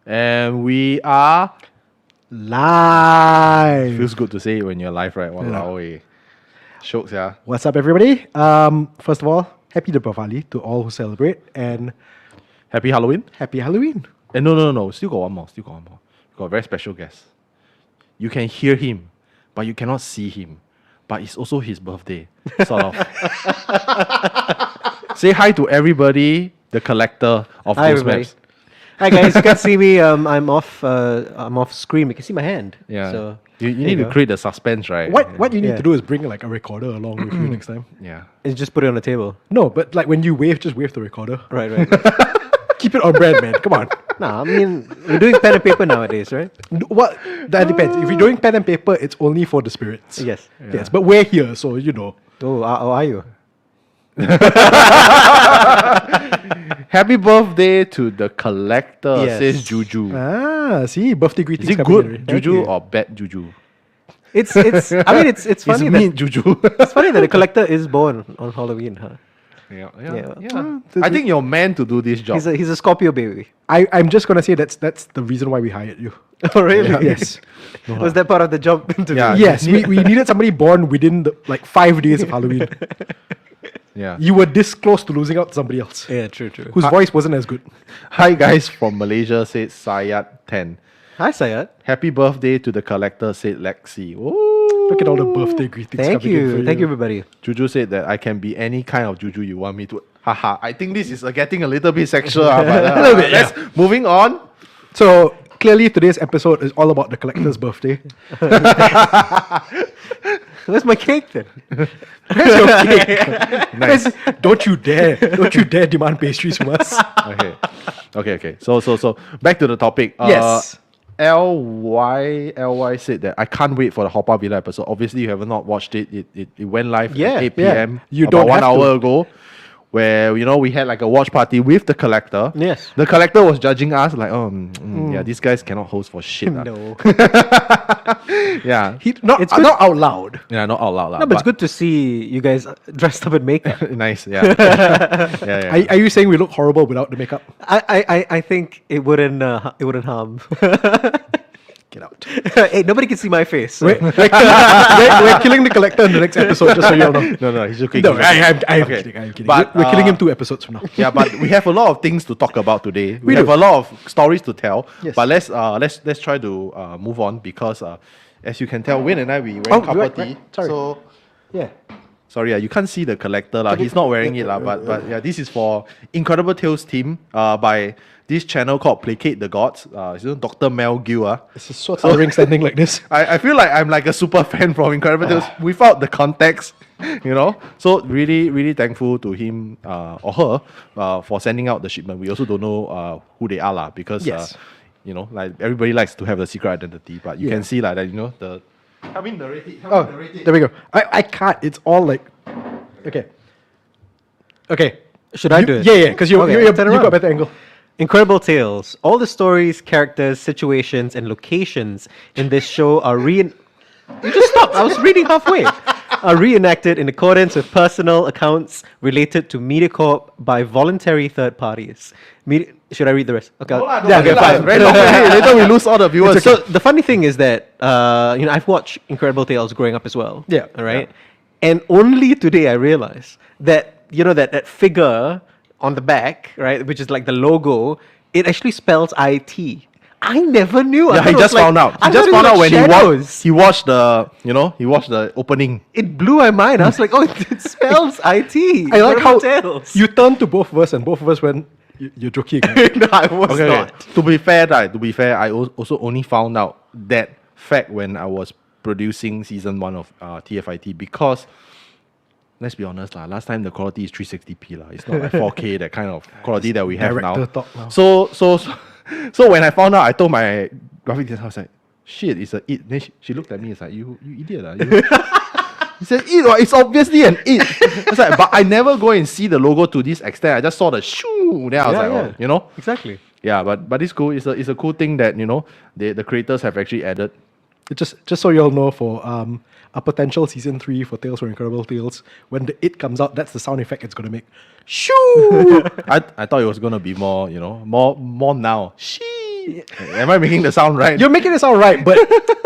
And we are live. Feels good to say it when you're live, right? Walao, eh. Shokes, yeah. What's up, everybody? First of all, happy Deepavali to all who celebrate, and Happy Halloween. happy Halloween. And no. Still got one more. We got a very special guest. You can hear him, but you cannot see him. But it's also his birthday, sort of. Say hi to everybody, the collector of Hi, those everybody. maps. Hi guys, you can't see me. I'm off screen. You can see my hand. Yeah. So You need to create the suspense, right? What you need Yeah. to do is bring like a recorder along with you next time. Yeah. and just put it on the table. No, but like when you wave, just wave the recorder. Right. Keep it on brand, man. Come on. Nah, I mean we're doing pen and paper nowadays, right? What? That depends. If you're doing pen and paper, it's only for the spirits. Yes. Yes, but we're here, so you know. Oh, are you? Happy birthday to the collector, Yes. says Juju. See, birthday greetings. Is it coming in good already. Juju you. or bad Juju? It's. I mean, it's It's funny mean that Juju. it's funny that the collector is born on Halloween, huh? Yeah. Yeah. I think you're meant to do this job. He's a Scorpio baby. I'm just gonna say that's the reason why we hired you. Oh really? Yes. Was that part of the job interview? Yeah. Yes, we needed somebody born within the 5 days of Halloween. Yeah. You were this close to losing out to somebody else Yeah. True. whose voice wasn't as good. Hi guys from Malaysia, said Sayat 10. Hi, Sayat. Happy birthday to the collector, said Lexi. Ooh. Look at all the birthday greetings. Thank coming in for you. Thank you, everybody. Juju said that I can be any kind of Juju you want me to. Haha. I think this is getting a little bit sexual. But, A little bit, let's moving on. So clearly today's episode is all about the collector's birthday. Where's my cake then? Where's your cake? Nice. Don't you dare demand pastries from us. Okay. So back to the topic. Yes. LY said that I can't wait for the Hoppa Villa episode. Obviously, you have not watched it. It went live Yeah, at 8 yeah. p.m. You about don't 1 have to. hour ago, where we had like a watch party with the collector. Yes. The collector was judging us like, yeah, these guys cannot host for shit. No. Yeah. Not It's good. not out loud. Yeah, not out loud. No, but it's good to see you guys dressed up in makeup. Nice, yeah. Yeah. Are you saying we look horrible without the makeup? I think it wouldn't harm. Get out. Hey, nobody can see my face. So. We're killing the collector in the next episode, just so you all know. No, he's okay. No, he's okay. I'm Okay. kidding. I'm kidding. But, we're killing him 2 episodes from now. Yeah, but we have a lot of things to talk about today. We We have do. a lot of stories to tell. Yes. But let's try to move on because as you can tell, Wayne and I we wearing couple right, tea. right. Sorry. So Yeah. sorry, you can't see the collector lah. He's not wearing it lah. But yeah, this is for Incredible Tales team by this channel called Placate the Gods. Dr. Mel Gill. It's just so tiring standing like this. I feel like I'm like a super fan from Incredible Tales without the context, So really thankful to him or her for sending out the shipment. We also don't know who they are lah because Yes. like everybody likes to have the secret identity, but you Yeah. can see like that the. Come in, narrate it. Oh, there we go. I can't. It's all like. Okay. Should I do it? Yeah, because you Okay, you turn got a around. better angle. Incredible Tales. All the stories, characters, situations, and locations in this show are You just stopped. I was reading halfway. Are reenacted in accordance with personal accounts related to MediaCorp by voluntary third parties. Should I read the rest? Okay. Fine. Very long already. Later we lose all the viewers. So the funny thing is that I've watched Incredible Tales growing up as well. Yeah. All right. And only today I realized that that figure on the back, right, which is like the logo, it actually spells IT. I never knew. I Yeah, thought he it was just like- found out. I He just thought found it out was when shadows. he watched the opening. It blew my mind. I was like, oh, it spells IT. I like how Incredible Tales. you turned to both of us and both of us went, you're joking. Right? No, I was not. To be fair, I also only found out that fact when I was producing season 1 of TFIT because let's be honest lah. Last time the quality is 360p lah. It's not like 4K that kind of quality that we have now. Director talk now. So when I found out, I told my graphic designer, I was like, shit, it's a it. Then she looked at me, it's like, you idiot. You. He said, it, it's obviously an it. It's like, but I never go and see the logo to this extent. I just saw the shoo. Then I was like, oh, you know? Exactly. Yeah, but it's cool. It's a cool thing that, you know, the creators have actually added. Just so you all know, for a potential season 3 for Tales from Incredible Tales, when the it comes out, that's the sound effect it's gonna make. Shoo! I thought it was gonna be more, you know, more now. She. Am I making the sound right? You're making it sound right, but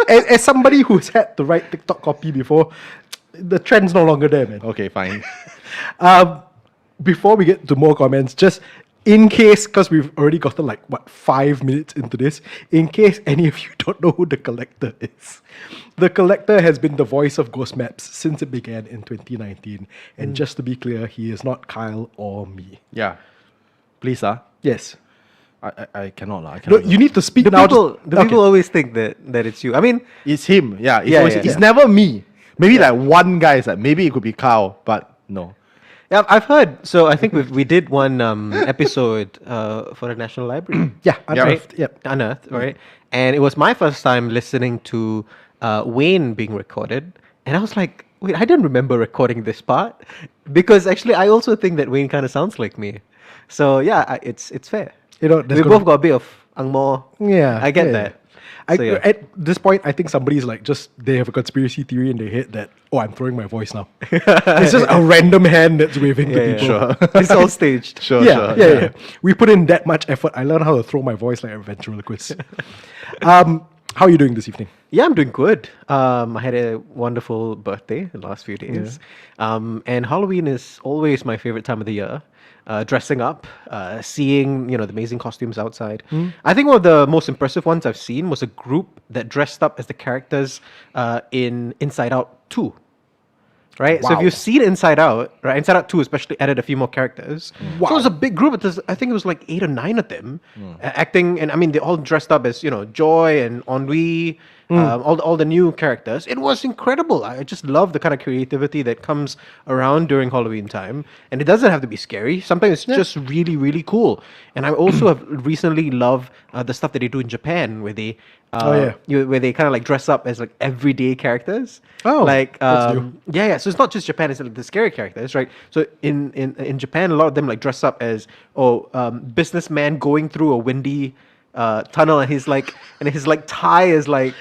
as somebody who's had to write TikTok copy before, the trend's no longer there, man. Okay, fine. Before we get to more comments, just in case, because we've already gotten 5 minutes into this, in case any of you don't know who the Collector is. The Collector has been the voice of Ghost Maps since it began in 2019. And just to be clear, he is not Kyle or me. Yeah. Please, Yes. I cannot. I No, cannot. you need to speak The now. people always think that it's you. I mean, It's him. Yeah. It's, Yeah, always, yeah, it's yeah. never me. Maybe like one guy is like, maybe it could be Kyle, but no. yeah, I've heard. So I think we did one episode for the National Library. Yeah, Yeah. Unearthed. Yep. Unearthed, right? And it was my first time listening to Wayne being recorded, and I was like, wait, I didn't remember recording this part, because actually I also think that Wayne kind of sounds like me. So yeah, it's fair. You know, We there's both got a bit of Angmo. Yeah, I get yeah. that. So, yeah. At this point, I think somebody's they have a conspiracy theory in their head that, I'm throwing my voice now. It's just a random hand that's waving to Yeah, people. sure. It's all staged. Sure, Yeah, sure. yeah. We put in that much effort. I learned how to throw my voice like a ventriloquist. How are you doing this evening? Yeah, I'm doing good. I had a wonderful birthday the last few days. And Halloween is always my favorite time of the year. Dressing up, seeing, the amazing costumes outside. I think one of the most impressive ones I've seen was a group that dressed up as the characters in Inside Out 2. Right? So if Wow. you've seen Inside Out, right? Inside Out 2 especially added a few more characters. So it was a big group. I think it was like 8 or 9 of them acting. And I mean, they all dressed up as, Joy and Ennui, all the new characters. It was incredible. I just love the kind of creativity that comes around during Halloween time. And it doesn't have to be scary. Sometimes it's just really, really cool. And I also have recently loved the stuff that they do in Japan, where they where they kind of like dress up as like everyday characters. Oh, like that's new. yeah. So it's not just Japan; it's like the scary characters, right? So in Japan, a lot of them like dress up as businessman going through a windy tunnel, and his tie is like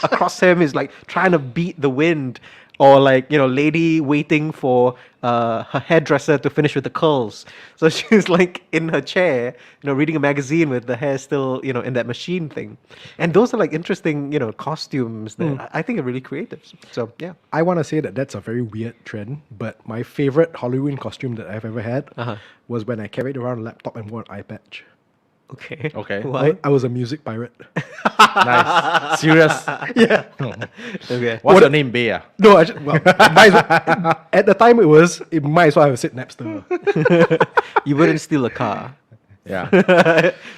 across him is like trying to beat the wind, or like lady waiting for her hairdresser to finish with the curls. So she's like in her chair, reading a magazine with the hair still in that machine thing. And those are like interesting costumes that I think are really creative. So yeah. I want to say that that's a very weird trend, but my favorite Halloween costume that I've ever had was when I carried around a laptop and wore an eye patch. Okay. Okay. Why? I was a music pirate. Nice. Serious. Yeah. Okay. What's your name, Bea? No, at the time it might as well have said Napster. You wouldn't steal a car. Yeah.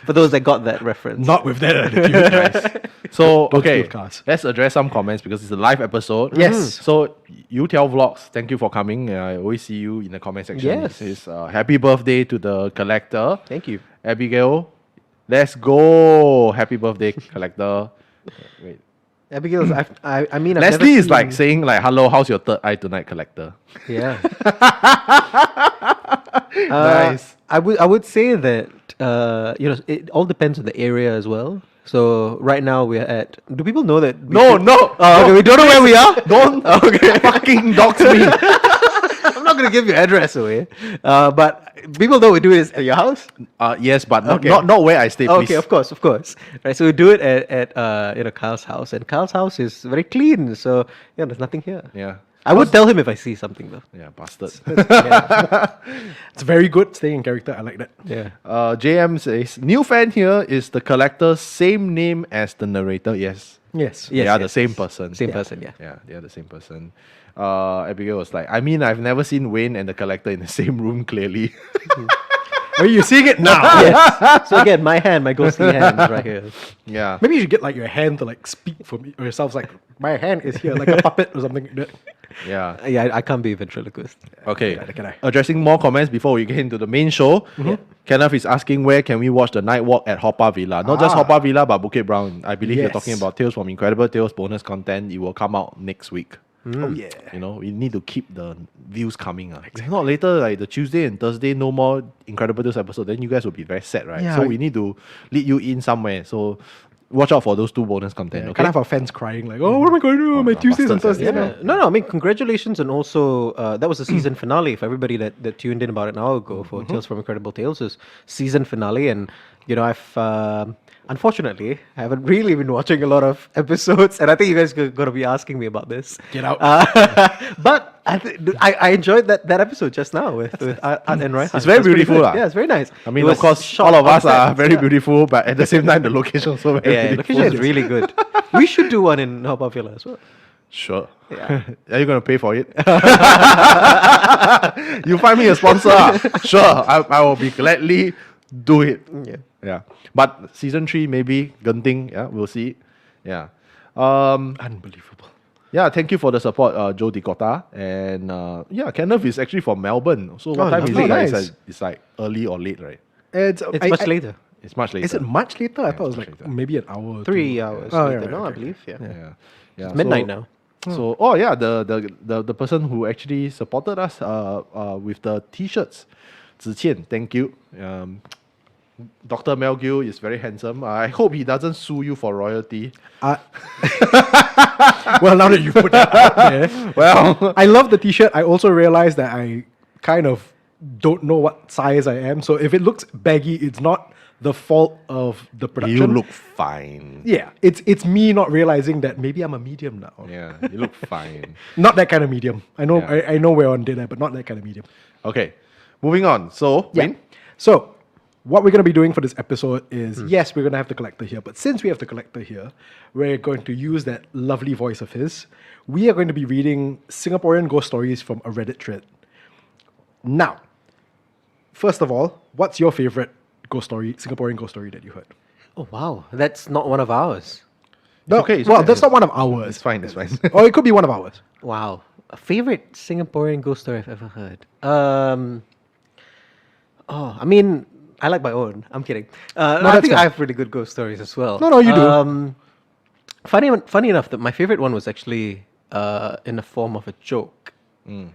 For those that got that reference. Not with that attitude. So, Don't okay, steal cars. let's address some comments because it's a live episode. Yes. So, you tell vlogs, thank you for coming. I always see you in the comment section. Yes. It says, happy birthday to the collector. Thank you. Abigail, let's go. Happy birthday, collector. Wait. Abigail's. I mean, I've Leslie never is like seen- saying like, hello, how's your third eye tonight, collector? Yeah. Nice. I would say that it all depends on the area as well. So right now we're at. Do people know that? No. Okay, we don't know where we are. Don't fucking dox me. I'm not gonna give your address away. But people know we do this at your house. Yes, but Okay. not where I stay, please. Okay, of course. Right, so we do it at Kyle's house, and Kyle's house is very clean. So there's nothing here. Yeah. I would tell him if I see something though. Yeah, bastard. It's very good staying in character. I like that. Yeah. JM says, new fan here is the collector, same name as the narrator. Yes. Yes. Yeah. They are yes, the same yes. person. Same person, yeah. Yeah, they are the same person. Abigail was like, I mean, I've never seen Wayne and the collector in the same room clearly. Are you seeing it now? Yes. So again, my ghostly hand is right here. Yeah. Maybe you should get like your hand to like speak for me or yourself. Like my hand is here, like a puppet or something like that. Yeah. Yeah, I can't be a ventriloquist. Okay. Can I? Addressing more comments before we get into the main show. Kenneth is asking where can we watch the night walk at Haw Par Villa? Not just Haw Par Villa, but Bukit Brown. I believe you're talking Yes. about Tales from Incredible Tales bonus content. It will come out next week. Oh yeah. You know, we need to keep the views coming. If not later, like the Tuesday and Thursday, no more Incredible Tales episode, then you guys will be very sad, right? Yeah. So we need to lead you in somewhere. So watch out for those 2 bonus content, okay? Kind of our fans crying like, oh, what am I going to do on my Tuesdays and bastards, Thursdays yeah. now? No, I mean, congratulations. And also, that was the season finale for everybody that tuned in about an hour ago for Tales from Incredible Tales. Is season finale. And, you know, I've, unfortunately, I haven't really been watching a lot of episodes. And I think you guys are going to be asking me about this. Get out. But I enjoyed that episode just now with Art and Roy. It's very beautiful, lah. Yeah, it's very nice. I mean, It of was course, shot all of on us are set, very yeah. beautiful, but at the same time, the location also very Yeah, beautiful. location is really good. We should do one in Haw Par Villa as well. Sure. Yeah. Are you going to pay for it? You find me a sponsor. Sure. I will be gladly do it. Yeah. Yeah. But season 3, maybe, Genting, yeah, we'll see. Yeah. Unbelievable. Yeah, thank you for the support, Joe Dicota. And yeah, Kenneth is actually from Melbourne. So what time is lovely. it? Like, Nice. it's like early or late, right? It's Much later. It's much later. Is it much later? I thought it was much like later. maybe an hour or 3 two. hours Oh, later, yeah, no, right, I okay. believe. Yeah. Yeah. Yeah. It's midnight now. So, oh yeah, the person who actually supported us with the t-shirts, Ziqian, thank you. Dr. Mel Gill is very handsome. I hope he doesn't sue you for royalty. Well, now that you put that out there, Well, I love the t-shirt. I also realized that I kind of don't know what size I am. So if it looks baggy, it's not the fault of the production. you look fine. Yeah, it's me not realizing that maybe I'm a medium now. Yeah, you look fine. Not that kind of medium. I know Yeah. I know we're on dinner, but not that kind of medium. Okay, moving on. So, Wayne? So, what we're going to be doing for this episode is, yes, we're going to have the collector here, but since we have the collector here, we're going to use that lovely voice of his. We are going to be reading Singaporean ghost stories from a Reddit thread. Now, first of all, what's your favorite ghost story, Singaporean ghost story that you heard? Oh, wow. That's not one of ours. No, okay, it's well, okay. that's not one of ours. It's fine, it's fine. Or it could be one of ours. Wow. A favorite Singaporean ghost story I've ever heard. I mean, I like my own. I'm kidding. I that's think fine. I have really good ghost stories as well. No, you do. Funny enough, that my favorite one was actually in the form of a joke. I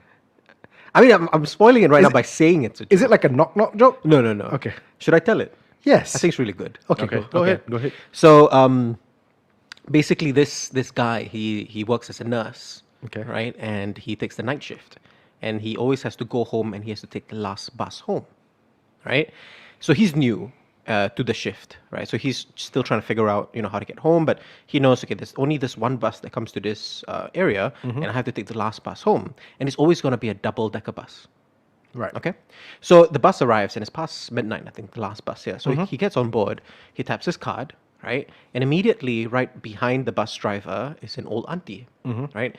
mean, I'm spoiling it right now by saying it's a joke. Is it like a knock-knock joke? No. Okay. Should I tell it? Yes. I think it's really good. Okay, Okay, cool. go ahead. So, basically, this guy he works as a nurse, Okay. right? And he takes the night shift, and he always has to go home, and he has to take the last bus home, right? So he's new to the shift, right? So he's still trying to figure out, how to get home, but he knows, okay, there's only this one bus that comes to this area, and I have to take the last bus home, and it's always going to be a double-decker bus. Right. Okay. So the bus arrives and it's past midnight, I think, the last bus here. So he gets on board, he taps his card, right? And immediately right behind the bus driver is an old auntie, right?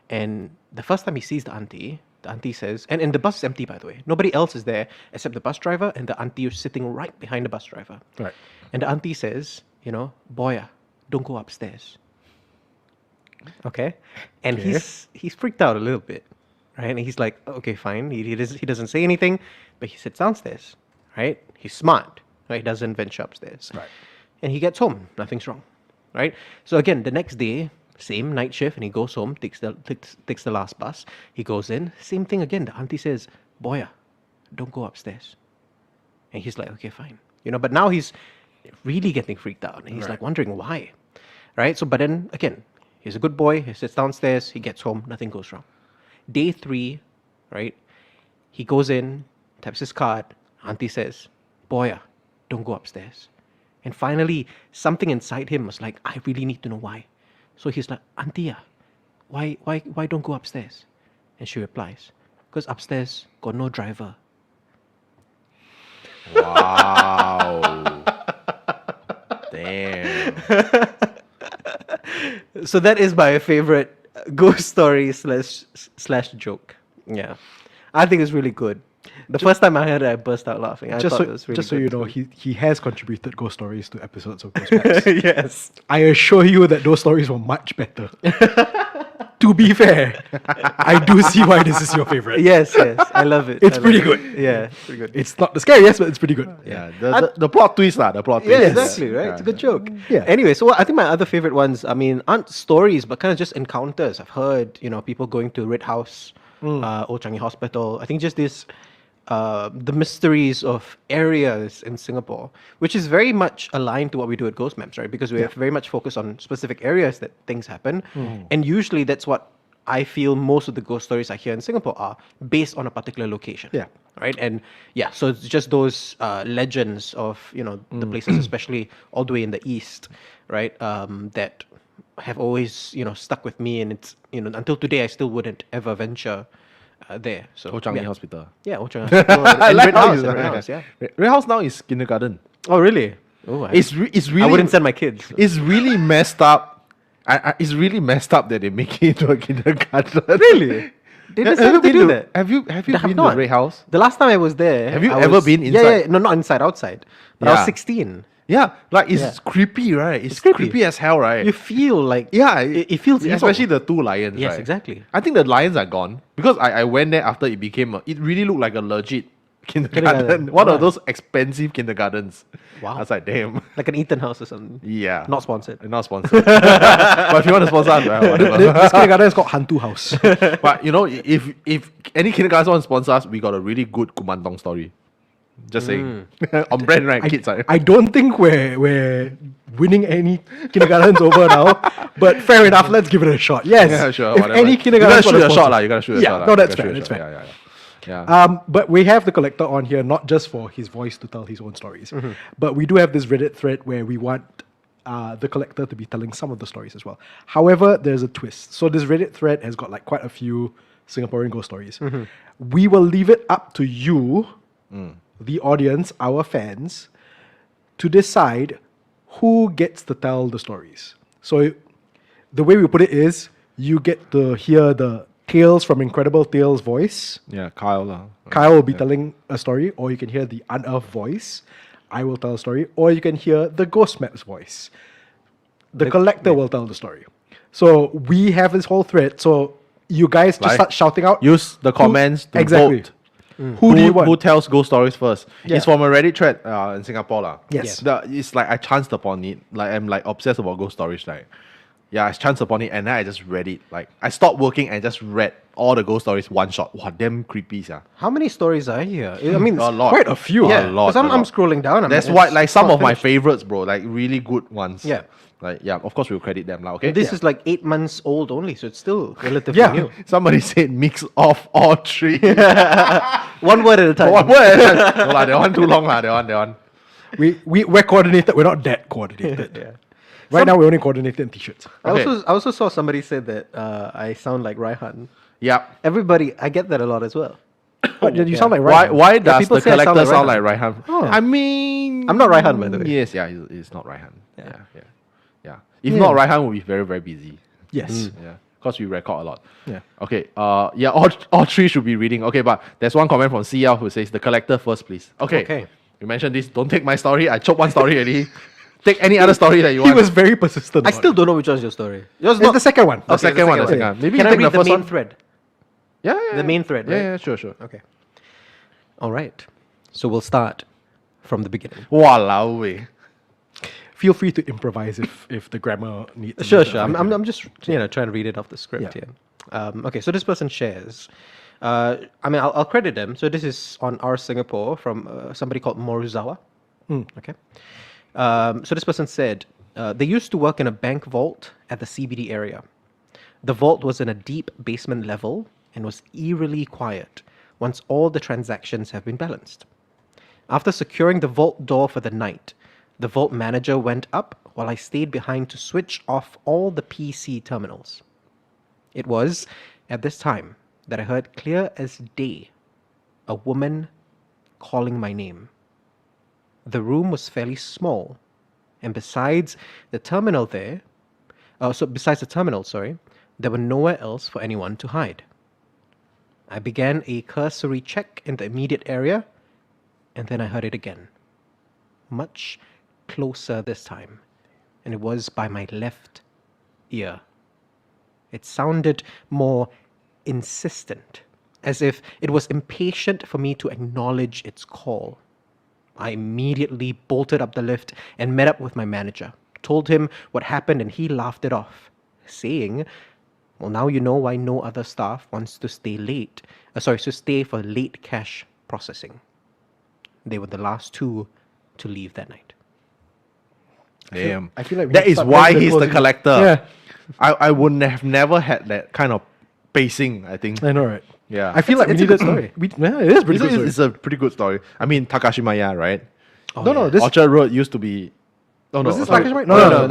And the first time he sees the auntie says, and the bus is empty, by the way. Nobody else is there except the bus driver and the auntie is sitting right behind the bus driver. Right. And the auntie says, boy, don't go upstairs. Okay. And he's freaked out a little bit. Right? And he's like, okay, fine. He doesn't say anything, but he sits downstairs. Right? He's smart. Right? He doesn't venture upstairs. Right. And he gets home. Nothing's wrong. Right? So again, the next day, same night shift, and he goes home, takes the last bus. He goes in. Same thing again. The auntie says, boy, don't go upstairs. And he's like, okay, fine. But now he's really getting freaked out. And he's like wondering why. Right? So, but then again, he's a good boy. He sits downstairs. He gets home. Nothing goes wrong. Day 3, right? He goes in, taps his card. Auntie says, boy, don't go upstairs. And finally, something inside him was like, I really need to know why. So he's like, Auntie, why don't go upstairs? And she replies, because upstairs got no driver. Wow. Damn. So that is my favorite ghost story slash joke. Yeah. I think it's really good. The first time I heard it, I burst out laughing. I thought it was really so good. you know, he has contributed ghost stories to episodes of Ghost Maps. Yes. I assure you that those stories were much better. To be fair, I do see why this is your favorite. Yes, I love it. It's I love pretty it. good. Yeah, it's pretty good. It's not the scariest, but it's pretty good. Yeah, the plot twist lah. The plot twist. Yeah, is- exactly, right? It's a good joke. Yeah. Anyway, so I think my other favorite ones, I mean, aren't stories, but kind of just encounters. I've heard, people going to Red House, Old Changi Hospital. I think just this, the mysteries of areas in Singapore, which is very much aligned to what we do at Ghost Maps, right? Because we have very much focused on specific areas that things happen. And usually that's what I feel most of the ghost stories I hear in Singapore are based on a particular location. Yeah. Right. And yeah, so it's just those legends of the places, especially all the way in the east, right? That have always stuck with me, and it's until today I still wouldn't ever venture there. So Old Changi yeah. Hospital. Yeah, Old Changi Hospital I and like Red how House, you- and Red House, yeah. Red House now is kindergarten. Oh really? Oh, It's really. I wouldn't send my kids. It's really messed up. It's really messed up that they make it into a kindergarten. Really? They decided to do that. Have you I have been to not. Red House? The last time I was there, Have you I ever was- been Yeah, inside? no, not inside, outside. But I Yeah. was 16. Yeah, like it's Yeah. creepy, right? It's creepy. creepy as hell, right? You feel like yeah, it feels evil. especially the two lions. Yes, right? exactly. I think the lions are gone because I went there after it became. It really looked like a legit kindergarten. Kindergarten. One Wow. of those expensive kindergartens. Wow. I was like, damn. like an Eton house or something. Yeah. Not sponsored. Not sponsored. But if you want to sponsor us, well, whatever. This kindergarten is called Hantu House. But if any kindergarten want to sponsor us, we got a really good Kumandong story. Just saying. On brand, right? Kids, right? I don't think we're winning any kindergartens over now, but fair enough. Let's give it a shot. Yes. Yeah, sure. If whatever. any You kindergarten gotta shoot a shot, lah. You gotta shoot a Yeah, shot. no, lah. that's You gotta fair, shoot a that's shot. fair. Yeah. But we have the collector on here not just for his voice to tell his own stories, but we do have this Reddit thread where we want the collector to be telling some of the stories as well. However, there's a twist. So this Reddit thread has got like quite a few Singaporean ghost stories. We will leave it up to you, the audience, our fans, to decide who gets to tell the stories. So the way we put it is you get to hear the Tales from Incredible Tales voice. Yeah, Kyle. lah. Kyle will be telling a story, or you can hear the Unearthed voice. I will tell a story, or you can hear the Ghost Maps voice. The collector will tell the story. So we have this whole thread. So you guys just Like, start shouting out. Use the comments to exactly. vote. Who do you want? Who tells ghost stories first? Yeah. It's from a Reddit thread in Singapore. Lah. Yes. It's like I chanced upon it. Like I'm like obsessed about ghost stories. Like, yeah, I chanced upon it and then I just read it. Like I stopped working and just read all the ghost stories one shot. Wow, damn creepy, yeah. How many stories are here? I mean, A lot. quite a few. Yeah, A lot. 'cause I'm a lot. scrolling down. That's it's why, like, some not of my finished. favorites, bro. Like really good ones. Yeah. Like, yeah, of course we'll credit them, lah. Okay. This is like 8 months old only, so it's still relatively Yeah. new. Somebody said mix of all three. One word at a time. One word. No lah, that one too long lah. That one. We're coordinated. We're not that coordinated. Yeah. Right now, we're only coordinated in t-shirts. Okay. I also saw somebody say that I sound like Raihan. Yep. Everybody, I get that a lot as well. But you sound like Why? Ryan. Why does people the say I sound collector like sound like Raihan. Raihan? I mean, I'm not Raihan, by the way. Yes, yeah, it's not Raihan. Yeah. If not, Raihan will be very, very busy. Yes. Yeah, because we record a lot. Yeah. Okay. Yeah. All three should be reading. Okay, but there's one comment from CL who says the collector first, please. Okay. Okay. You mentioned this. Don't take my story. I choked one story already. Take any other story that you He want. was very persistent. I about still it. don't know which one's your story. Yours It's the second one. the Okay, second one. The one. second one. Maybe Can you I take read the first main one? thread? Yeah. The main thread, right? Yeah. Sure. Okay. All right. So we'll start from the beginning. Walao way. Feel free to improvise if the grammar needs. Sure. I'm just trying to read it off the script Yeah. here. Okay, so this person shares. I'll credit them. So this is on Our Singapore from somebody called Moruzawa. Okay. So this person said they used to work in a bank vault at the CBD area. The vault was in a deep basement level and was eerily quiet once all the transactions have been balanced. After securing the vault door for the night, the vault manager went up while I stayed behind to switch off all the PC terminals. It was at this time that I heard clear as day a woman calling my name. The room was fairly small, and besides the terminal, there were nowhere else for anyone to hide. I began a cursory check in the immediate area, and then I heard it again. Much closer this time, and it was by my left ear. It sounded more insistent, as if it was impatient for me to acknowledge its call. I immediately bolted up the lift and met up with my manager, told him what happened, and he laughed it off, saying, "Well, now you know why no other staff wants to stay late. To stay for late cash processing." They were the last two to leave that night. Damn. I feel like we that should is start why doing the he's the closing. collector. Yeah. I wouldn't have never had that kind of pacing, I think. I know, right? Yeah. I feel like we it's a needed good story. Yeah, it is pretty good. It's a pretty good story. I mean, Takashimaya, right? No, this Orchard Road used to be. Oh, no, Was this sorry. Takashimaya? No, sorry,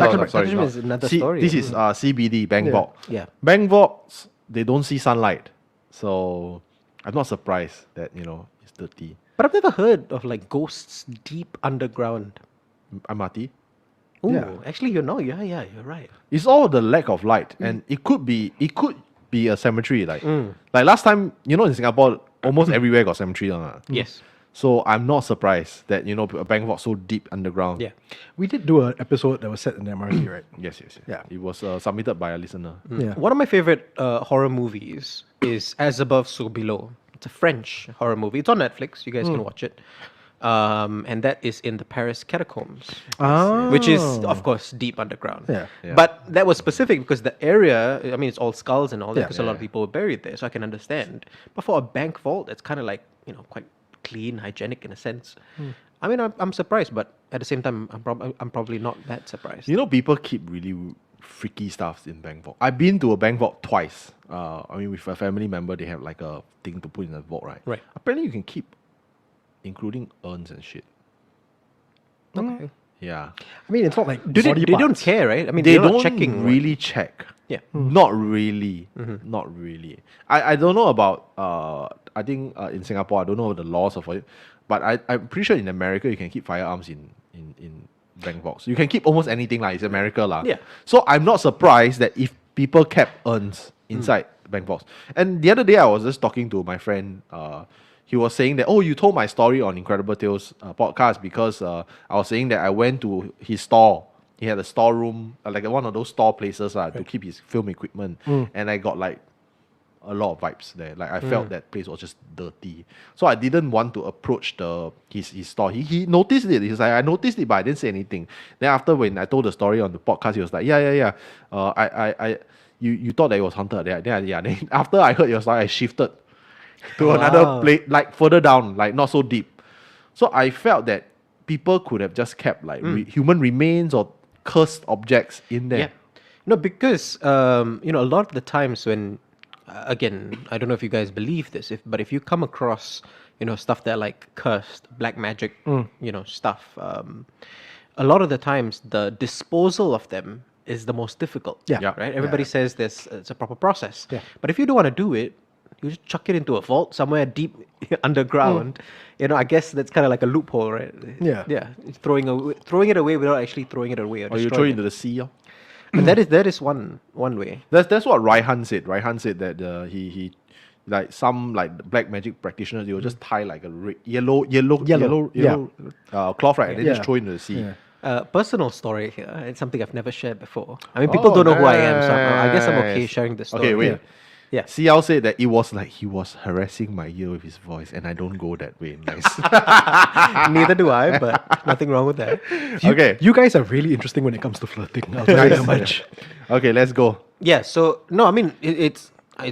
Takashimaya is another See, story. This is CBD, Bangkok. Yeah. Bangkoks, they don't see sunlight. So I'm not surprised that, it's dirty. But I've never heard of like ghosts deep underground. MRT. Oh, Yeah. actually, yeah, you're right. It's all the lack of light. And it could be a cemetery. Like last time, in Singapore, almost everywhere got cemetery. Yes. So I'm not surprised that, Bangkok so deep underground. Yeah. we did do an episode that was set in the MRT, right? Yes. Yeah. It was submitted by a listener. Yeah. One of my favorite horror movies is As Above, So Below. It's a French horror movie. It's on Netflix. You guys can watch it. And that is in the Paris catacombs, which is, of course, deep underground. Yeah. Yeah. But that was specific because the area, I mean, it's all skulls and all that Yeah. because a lot of people were buried there, so I can understand. But for a bank vault, it's kind of like, quite clean, hygienic in a sense. I mean, I'm surprised, but at the same time, I'm probably not that surprised. People keep really freaky stuff in bank vault. I've been to a bank vault twice. With a family member, they have like a thing to put in the vault, right? Right. Apparently, you can keep, including urns and shit. Okay. Yeah. I mean, it's not like They body don't parts. care, right? I mean, They they're don't not checking. right? really check. Yeah. Not really. Not really. I don't know about, I think in Singapore, I don't know the laws of it, but I'm pretty sure in America, you can keep firearms in bank vaults. You can keep almost anything, like it's America. Yeah. So I'm not surprised that if people kept urns inside bank vaults. And the other day, I was just talking to my friend, he was saying that, you told my story on Incredible Tales podcast because I was saying that I went to his store. He had a storeroom, like one of those store places to keep his film equipment. And I got like a lot of vibes there. Like I felt that place was just dirty. So I didn't want to approach his store. He noticed it. He's like, I noticed it, but I didn't say anything. Then after when I told the story on the podcast, he was like, yeah. You thought that it was haunted. Then after I heard your story, I shifted to another place, like further down, like not so deep. So I felt that people could have just kept like human remains or cursed objects in there. Yeah. No, because a lot of the times when, again, I don't know if you guys believe this, but if you come across, stuff that like cursed, black magic, stuff, a lot of the times the disposal of them is the most difficult. Yeah. Right. Everybody says it's a proper process. Yeah. But if you don't want to do it, you just chuck it into a vault somewhere deep underground. I guess that's kind of like a loophole, right? Yeah. Yeah. It's throwing it away without actually throwing it away. Or you destroying throw it it. into the sea. And that is one way. That's what Raihan said. Raihan said that he like some like black magic practitioners, they will just tie like a yellow cloth, right, and then just throw it into the sea. Yeah. Personal story here. It's something I've never shared before. I mean, people don't know who I am, so I guess I'm okay Nice. sharing this story. Okay, wait. Yeah. CL said that it was like he was harassing my ear with his voice, and I don't go that way. Nice. Neither do I, but nothing wrong with that. Okay. You guys are really interesting when it comes to flirting. I'll tell you that much. Okay, let's go. Yeah. So no, I mean it's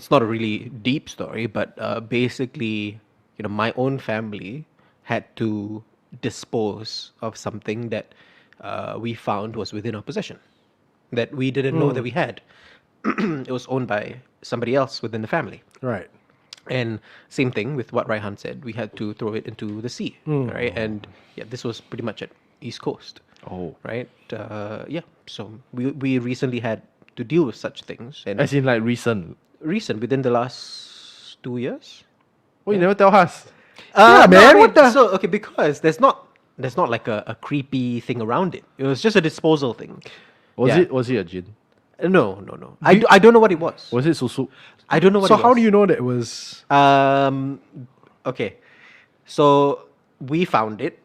not a really deep story, but basically, my own family had to dispose of something that we found was within our possession that we didn't know that we had. It was owned by somebody else within the family. Right. And same thing with what Raihan said. We had to throw it into the sea, right? And this was pretty much at East Coast, Oh. right? So we recently had to deal with such things, and As in like recent. within the last 2 years. Oh, you never tell us. Yeah, man, what the- So okay, because there's not like a creepy thing around it. It was just a disposal thing. Was Yeah. it a gin? No. I don't know what it was. Was it susu? I don't know what. So it how was. do you know that it was? Okay. So we found it.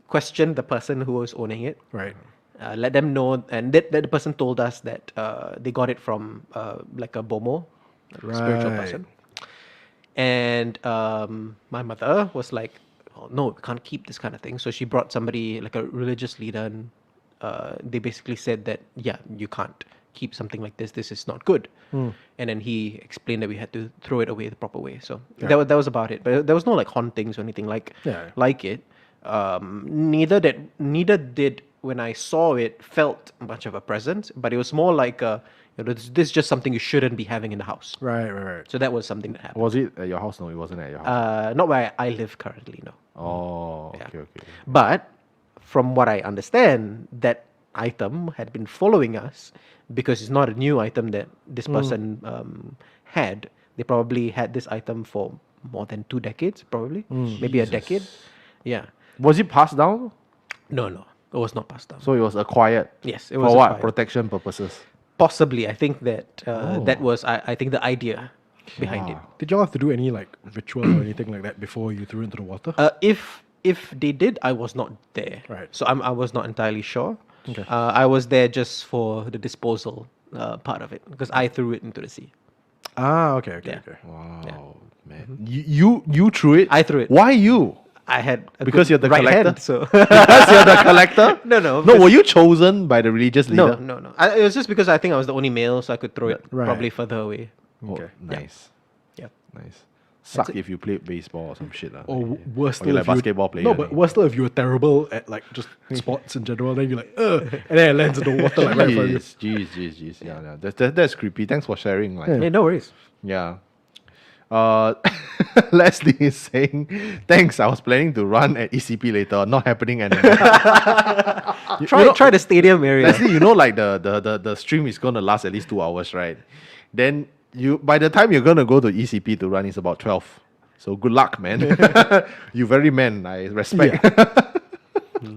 Questioned the person who was owning it. Right. let them know, and that the person told us that they got it from like a bomo, a spiritual Right. person. And my mother was like, oh, no, we can't keep this kind of thing. So she brought somebody, like a religious leader, and they basically said that, yeah, you can't keep something like this. This is not good. And then he explained that we had to throw it away the proper way. So that was about it. But there was no like hauntings or anything like it. Neither did when I saw it felt much of a presence, but it was more like this is just something you shouldn't be having in the house. Right. So that was something that happened. Was it at your house? No, it wasn't at your house. Not where I live currently, no. Oh, Yeah. okay. But from what I understand, that item had been following us because it's not a new item that this person had. They probably had this item for more than 2 decades, probably. Maybe a decade. Yeah. Was it passed down? No, it was not passed down. So it was acquired. Yes, it was for what? acquired. Protection purposes. Possibly, I think that that was I think the idea behind it. Did y'all have to do any like ritual or anything like that before you threw it into the water? If they did, I was not there. Right. So I was not entirely sure. Okay. I was there just for the disposal part of it because I threw it into the sea. Okay. Yeah. Wow, man. You threw it? I threw it. Why you? I had a Because good you're the right collector? hand, so Because you're the collector? No, No, were you chosen by the religious leader? no. It was just because I think I was the only male, so I could throw it Right. probably further away. Oh, Okay. nice. Yeah. Nice. Suck if you played baseball or some shit. Or worse Or still, you're like if you basketball player. No, but worse still if you were terrible at like just sports in general. Then you're like, and then it lands in the water like right in front of you. Jeez. Yeah. That's creepy. Thanks for sharing. Like, Hey, no worries. yeah. Leslie is saying, thanks, I was planning to run at ECP later, not happening anymore. Try the stadium area. Leslie, you know, like the stream is gonna last at least 2 hours, right? Then by the time you're gonna go to ECP to run, it's about 12. So good luck, man. You very man, I respect.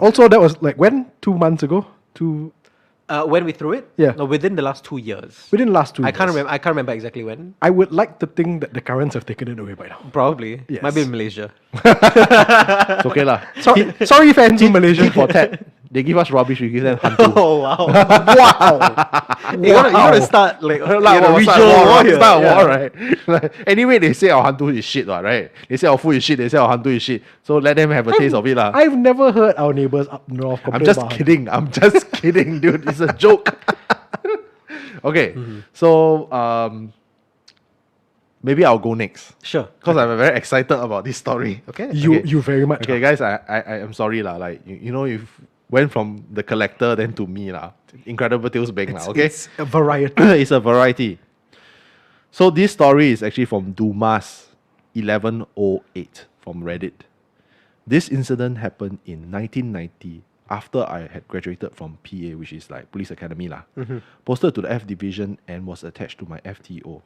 Also, that was like when 2 months ago. When we threw it? Yeah. No, within the last 2 years. Within the last 2 I years. can't remember exactly when. I would like to think that the currents have taken it away by now. Probably. Yes. Might be in Malaysia. It's okay lah. Sorry, fans in Malaysia. For Ted, they give us rubbish, we give them hantu. Oh wow. Wow. You gotta start like Like, regional war here. Start a war, right? Like, anyway, they say our hantu is shit, right? They say our food is shit, they say our hantu is shit. So let them have a taste of it lah. I've never heard our neighbors up north complain I'm just about kidding. I'm just kidding, dude. It's a joke. Okay, so maybe I'll go next Sure. because I'm very excited about this story. Okay, You very much. Okay, guys, I am sorry lah. Like you know, you went from the collector then to me lah. Incredible Tales Bank lah. Okay, It's a variety. it's a variety. So this story is actually from Dumas 1108 from Reddit. This incident happened in 1990 after I had graduated from PA, which is like Police Academy lah. Posted to the F Division and was attached to my FTO.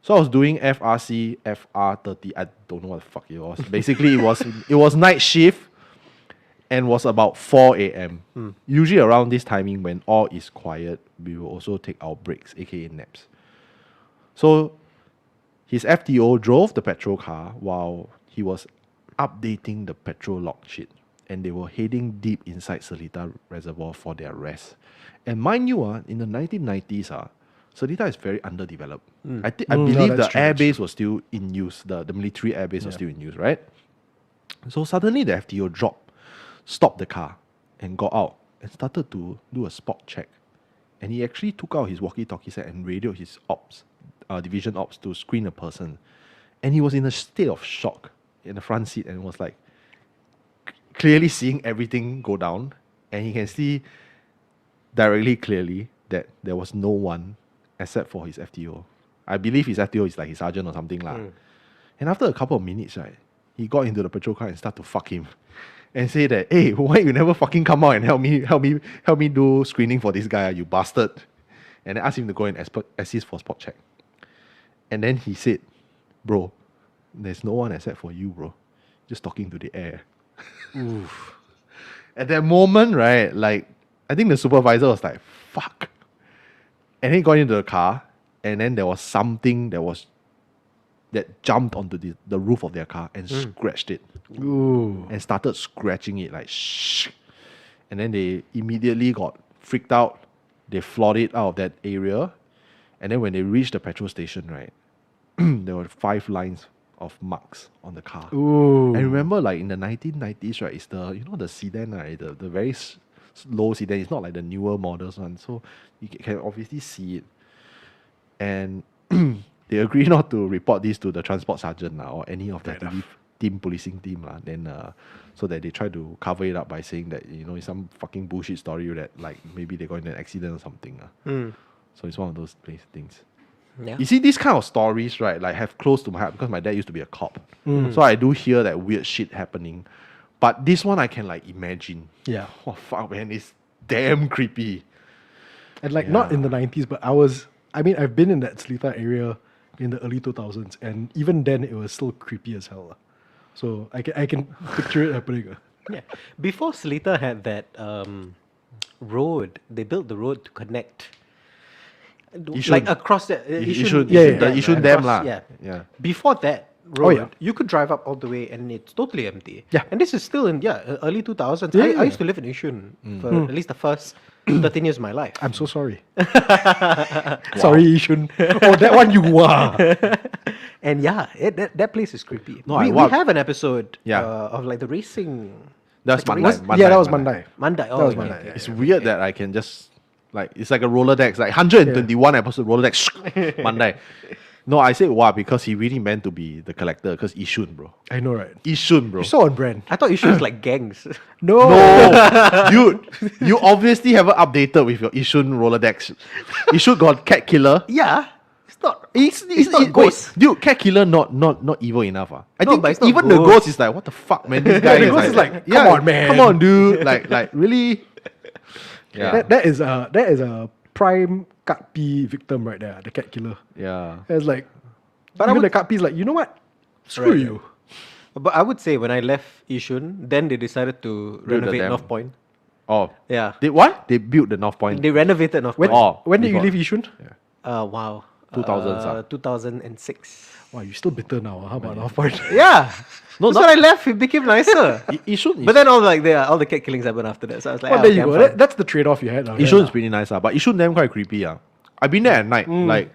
So I was doing FRC FR30. I don't know what the fuck it was. Basically, it was night shift and was about 4 a.m. Usually around this timing when all is quiet, we will also take our breaks, aka naps. So his FTO drove the patrol car while he was updating the petrol log sheet, and they were heading deep inside Seletar Reservoir for their rest. And mind you, in the 1990s, Seletar is very underdeveloped. I believe that's the true, air that's base was still in use. The military air base was still in use, right? So suddenly the FTO stopped the car and got out and started to do a spot check. And he actually took out his walkie-talkie set and radioed his division ops to screen a person. And he was in a state of shock in the front seat and was like clearly seeing everything go down. And he can see directly clearly that there was no one except for his FTO. I believe his FTO is like his sergeant or something lah. And after a couple of minutes, right, he got into the patrol car and started to fuck him. And say that, hey, why you never fucking come out and help me do screening for this guy, you bastard. And I asked him to go and assist for spot check. And then he said, bro, there's no one except for you, bro. Just talking to the air. Oof. At that moment, right, like, I think the supervisor was like, fuck. And he got into the car, and then there was something that jumped onto the roof of their car and scratched it. Ooh. And started scratching it like shh. and then they immediately got freaked out. They floored it out of that area, and then when they reached the petrol station, right, there were 5 lines of marks on the car. Ooh. And remember, like in the 1990s, right, it's the sedan, right, the very low sedan. It's not like the newer models one, so you can obviously see it. And they agree not to report this to the transport sergeant or any of the policing team then so that they try to cover it up by saying that it's some fucking bullshit story that like maybe they got in an accident or something. So it's one of those things. Yeah. You see, these kind of stories, right, like have close to my heart because my dad used to be a cop. So I do hear that weird shit happening. But this one I can like imagine. Yeah. Oh fuck, man, it's damn creepy. And like not in the 90s, but I've been in that Seletar area in the early 2000s, and even then it was still creepy as hell. So I can picture it happening. Yeah. Before Seletar had that road, they built the road to connect. Like across the Yishun, yeah, the Yishun Dam lah. Yeah. Before that road, yeah. you could drive up all the way and it's totally empty. Yeah. And this is still in early 2000s. Yeah, I used to live in Yishun for at least the first 13 years of my life. I'm so sorry. Sorry, Yishun. Oh, that one you are. And that place is creepy. No, we have an episode Yeah. of like the racing. That's like Mandai. Yeah, that was Mandai. Mandai. Oh, That was okay, Mandai. okay, It's okay. weird that I can just it's like a Rolodex, like 121 episode Rolodex Mandai. No, I said wow because he really meant to be the collector because Yishun, bro. I know, right? Yishun, bro. You're so on brand. I thought Yishun was like gangs. No. No, dude, you obviously haven't updated with your Yishun Rolodex. Yishun got cat killer. Yeah. It's not. It's not wait, ghost. dude, cat killer not evil enough. I No, think but it's not even the ghost. ghost is like, what the fuck, man? This guy The is ghost is like, come on, man. come on, dude. like really. Yeah, That is a prime Cat P victim right there, the cat killer. yeah. It's like, But even I would- the Cat P is like, you know what? Screw Right. you. But I would say when I left Yishun, then they decided to Build the renovate dam. North Point. Oh, Yeah. they what? They built the North Point. They renovated North Point. When did you before. leave Yishun? Wow. 2000s, 2006. Wow, you're still bitter now. How about North Point? Yeah. No, That's not- when I left. It became nicer. Yishun, But then all the cat killings happened after that. So I was like, Well, ah, there okay, you I'm go. fine. That's the trade-off you had. Yishun is pretty nice, but Yishun Dam quite creepy. I've been there at night. Like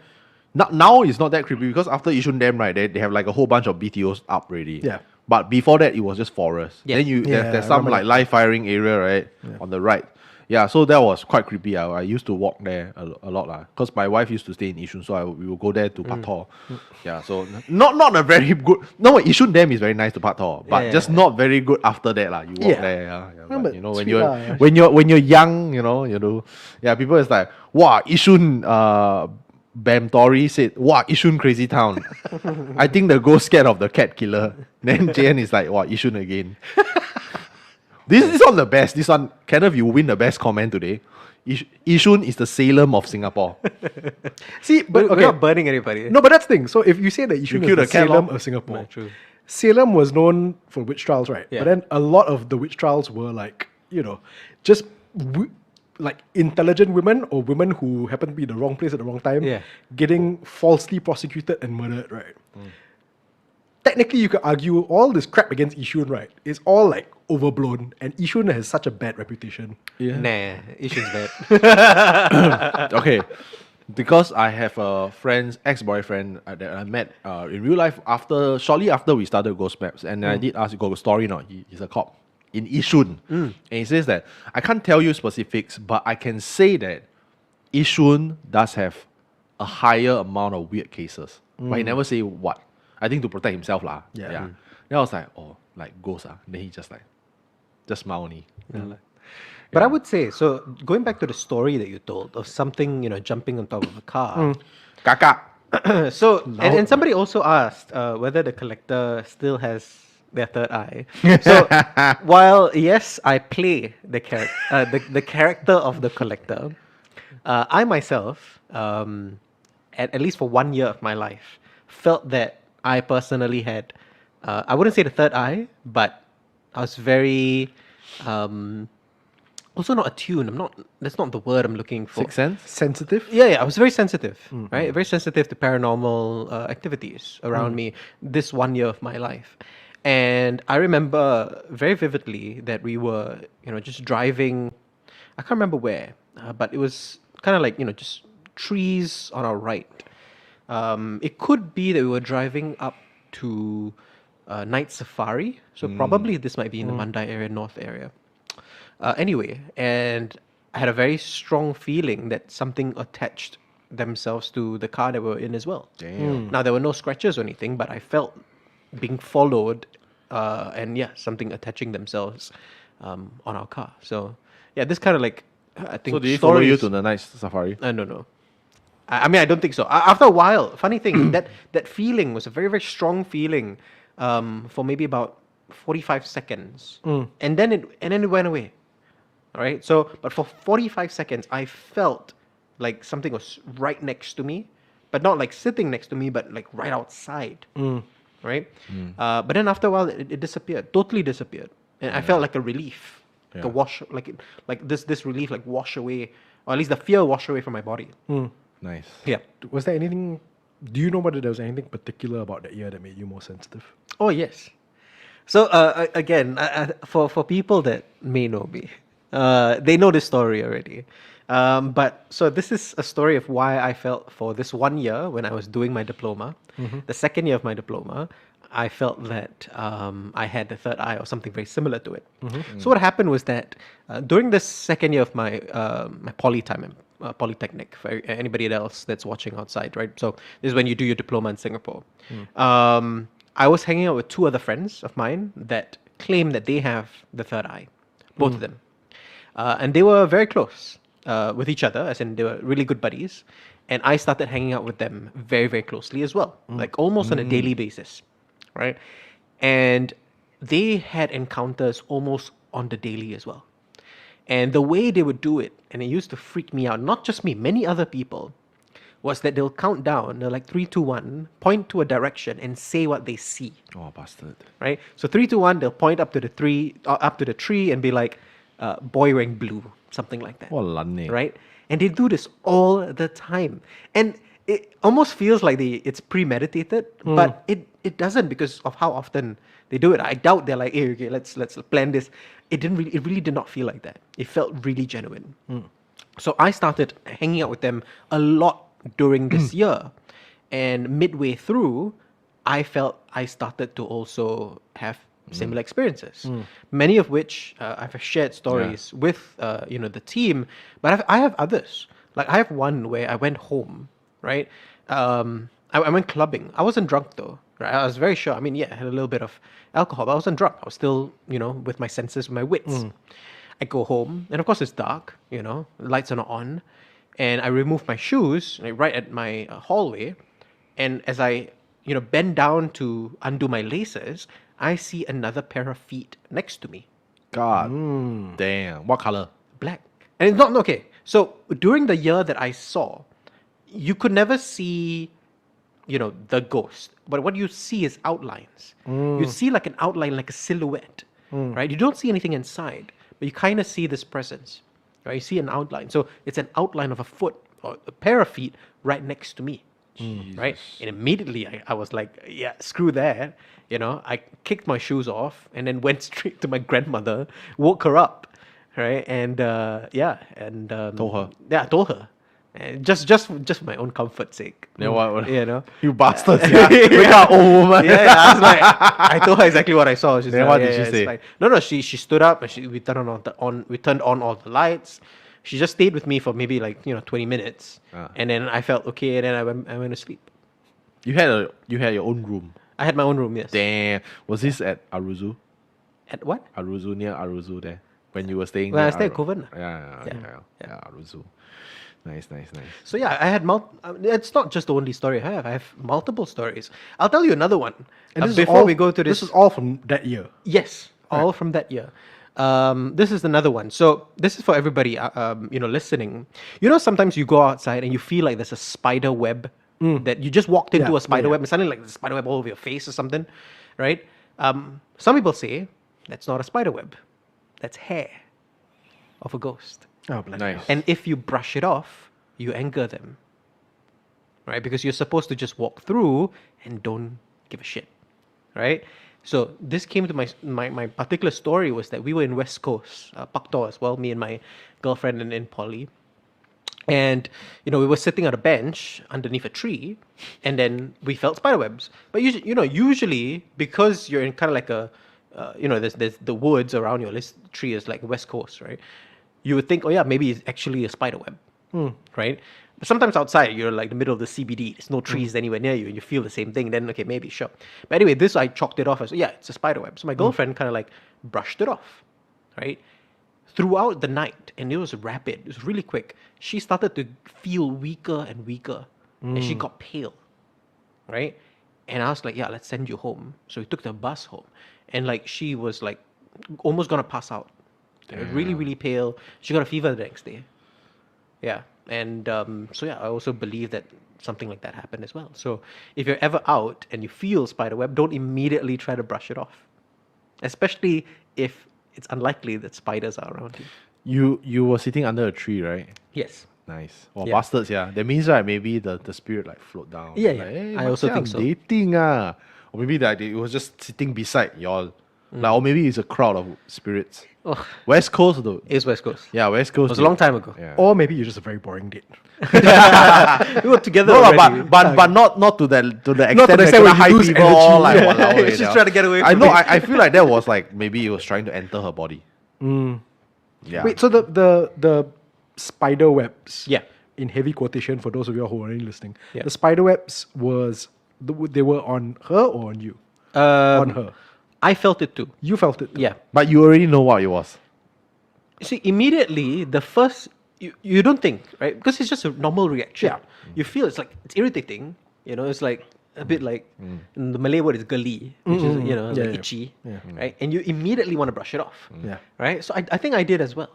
now it's not that creepy because after Yishun Dam, right, they have like a whole bunch of BTOs up already. Yeah. But before that, it was just forest. Yeah. Then Yeah, there's I some remember like that. live firing area, right, on the right. Yeah, so that was quite creepy. I used to walk there a lot because my wife used to stay in Yishun, so we would go there to Pator. Yeah, so not a very good. No, Yishun Dam is very nice to Pator, but Yeah, just not very good after that lah. You walk Yeah. there, yeah. No, But, but you know, sweet lah, yeah. when you're young, you do. Yeah, people is like, wow, Yishun. Bam Tori said, wow, Yishun crazy town. I think the ghost scared of the cat killer. Then JN is like, wow, Yishun again. This one the best. This one, Kenneth, you win the best comment today. Yishun is the Salem of Singapore. See, but We're okay. not burning anybody. No, but that's the thing. So if you say that Yishun killed is a the cat Salem lor. of Singapore, Yeah, true. Salem was known for witch trials, right? Yeah. But then a lot of the witch trials were like, just like intelligent women or women who happen to be in the wrong place at the wrong time, Yeah. getting falsely prosecuted and murdered, right? Technically, you could argue all this crap against Yishun, right, is all like overblown, and Yishun has such a bad reputation. Nah, Yishun's bad. Okay. Because I have a friend's ex-boyfriend that I met in real life shortly after we started Ghost Maps, and I did ask you got a story now. He's a cop in Yishun, and he says that I can't tell you specifics, but I can say that Yishun does have a higher amount of weird cases, but he never say what. I think to protect himself lah. Yeah. Then I was like, oh, like ghosts Then he just smile only. But I would say, so going back to the story that you told of something, jumping on top of a car. Kakak. So, and somebody also asked whether the collector still has their third eye. So, while yes, I play the character of the collector, I myself, at least for 1 year of my life, felt that I personally had, I wouldn't say the third eye, but I was very, also not attuned. That's not the word I'm looking for. Sixth Sense? Sensitive? Yeah, I was very sensitive, right? Very sensitive to paranormal activities around me this 1 year of my life. And I remember very vividly that we were, just driving. I can't remember where, but it was kind of like, just trees on our right. It could be that we were driving up to Night Safari. So probably this might be in the Mandai area, North area. Anyway, and I had a very strong feeling that something attached themselves to the car that we were in as well. Damn. Now, there were no scratches or anything, but I felt being followed and something attaching themselves on our car. So, this kind of like, I think So did he follow you stories- to the night safari? no. I mean, I don't think so. After a while, funny thing, that feeling was a very, very strong feeling for maybe about 45 seconds. And then it went away. All right. So, but for 45 seconds, I felt like something was right next to me, but not like sitting next to me, but like right outside. Right. But then after a while, it disappeared, totally disappeared. And I felt like a relief, like a wash, like this relief, like wash away, or at least the fear wash away from my body. Nice. Yeah. Was there anything? Do you know whether there was anything particular about that year that made you more sensitive? Oh yes. So again, for people that may know me, they know this story already. But so this is a story of why I felt for this 1 year when I was doing my diploma, the second year of my diploma, I felt that I had the third eye or something very similar to it. So what happened was that during this second year of my my poly time, polytechnic, for anybody else that's watching outside, right? So this is when you do your diploma in Singapore. I was hanging out with two other friends of mine that claim that they have the third eye, both of them. And they were very close with each other, as in they were really good buddies. And I started hanging out with them very, very closely as well, like almost on a daily basis, right? And they had encounters almost on the daily as well. And the way they would do it, and it used to freak me out, not just me, many other people, was that they'll count down, they're like 3, 2, 1, point to a direction and say what they see. Oh, bastard. Right? So 3, 2, 1, they'll point up to the tree and be like, boy wearing blue, something like that. What lanne. Right? And they do this all the time. And it almost feels like it's premeditated, but it doesn't because of how often they do it. I doubt they're like, hey, okay, let's plan this. It really did not feel like that. It felt really genuine. So I started hanging out with them a lot during this year. And midway through, I felt I started to also have similar experiences. Many of which I've shared stories with the team, but I have others. Like I have one where I went home, right? I went clubbing. I wasn't drunk though. Right? I was very sure. I mean, I had a little bit of alcohol, but I wasn't drunk. I was still, with my senses, with my wits. I go home, and of course it's dark. Lights are not on, and I remove my shoes right at my hallway, and as I, bend down to undo my laces, I see another pair of feet next to me. God damn. What color? Black. And it's not okay. So during the year that I saw, you could never see, the ghost. But what you see is outlines. You see like an outline, like a silhouette, right? You don't see anything inside, but you kind of see this presence, right? You see an outline. So it's an outline of a foot or a pair of feet right next to me, right? And immediately I was like, yeah, screw that. I kicked my shoes off and then went straight to my grandmother, woke her up, right? And Told her. Yeah, I told her. Just for my own comfort's sake. Then what? You You bastards. Yeah. Wake up, old woman. I was like, I told her exactly what I saw. She's Then like, what did she it's say? fine." No, she stood up and we turned on all the lights. She just stayed with me for maybe 20 minutes, and then I felt okay, and then I went to sleep. You had your own room. I had my own room. Yes. Damn. Was this at Aruzu? At what? Aruzu, near Aruzu there. When you were staying Well, near I stayed at Aru- Kovan. Yeah, Aruzu. Nice. So yeah, I had it's not just the only story I have. I have multiple stories. I'll tell you another one. And this is before all- we go to this, This is all from that year. yes, all from that year. This is another one. So this is for everybody, listening. Sometimes you go outside and you feel like there's a spider web that you just walked into Yeah, a spider yeah. web and suddenly like there's a spider web all over your face or something, right? Some people say that's not a spider web, that's hair of a ghost. Oh, bloody Nice. hell. And if you brush it off, you anger them, right? Because you're supposed to just walk through and don't give a shit, right? So this came to my particular story was that we were in West Coast, Pak Tor as well, me and my girlfriend in poly. And, we were sitting on a bench underneath a tree, and then we felt spider webs. But usually because you're in kind of like a, there's the woods around you. This tree is like West Coast, right? You would think, oh yeah, maybe it's actually a spider web, right? But sometimes outside, you're like the middle of the CBD. There's no trees anywhere near you, and you feel the same thing. Then, okay, maybe, sure. But anyway, this I chalked it off as, yeah, it's a spider web. So my girlfriend kind of like brushed it off, right? Throughout the night, and it was rapid, it was really quick, she started to feel weaker and weaker, and she got pale, right? And I was like, yeah, let's send you home. So we took the bus home, and like she was like almost gonna pass out, really, really pale. She got a fever the next day. Yeah, and so yeah, I also believe that something like that happened as well. So if you're ever out and you feel spider web, don't immediately try to brush it off, especially if it's unlikely that spiders are around you. You were sitting under a tree, right? Yes. Nice. Oh, Yeah. bastards, yeah. That means, right, maybe the spirit like float down. Yeah, Like, yeah. hey, I also macam think so. dating, ah. Or maybe like it was just sitting beside y'all. Like, or maybe it's a crowd of spirits. Oh, West Coast though. it was West Coast. Yeah, West Coast. It was a long time ago. Yeah. Or maybe you're just a very boring date. We were together No, already. but not to the extent to the that extent kena where you high lose fever, energy. like, Yeah. walao, She's yeah. trying to get away I from know. it. I feel like that was like maybe it was trying to enter her body. Yeah. Wait, so the spider webs, Yeah. in heavy quotation for those of you who are only listening, Yeah. the spider webs they were on her or on you? On her. I felt it too. You felt it too. Yeah. But you already know what it was. See, immediately the first you don't think, right? Because it's just a normal reaction. Yeah. You feel it's irritating. It's like a bit like in the Malay word is gali, which is Yeah, like yeah. itchy, right? And you immediately want to brush it off. Yeah. Right. So I think I did as well.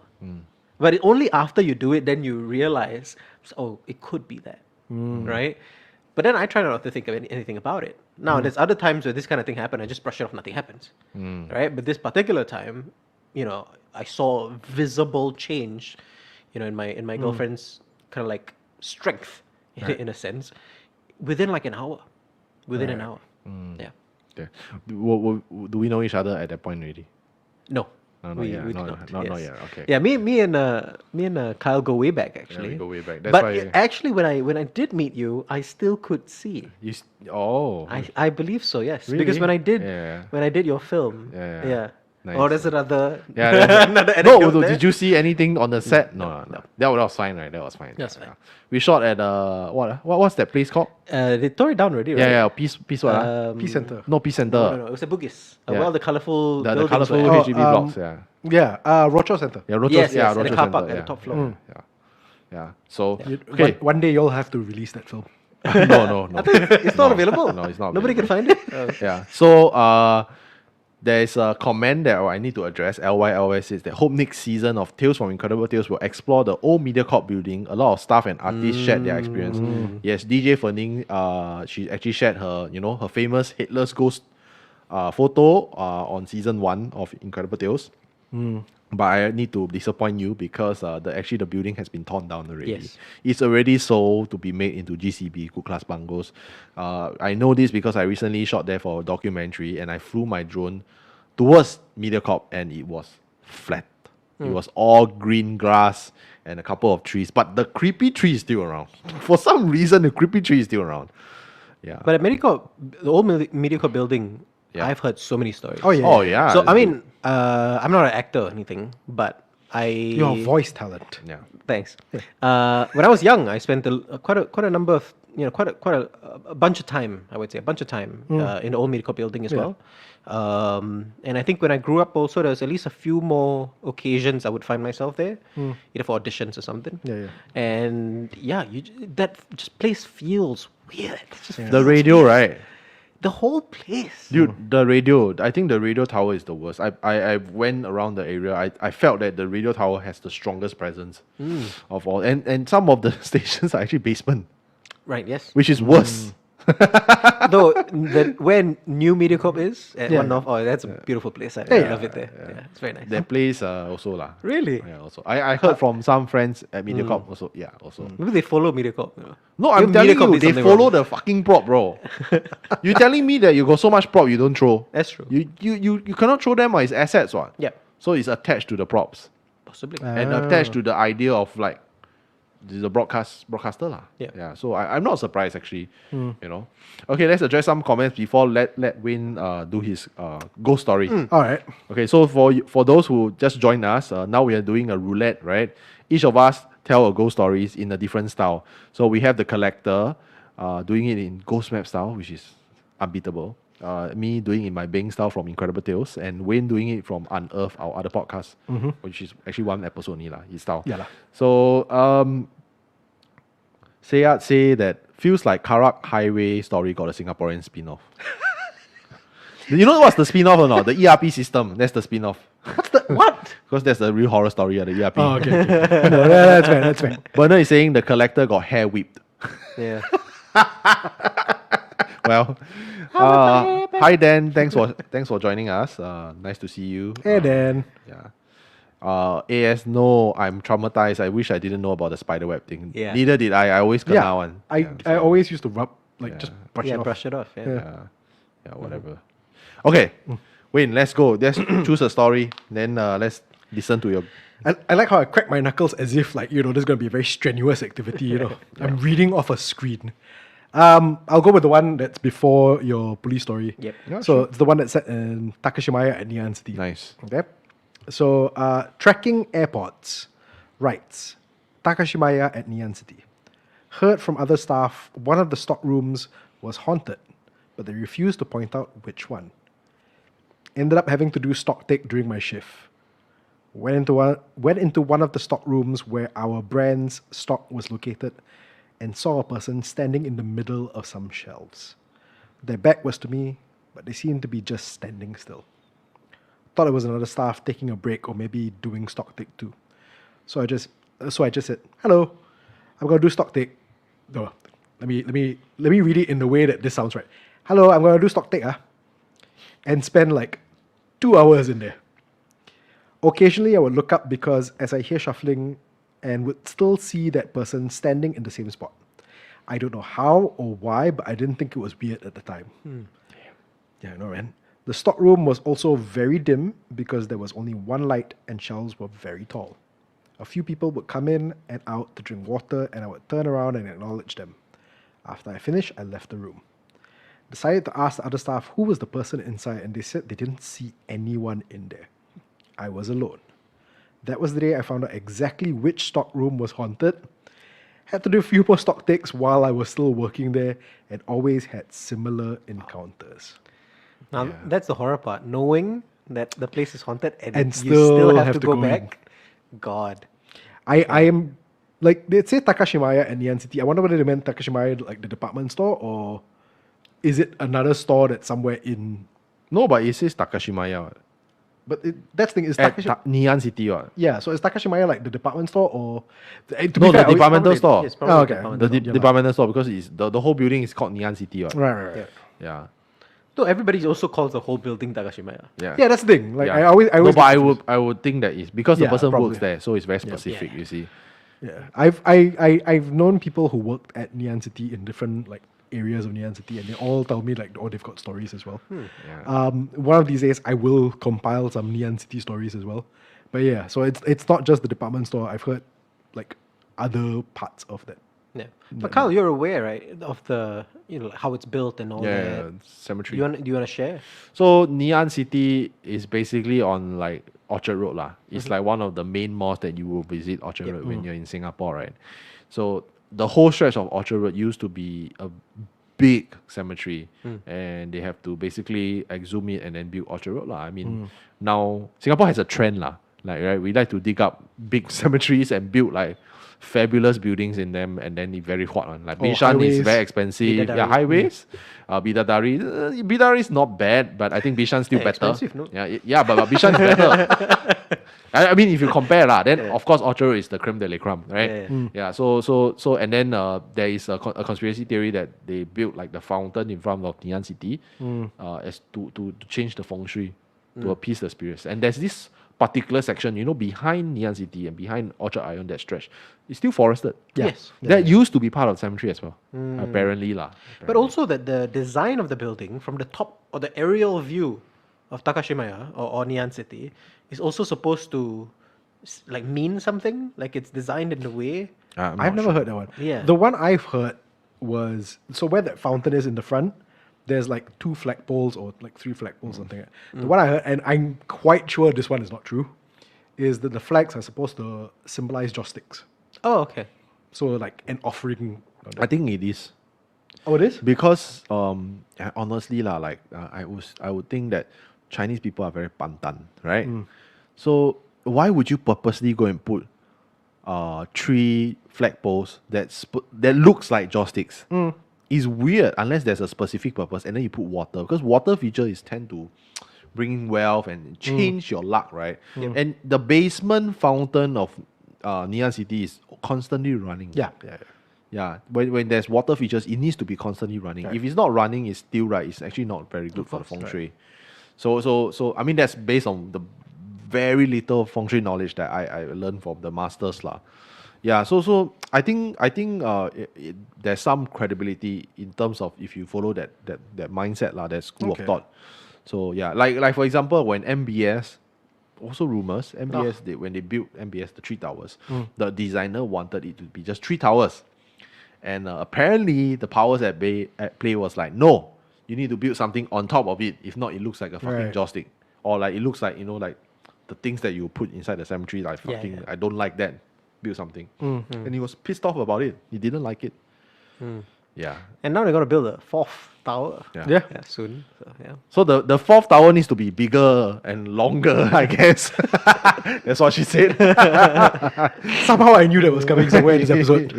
But only after you do it, then you realize, oh, it could be that, right? But then I try not to think of anything about it. Now, there's other times where this kind of thing happened, I just brush it off, nothing happens, right? But this particular time, I saw visible change, in my girlfriend's kind of like strength, in a sense, within like an hour. Within an hour. Yeah. Okay. Do we know each other at that point already? No. No, not we yet. do Not yet. Okay. Yeah, me and Kyle go way back actually. we go way back. That's But why- actually, when I did meet you, I still could see. Oh. I believe so. Yes, because Really? when I did your film. Yeah. Yeah. Nice. Or there's another. Yeah. another No, anecdote there. did you see anything on the set? No. That was fine, right? That was fine. That's fine. We shot at what's that place called? They tore it down already, right? Yeah, Peace what? Peace Center. No, Peace Center. No, it was a Bugis. Yeah. Well, the colorful The buildings colorful were- HDB blocks. Yeah. Yeah, Rochor Center. Yeah, Rochor. Yes, yeah, yes, and the Rochor car Center, park at the yeah. top floor. Yeah. So Okay. One day you'll have to release that film. no. It's not available. No, it's not. Nobody can available. find it. Yeah. So there's a comment that I need to address. LYLS says that hope next season of Tales from Incredible Tales will explore the old MediaCorp building. A lot of staff and artists shared their experience. Yes, DJ Ferning, she actually shared her, her famous headless ghost photo on season 1 of Incredible Tales. But I need to disappoint you because the building has been torn down already. Yes. It's already sold to be made into GCB, Good Class Bungalows. I know this because I recently shot there for a documentary and I flew my drone towards MediaCorp and it was flat. It was all green grass and a couple of trees. But the creepy tree is still around. For some reason, the creepy tree is still around. Yeah. But at MediaCorp, the old MediaCorp building, Yeah. I've heard so many stories. Oh, yeah. Oh, yeah. So it's I good. mean, I'm not an actor or anything, but Your voice talent. Yeah. Thanks. When I was young, I spent quite a number of quite a bunch of time. I would say a bunch of time in the old MediaCorp building as well. And I think when I grew up, also there was at least a few more occasions I would find myself there, either for auditions or something. Yeah. And yeah, that just place feels weird. It just The feels radio, weird. right? The whole place. Dude, the radio. I think the radio tower is the worst. I went around the area. I felt that the radio tower has the strongest presence of all. And some of the stations are actually basement, Right. Yes. which is worse. Though where New MediaCorp is at Yeah. One North, oh, that's a beautiful place. I Yeah. love it there. Yeah, it's very nice. That place also lah. Really? Yeah, also. I heard from some friends at MediaCorp also. Yeah, also. Maybe they follow MediaCorp. You know. No, I'm Maybe telling MediaCorp you, did they something follow wrong. the fucking prop, bro. You telling me that you got so much prop you don't throw? That's true. You cannot throw them, it's assets, what? Yeah, So it's attached to the props possibly. and attached to the idea of like the broadcaster lah. Yeah. So I'm not surprised actually. You know. Okay, let's address some comments before let Wayne do his ghost story. All right. Okay, so for those who just joined us, now we are doing a roulette, right? Each of us tell a ghost stories in a different style. So we have the collector doing it in ghost map style, which is unbeatable. Me doing it in my Bing style from Incredible Tales, and Wayne doing it from Unearth, our other podcast, which is actually one episode only lah, his style. Yeah lah. So Sayat say that feels like Karak Highway story got a Singaporean spin-off. You know what's the spin-off or not? The ERP system. That's the spin-off. What? Because that's the real horror story of the ERP. Oh, okay. No, that's fair. That's fair. Bernard is saying the collector got hair whipped. Yeah. Well, hi Dan, thanks for joining us. Nice to see you. Hey, Dan. Yeah. AS, no, I'm traumatized. I wish I didn't know about the spiderweb thing. Yeah. Neither did I. I always kena Yeah. one. I Yeah, always used to rub, like, Yeah. just brush Yeah, it off. brush it off. Yeah. Yeah, whatever. Okay, Wayne, let's go. Let's choose a story. Then let's listen to your. I like how I crack my knuckles as if, like, this is going to be a very strenuous activity, I'm reading off a screen. I'll go with the one that's before your police story. Yep. Yeah, So sure. it's the one that's set in Takashimaya at Nian City. Nice. Okay. So Tracking Airports writes, Takashimaya at Nian City. Heard from other staff one of the stock rooms was haunted, but they refused to point out which one. Ended up having to do stock take during my shift. Went into one of the stock rooms where our brand's stock was located and saw a person standing in the middle of some shelves. Their back was to me, but they seemed to be just standing still. Thought it was another staff taking a break or maybe doing stock take too. So I just said, "Hello, I'm gonna do stock take." No, let me read it in the way that this sounds right. "Hello, I'm gonna do stock take, and spend like 2 hours in there. Occasionally, I would look up because as I hear shuffling and would still see that person standing in the same spot. I don't know how or why, but I didn't think it was weird at the time. Yeah, I know, man. The stock room was also very dim because there was only one light and shelves were very tall. A few people would come in and out to drink water and I would turn around and acknowledge them. After I finished, I left the room. Decided to ask the other staff who was the person inside and they said they didn't see anyone in there. I was alone. That was the day I found out exactly which stock room was haunted. Had to do a few more stock takes while I was still working there and always had similar encounters. Now that's the horror part. Knowing that the place is haunted and you still still have to have to go go in. back. God. I am, like, they say Takashimaya and Nian City. I wonder whether they meant Takashimaya, like the department store, or is it another store that's somewhere in... No, but it says Takashimaya. What? But that's the thing, is At Takashimaya... Nian City. What? Yeah, so is Takashimaya like the department store or... To be No, the fair, I always- departmental store. It's probably Oh, okay. departmental. The Yeah. departmental store, because it's the whole building is called Nian City. What? Right. Yeah. Yeah. So everybody also calls the whole building Takashimaya. Yeah. Yeah, that's the thing. Like, Yeah. I always No, but get I confused. would think that it's because the Yeah, person probably. works there, so it's very specific. Yeah. You see. Yeah, I've known people who worked at Nian City in different like areas of Nian City, and they all tell me like, oh, they've got stories as well. Yeah. One of these days, I will compile some Nian City stories as well. But yeah, so it's not just the department store. I've heard like other parts of that. Yeah. But Kyle, you're aware, right, of the how it's built and all Yeah, that. cemetery. Do you want to share? So Nian City is basically on like Orchard Road lah. It's like one of the main malls that you will visit Orchard Road when you're in Singapore, right? So the whole stretch of Orchard Road used to be a big cemetery, and they have to basically exhume it and then build Orchard Road lah. I mean, now Singapore has a trend lah. Like, right, we like to dig up big cemeteries and build like fabulous buildings in them, and then it's very hot one. Like Oh, Bishan is highways. very expensive. Bidadari. Yeah, highways. Bidadari. Bidadari is not bad, but I think Bishan's still Yeah, better. expensive, no? Yeah, but Bishan is better. I mean, if you compare lah, then of course Orchard Road is the creme de la creme, right? Yeah. So, and then there is a conspiracy theory that they built like the fountain in front of Ngee Ann City, as to change the feng shui, to appease the spirits. And there's this particular section, behind Ngee Ann City and behind Orchard Ion, that stretch, it's still forested. Yes. That used to be part of the cemetery as well, apparently lah. But also that the design of the building from the top or the aerial view of Takashimaya or Ngee Ann City is also supposed to like mean something. Like it's designed in a way. I've never heard that one. Yeah. The one I've heard was so where that fountain is in the front, there's like 2 flagpoles or like 3 flagpoles, something like that. The one I heard, and I'm quite sure this one is not true, is that the flags are supposed to symbolize joss sticks. Oh, okay. So like an offering. I think it is. Oh, it is? Because honestly lah, like I would think that Chinese people are very pantan, right? So why would you purposely go and put 3 flagpoles that looks like joss sticks? It's weird unless there's a specific purpose, and then you put water, because water feature is tend to bring wealth and change your luck, right? And the basement fountain of Ngee Ann City is constantly running. Yeah, when there's water features, it needs to be constantly running. If it's not running, it's still right. It's actually not very good for the feng shui. So I mean, that's based on the very little feng shui knowledge that I learned from the masters lah. Yeah, so I think there's some credibility in terms of if you follow that mindset lah, that school of thought. So yeah, like for example, when MBS, also rumors, MBS when they built MBS, the 3 towers, the designer wanted it to be just 3 towers. And apparently the powers at play was like, no, you need to build something on top of it. If not, it looks like a fucking joystick. Or like, it looks like, like the things that you put inside the cemetery, like fucking, I don't like that. Build something. And he was pissed off about it. He didn't like it. Yeah. And now they're going to build a 4th tower. Yeah. Soon. So, yeah. So the 4th tower needs to be bigger and longer, I guess. That's what she said. Somehow I knew that was coming somewhere in this episode.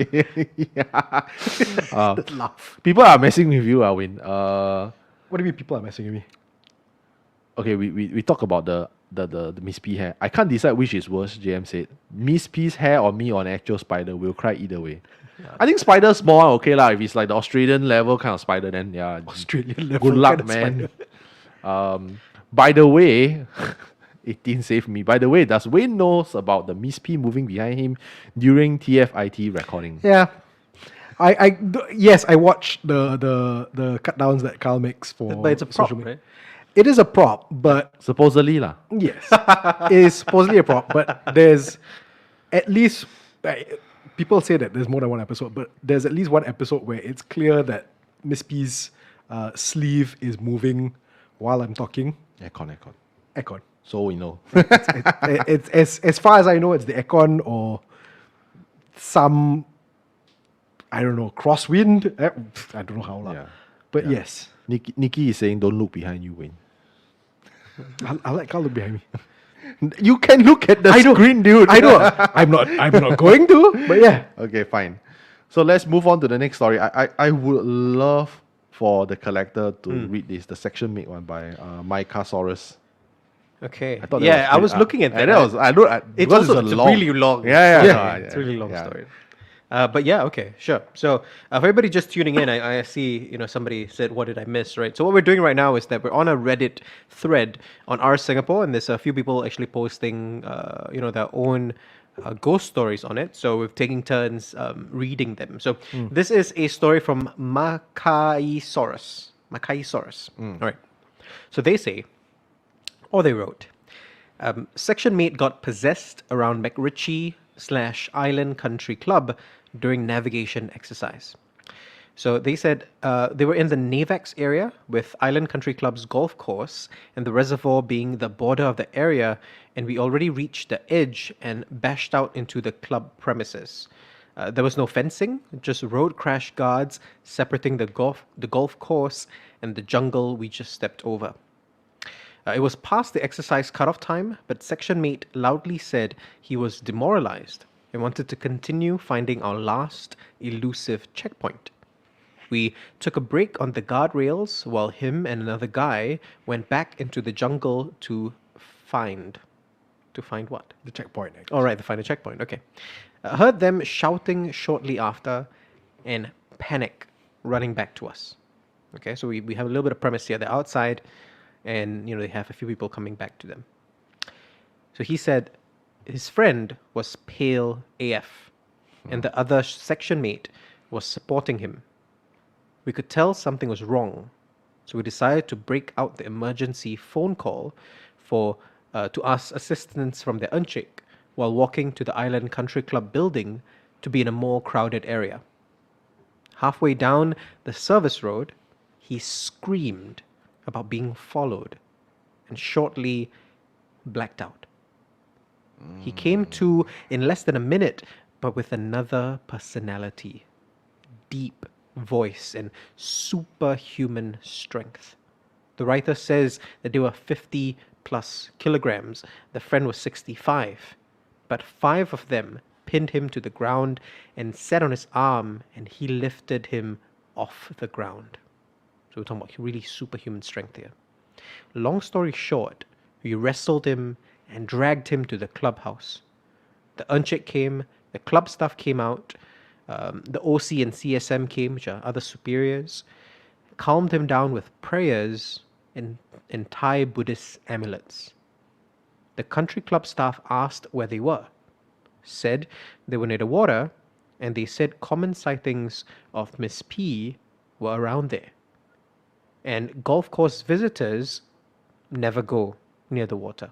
Laugh. People are messing with you, Arwin. What do you mean people are messing with me? Okay, we talk about the Miss P hair. I can't decide which is worse, JM said. Miss P's hair or me on actual spider, will cry either way. I think spider small, okay lah. If it's like the Australian level kind of spider, then yeah. Australian level. Good luck, kind of man. By the way, 18 saved me. By the way, does Wayne knows about the Miss P moving behind him during TFIT recording? Yeah. Yes, I watched the cut downs that Carl makes for But it's a prop, social media. right? It is a prop, but Supposedly lah. yes, it is supposedly a prop, but there's at least people say that there's more than one episode, but there's at least one episode where it's clear that Miss P's sleeve is moving while I'm talking. Aircon. Aircon. So we know. It's as far as I know, it's the aircon or some, I don't know, crosswind. I don't know how long. Yeah. But yes, Nikki is saying, don't look behind you, Wayne. I'll let Carl look behind me. You can look at the screen, dude. I know. I'm not going to. But yeah. Okay, fine. So let's move on to the next story. I would love for the collector to read this, the section made one by Mycosaurus. Okay. I thought that I was looking at that. It's It's also really long. Yeah. It's a really long story. But yeah, okay, sure. So for everybody just tuning in, I see, somebody said, what did I miss, right? So what we're doing right now is that we're on a Reddit thread on our Singapore, and there's a few people actually posting, their own ghost stories on it. So we're taking turns reading them. So this is a story from Macaisaurus. All right. So they say, or they wrote, section mate got possessed around McRitchie/Island Country Club during navigation exercise. So they said they were in the Navax area with Island Country Club's golf course and the reservoir being the border of the area, and we already reached the edge and bashed out into the club premises. There was no fencing, just road crash guards separating the golf course and the jungle we just stepped over. It was past the exercise cutoff time, but section mate loudly said he was demoralized. and wanted to continue finding our last elusive checkpoint. We took a break on the guardrails while him and another guy went back into the jungle to find. To find what? The checkpoint. I guess. All right, to find a checkpoint. Okay. I heard them shouting shortly after and panic running back to us. Okay, so we have a little bit of premise here. They're outside and, they have a few people coming back to them. So he said his friend was pale AF and the other section mate was supporting him. We could tell something was wrong, so we decided to break out the emergency phone call to ask assistance from the Encik while walking to the Island Country Club building to be in a more crowded area. Halfway down the service road, he screamed about being followed and shortly blacked out. He came to in less than a minute, but with another personality, deep voice and superhuman strength. The writer says that they were 50 plus kilograms. The friend was 65, but 5 of them pinned him to the ground and sat on his arm, and he lifted him off the ground. So we're talking about really superhuman strength here. Long story short, we wrestled him and dragged him to the clubhouse. The Encik came, the club staff came out, the OC and CSM came, which are other superiors, calmed him down with prayers and Thai Buddhist amulets. The country club staff asked where they were, said they were near the water, and they said common sightings of Miss P were around there. And golf course visitors never go near the water.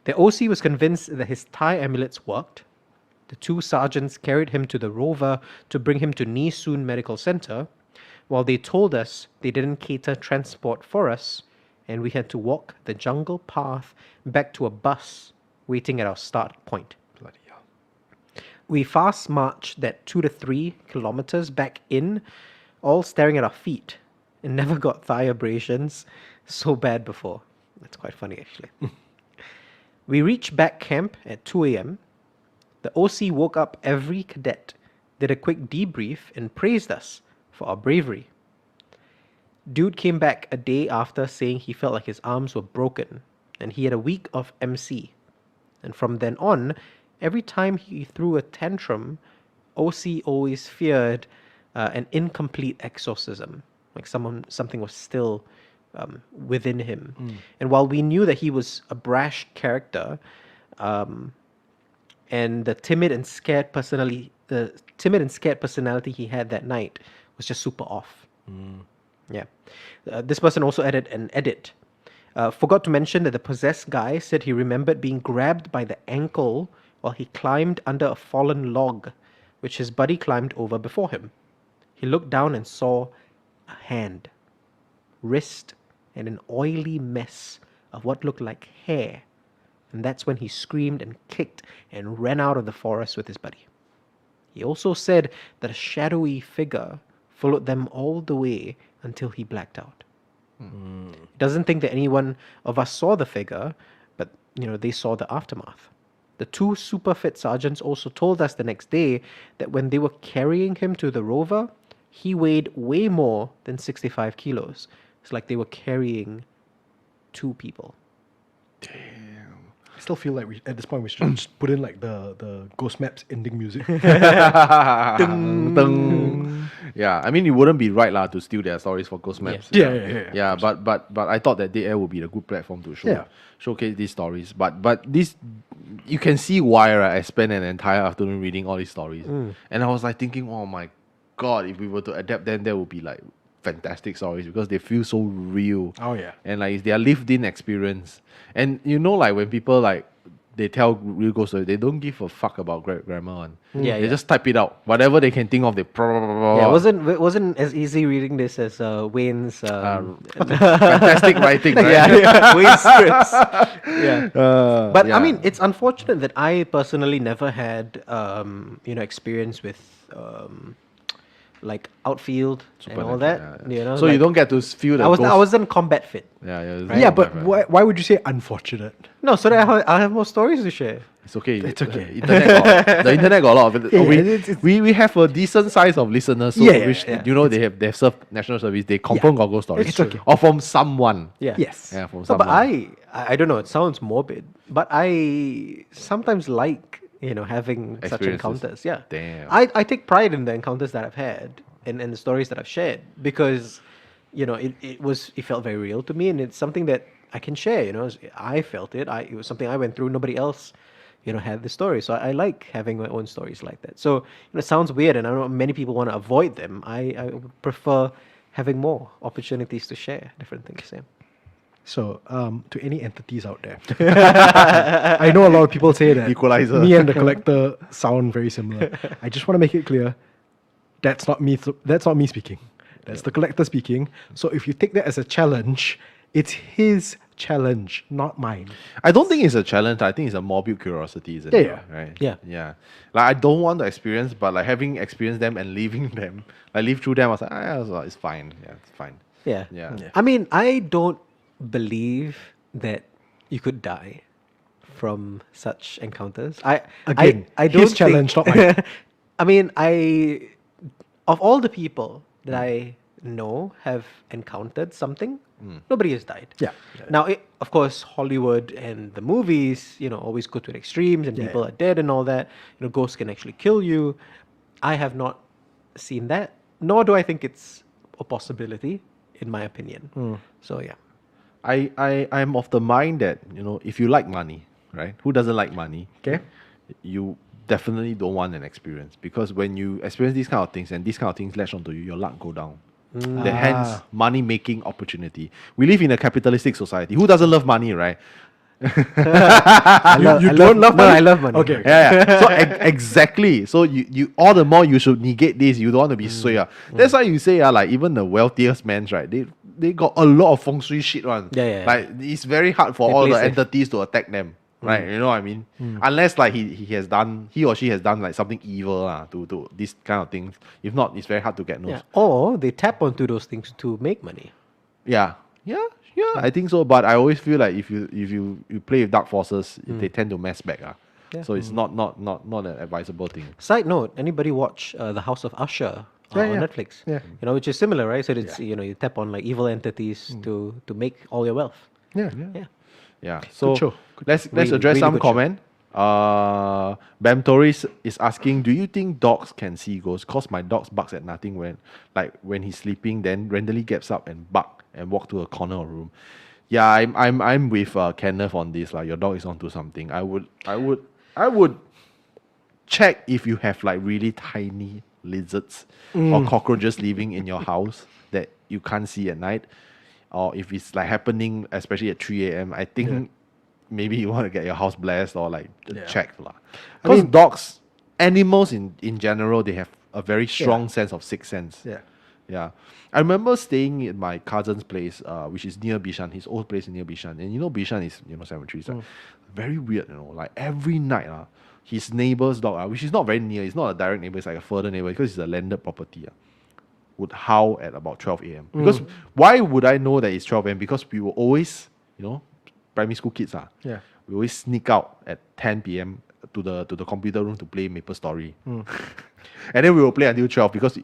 The OC was convinced that his Thai amulets worked. The 2 sergeants carried him to the rover to bring him to Nee Soon Medical Center, while they told us they didn't cater transport for us, and we had to walk the jungle path back to a bus waiting at our start point. Bloody hell. We fast marched that 2 to 3 kilometers back in, all staring at our feet, and never got thigh abrasions so bad before. That's quite funny, actually. We reached back camp at 2 a.m. The OC woke up every cadet, did a quick debrief, and praised us for our bravery. Dude came back a day after saying he felt like his arms were broken, and he had a week of MC. And from then on, every time he threw a tantrum, OC always feared an incomplete exorcism, like something was still within him. And while we knew that he was a brash character, and the timid and scared personality he had that night was just super off. Yeah. This person also added an edit. Forgot to mention that the possessed guy said he remembered being grabbed by the ankle while he climbed under a fallen log, which his buddy climbed over before him. He looked down and saw a hand, wrist, and an oily mess of what looked like hair. And that's when he screamed and kicked and ran out of the forest with his buddy. He also said that a shadowy figure followed them all the way until he blacked out. He doesn't think that anyone of us saw the figure, but they saw the aftermath. The 2 super fit sergeants also told us the next day that when they were carrying him to the rover, he weighed way more than 65 kilos. It's like they were carrying 2 people. I still feel like at this point we should just put in like the Ghost Maps ending music. Dun, dun. Yeah, I mean, it wouldn't be right to steal their stories for Ghost Maps. Yeah. But I thought that Dead Air would be a good platform to showcase these stories. But this, you can see why, right? I spent an entire afternoon reading all these stories, and I was like thinking, oh my god, if we were to adapt them, there would be like fantastic stories because they feel so real. Oh yeah. And like it's their lived-in experience. And like when people like they tell real ghost stories, they don't give a fuck about grammar one. They just type it out. Whatever they can think of, they Yeah, it wasn't as easy reading this as Wayne's fantastic writing, right? Yeah, Wayne's scripts. Yeah. But yeah. I mean, it's unfortunate that I personally never had experience with like outfield and all that. Yeah. So you don't get to feel the I wasn't combat fit. Yeah, Yeah, but why would you say unfortunate? No, so that I'll have more stories to share. It's okay. It's okay. The internet got a lot of it. Yeah, we, it's- we have a decent size of listeners, so Yeah, which yeah. they have served national service. They confirm got ghost stories. It's okay. Or from someone. Yeah. Yes. Yeah, from No, someone. but I don't know. It sounds morbid, but I sometimes like having such Experiences. encounters. Yeah. Damn. I take pride in the encounters that I've had and the stories that I've shared because it felt very real to me and it's something that I can share. I felt it. It was something I went through. Nobody else had the story. So I like having my own stories like that. So it sounds weird, and I know many people want to avoid them. I would prefer having more opportunities to share different things. Yeah. So, to any entities out there, I know a lot of people say that Equalizer. me and the collector sound very similar. I just want to make it clear that's not me. That's not me speaking. That's the collector speaking. So if you take that as a challenge, it's his challenge, not mine. I don't think it's a challenge. I think it's a morbid curiosity, isn't it? Yeah. Right? Yeah. Yeah. Like, I don't want to experience, but like having experienced them and leaving them, like live through them, I was like, it's fine. Yeah, it's fine. Yeah. Yeah. Yeah. I mean, I don't believe that you could die from such encounters. Again, I don't his challenge, think, not mine. I mean, of all the people that I know have encountered something, nobody has died. Yeah. Now, of course, Hollywood and the movies, always go to the extremes and Yeah. people are dead and all that. Ghosts can actually kill you. I have not seen that, nor do I think it's a possibility, in my opinion. So yeah. I'm of the mind that, if you like money, right? Who doesn't like money? Okay. You definitely don't want an experience, because when you experience these kind of things and these kind of things latch onto you, your luck go down. Hence, money making opportunity. We live in a capitalistic society. Who doesn't love money, right? You don't love No, money? I love money. Okay. Yeah. So exactly. So you all the more you should negate this. You don't want to be sway. That's why you say like even the wealthiest men, right? They got a lot of feng shui shit one. Yeah. Like it's very hard for They all play the safe. entities to attack them. Right, you know what I mean? Unless like he or she has done like something evil to these kind of things. If not, it's very hard to get noticed. Yeah. Or they tap onto those things to make money. Yeah, I think so. But I always feel like if you play with dark forces, they tend to mess back. Yeah. So it's not an advisable thing. Side note: anybody watch The House of Usher Yeah, on yeah. Netflix? Yeah. Which is similar, right? So it's you take on like evil entities to make all your wealth. Yeah. Yeah. Yeah. So show. let's Really, address really some good show. comment. Bam Torres is asking, do you think dogs can see ghosts? Cause my dog barks at nothing when he's sleeping, then randomly gets up and bark and walk to a corner of room. Yeah, I'm with Kenneth on this. Like your dog is onto something. I would check if you have like really tiny lizards or cockroaches living in your house that you can't see at night. Or if it's like happening, especially at 3 a.m., I think maybe you want to get your house blessed or like checked. Because dogs, animals in general, they have a very strong sense of sixth sense. Yeah. Yeah. I remember staying at my cousin's place, which is near Bishan, his old place is near Bishan. And Bishan is, cemetery. So very weird, like every night, his neighbor's dog, which is not very near, it's not a direct neighbor, it's like a further neighbor because it's a landed property. Would howl at about 12 a.m. Because why would I know that it's 12 a.m.? Because we were always, primary school kids, Yeah. we always sneak out at 10 p.m. to the computer room to play Maple Story. And then we will play until 12 because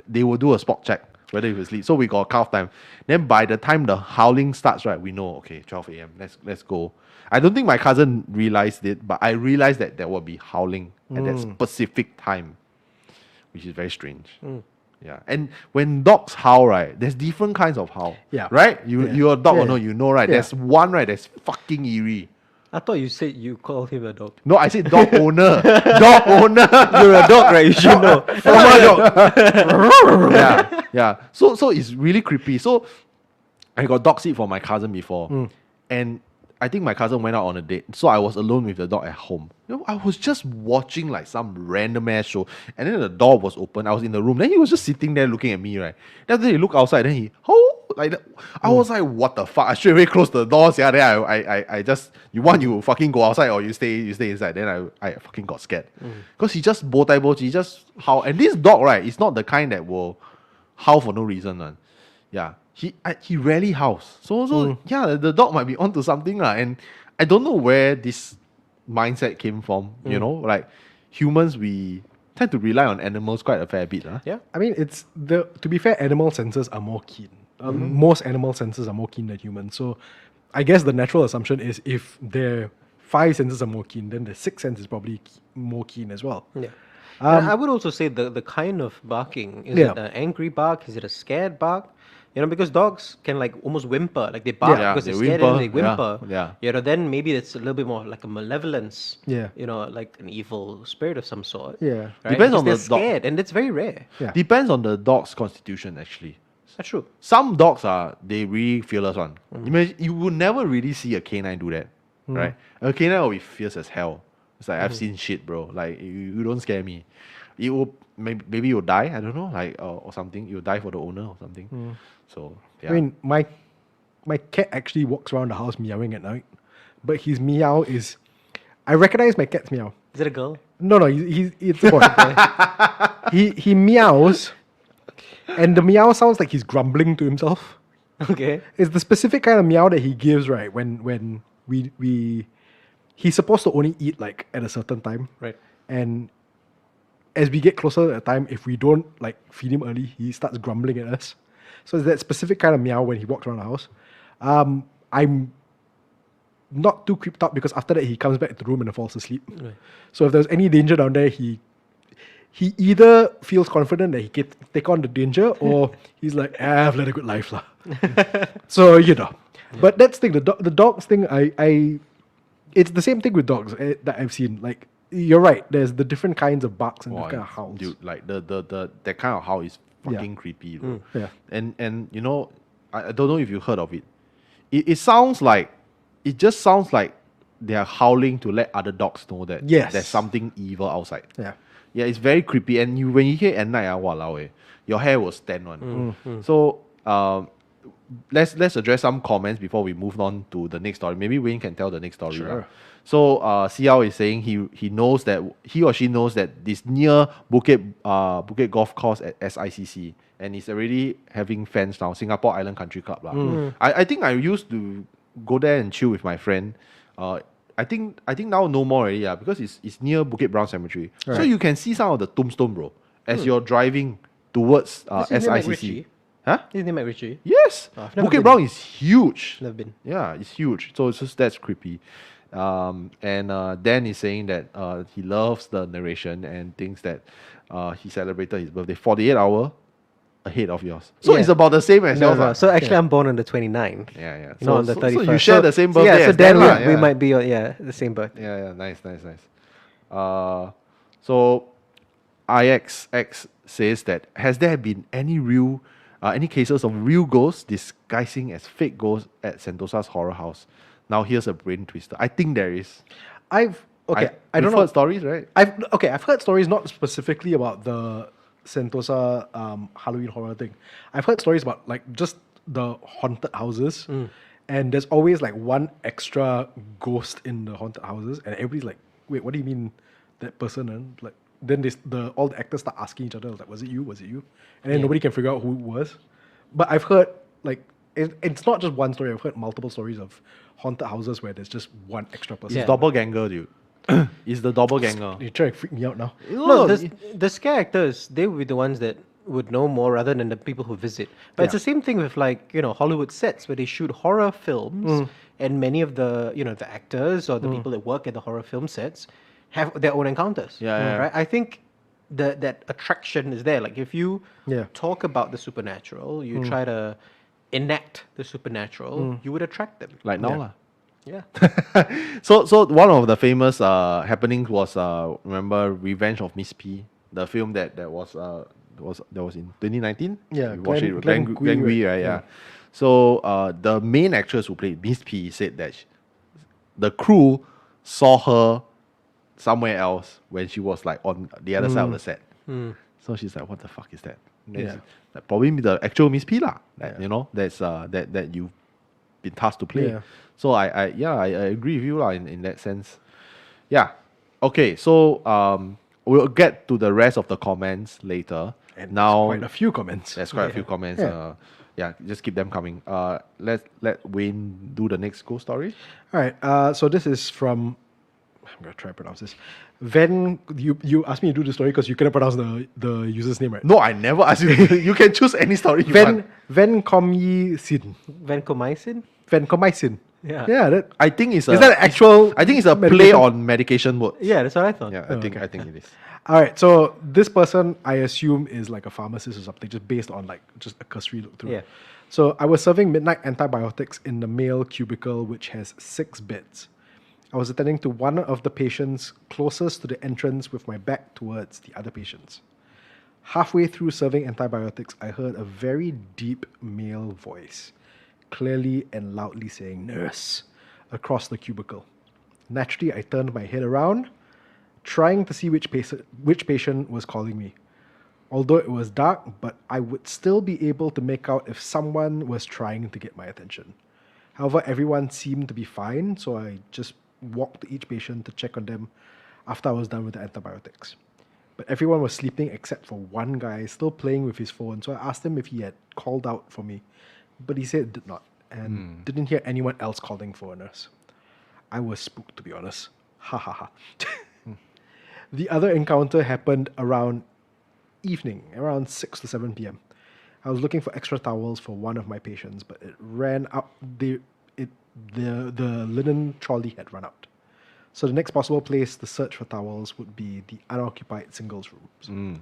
they will do a spot check whether you will sleep. So we got a cutoff time. Then by the time the howling starts, right, we know, okay, 12 a.m. Let's go. I don't think my cousin realized it, but I realized that there will be howling at that specific time, which is very strange. Yeah, and when dogs howl, right, there's different kinds of howl. Yeah. Right? You're a dog or no, right? Yeah. There's one, right, that's fucking eerie. I thought you said you call him a dog. No, I said dog owner. Dog owner. You're a dog, right? You should know. Yeah. So it's really creepy. So I got dog seat for my cousin before. And I think my cousin went out on a date. So I was alone with the dog at home. I was just watching like some random ass show. And then the door was open. I was in the room. Then he was just sitting there looking at me, right? Then after he looked outside, then he, like that. I was like, what the fuck? I straight away closed the doors. Yeah, then I just, you fucking go outside or you stay inside. Then I fucking got scared. Because he just he just howl. And this dog, right, is not the kind that will howl for no reason. Yeah. He rarely howls. So yeah, the dog might be onto something. And I don't know where this mindset came from. You know, like humans, we tend to rely on animals quite a fair bit. Huh? Yeah. I mean, to be fair, animal senses are more keen. Most animal senses are more keen than humans. So, I guess the natural assumption is if their five senses are more keen, then the sixth sense is probably more keen as well. Yeah. And I would also say the kind of barking, is it Yeah. an angry bark? Is it a scared bark? You know, because dogs can like almost whimper, like they bark Yeah, because they they're scared and they whimper, whimper. yeah. You know, then maybe it's a little bit more like a malevolence. Yeah. You know, like an evil spirit of some sort. Yeah. Right? Depends Because on they're the dog. scared, and it's very rare. Yeah. Depends on the dog's constitution, actually. That's true. Some dogs they really fearless one. Imagine, you would never really see a canine do that, right? A canine will be fierce as hell. It's like I've seen shit, bro. Like you don't scare me. It will maybe you'll die. I don't know, like or something. You'll die for the owner or something. So yeah. I mean, my cat actually walks around the house meowing at night, but his meow is. I recognize my cat's meow. Is it a girl? No, it's a boy. he meows, and the meow sounds like he's grumbling to himself. Okay. It's the specific kind of meow that he gives, right? When he's supposed to only eat like at a certain time, Right. and as we get closer to the time, if we don't like feed him early, he starts grumbling at us. So it's that specific kind of meow when he walks around the house. I'm not too creeped out because after that he comes back to the room and falls asleep. Right. So if there's any danger down there, he either feels confident that he can take on the danger, or he's like, I've led a good life, lah. So you know, but that's the thing. The dogs thing. It's the same thing with dogs that I've seen. Like you're right. There's the different kinds of barks and Wow, different kind of howls. dude, like the that kind of howl is fucking creepy, bro. Yeah. And you know, I don't know if you heard of it. It sounds like just sounds like they are howling to let other dogs know that Yes. there's something evil outside. Yeah. Yeah, it's very creepy. And when you hear at night, walao, your hair will stand on. So let's address some comments before we move on to the next story. Maybe Wayne can tell the next story. Sure. Lah. So CL is saying he knows that he or she knows that this near Bukit Golf Course at SICC, and it's already having fans now. Singapore Island Country Club. Lah. I think I used to go there and chill with my friend. I think now no more already, because it's near Bukit Brown Cemetery. So Right. you can see some of the tombstone, bro, as you're driving towards Is his name SICC. McRitchie? Huh? His name McRitchie? Yes. I've never Bukit been. Brown is huge. Never been. Yeah, it's huge. So it's just that's creepy. And Dan is saying that he loves the narration and thinks that he celebrated his birthday 48 hour ahead of yours. So Yeah. it's about the same as No, yours. no. lah. So actually, I'm born on the 29th. Yeah. You know, on the 31st. So you share the same birthday Yeah, so as then Dan lah, we yeah. might be on the same birthday. Yeah, nice. So IXX says that has there been any cases of real ghosts disguising as fake ghosts at Sentosa's horror house? Now here's a brain twister. I think there is. I don't You've know. heard stories, right? I've heard stories not specifically about the Sentosa Halloween horror thing. I've heard stories about like just the haunted houses, and there's always like one extra ghost in the haunted houses, and everybody's like, "Wait, what do you mean that person?" And like then all the actors start asking each other, like, "Was it you? Was it you?" And then nobody can figure out who it was. But I've heard like it's not just one story. I've heard multiple stories of haunted houses where there's just one extra person. It's doppelganger, dude. It's the doppelganger. You're trying to freak me out now. No, the scare actors, they would be the ones that would know more rather than the people who visit. But it's the same thing with like, Hollywood sets where they shoot horror films, and many of the, the actors or the people that work at the horror film sets have their own encounters. Yeah. Right? I think that attraction is there. Like if you Yeah. talk about the supernatural, you try to enact the supernatural, you would attract them. Like now, lah. Yeah. So one of the famous happenings was remember Revenge of Miss P, the film that was in 2019. Yeah, we watched it. Glenn Gui, Gui, right? Yeah. So the main actress who played Miss P said that the crew saw her somewhere else when she was like on the other side of the set. So she's like, "What the fuck is that?" Yeah. That probably the actual Miss P lah. That's that you've been tasked to play. Yeah. So I agree with you lah in that sense. Yeah. Okay. So we'll get to the rest of the comments later. And now quite a few comments. there's quite a few comments. Yeah. Just keep them coming. Let Wayne do the next ghost story. All right. So this is from I'm gonna try to pronounce this. Ven, you asked me to do the story because you couldn't pronounce the user's name, right? No, I never asked you. You can choose any story you want. Vancomycin. Vancomycin? Vancomycin. Yeah. Yeah. I think it's Is that an actual? I think it's a play medication? on medication words. Yeah, that's what I thought. Yeah, I think it is. All right. So this person, I assume, is like a pharmacist or something, just based on like just a cursory look through. Yeah. So I was serving midnight antibiotics in the male cubicle, which has 6 beds. I was attending to one of the patients closest to the entrance with my back towards the other patients. Halfway through serving antibiotics, I heard a very deep male voice, clearly and loudly saying "nurse" across the cubicle. Naturally, I turned my head around, trying to see which patient was calling me. Although it was dark, but I would still be able to make out if someone was trying to get my attention. However, everyone seemed to be fine, so I just walked to each patient to check on them after I was done with the antibiotics. But everyone was sleeping except for one guy still playing with his phone, so I asked him if he had called out for me, but he said did not, and didn't hear anyone else calling for a nurse. I was spooked, to be honest. Ha ha ha. The other encounter happened around evening, around 6 to 7 p.m. I was looking for extra towels for one of my patients, but it ran out. The linen trolley had run out. So the next possible place to search for towels would be the unoccupied singles rooms.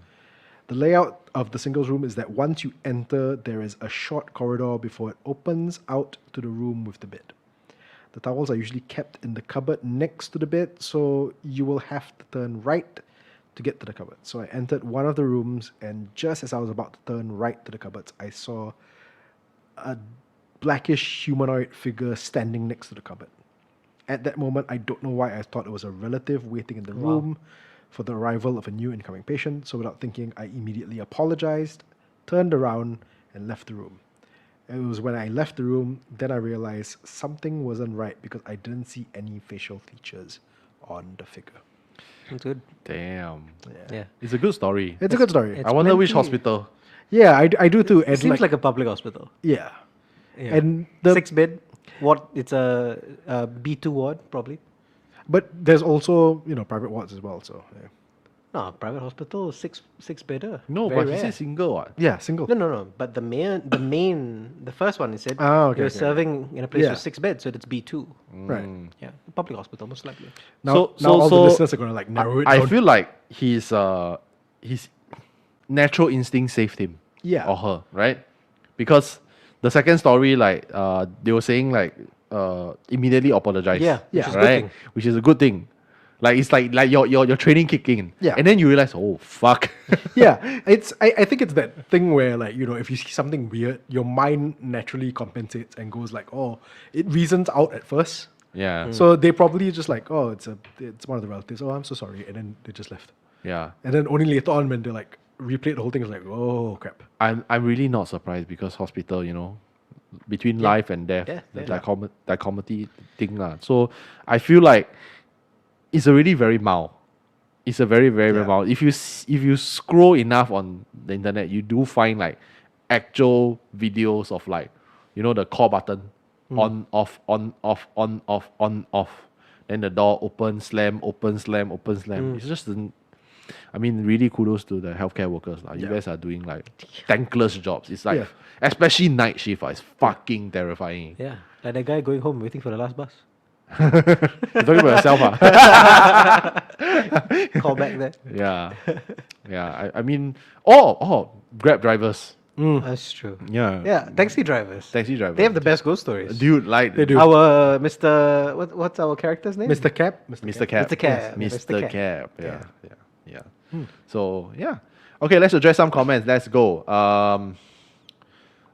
The layout of the singles room is that once you enter, there is a short corridor before it opens out to the room with the bed. The towels are usually kept in the cupboard next to the bed, so you will have to turn right to get to the cupboard. So I entered one of the rooms, and just as I was about to turn right to the cupboards, I saw a blackish humanoid figure standing next to the cupboard. At that moment, I don't know why I thought it was a relative waiting in the room for the arrival of a new incoming patient. So without thinking, I immediately apologized, turned around, and left the room. It was when I left the room, then I realized something wasn't right because I didn't see any facial features on the figure. That's good. Damn. Yeah. It's a good story. It's a good story. It's I wonder which plenty- hospital. Yeah, I do too. It And seems like a public hospital. yeah. Yeah. And the 6-bed. What? It's a B2 ward, probably. but there's also private wards as well. So No, private hospital, six bedder. No, Very but he rare. said single what? yeah, single. No. But the first one, he said, Okay, you're okay. serving in a place Yeah. with 6 beds, so it's B2. Right. Yeah, public hospital, most likely. Now, So- all the so listeners are gonna like narrow it I down. feel like his natural instinct saved him. Yeah. Or her, right? Because the second story, like they were saying like immediately apologize. Yeah, which is a good right? thing. Which is a good thing. Like it's like your training kicking in. Yeah. And then you realize, oh fuck. yeah, I think it's that thing where like if you see something weird, your mind naturally compensates and goes like, oh, it reasons out at first. Yeah. So they probably just like, oh, it's one of the relatives. Oh, I'm so sorry, and then they just left. Yeah. And then only later on when they like replayed the whole thing, it's like, oh crap. I'm really not surprised because hospital, between life and death, Yeah, the yeah. dichotomy thing lah. So I feel like it's already very mild. It's a very very Yeah. mild. If you scroll enough on the internet, you do find like actual videos of like the call button on off on off on off on off. Then the door open slam open slam open slam. It's just really kudos to the healthcare workers. You Yeah. guys are doing like thankless jobs. It's like, Yeah. especially night shift, it's fucking terrifying. Yeah, like that guy going home waiting for the last bus. You're talking about yourself, ah? Call back there. Yeah. Yeah. Grab drivers. That's true. Yeah. Yeah, taxi drivers. Taxi drivers. They have the best ghost stories. Dude, like, They do. Our Mr. What's our character's name? Mr. Cap, Mr. Cap. Mr. Cap. Mr. Mr. Cap. Yeah. So, yeah. Okay, let's address some comments. Let's go.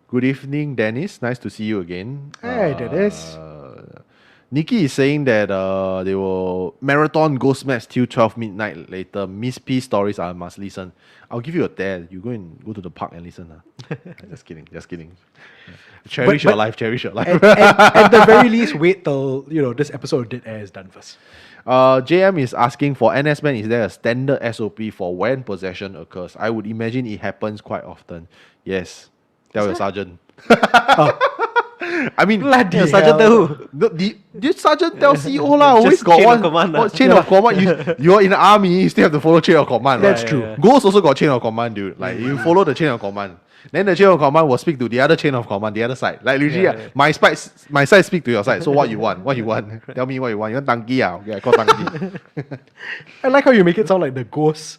Good evening, Dennis. Nice to see you again. Hey, Dennis. Nikki is saying that they will marathon Ghost Maps till 12 midnight later. Miss P stories I must listen. I'll give you a dare. You go to the park and listen. Just kidding. Cherish your life. Cherish your life. and at the very least, wait till this episode of Dead Air is done first. JM is asking for NS Men, is there a standard SOP for when possession occurs? I would imagine it happens quite often. Yes. Tell your sergeant. I mean, Bloody Yeah, Sergeant hell. who? the sergeant tells CEO lah. Always Just got chain of one command lah. chain of command. You're in the army, you still have to follow chain of command. That's right? true. yeah. Ghost also got chain of command, dude. Like you follow the chain of command. Then the chain of command will speak to the other chain of command, the other side. Like literally, Yeah. my side speak to your side. So what you want? What you want? Tell me what you want. You want tanki? Okay, I call tanki. I like how you make it sound like the ghost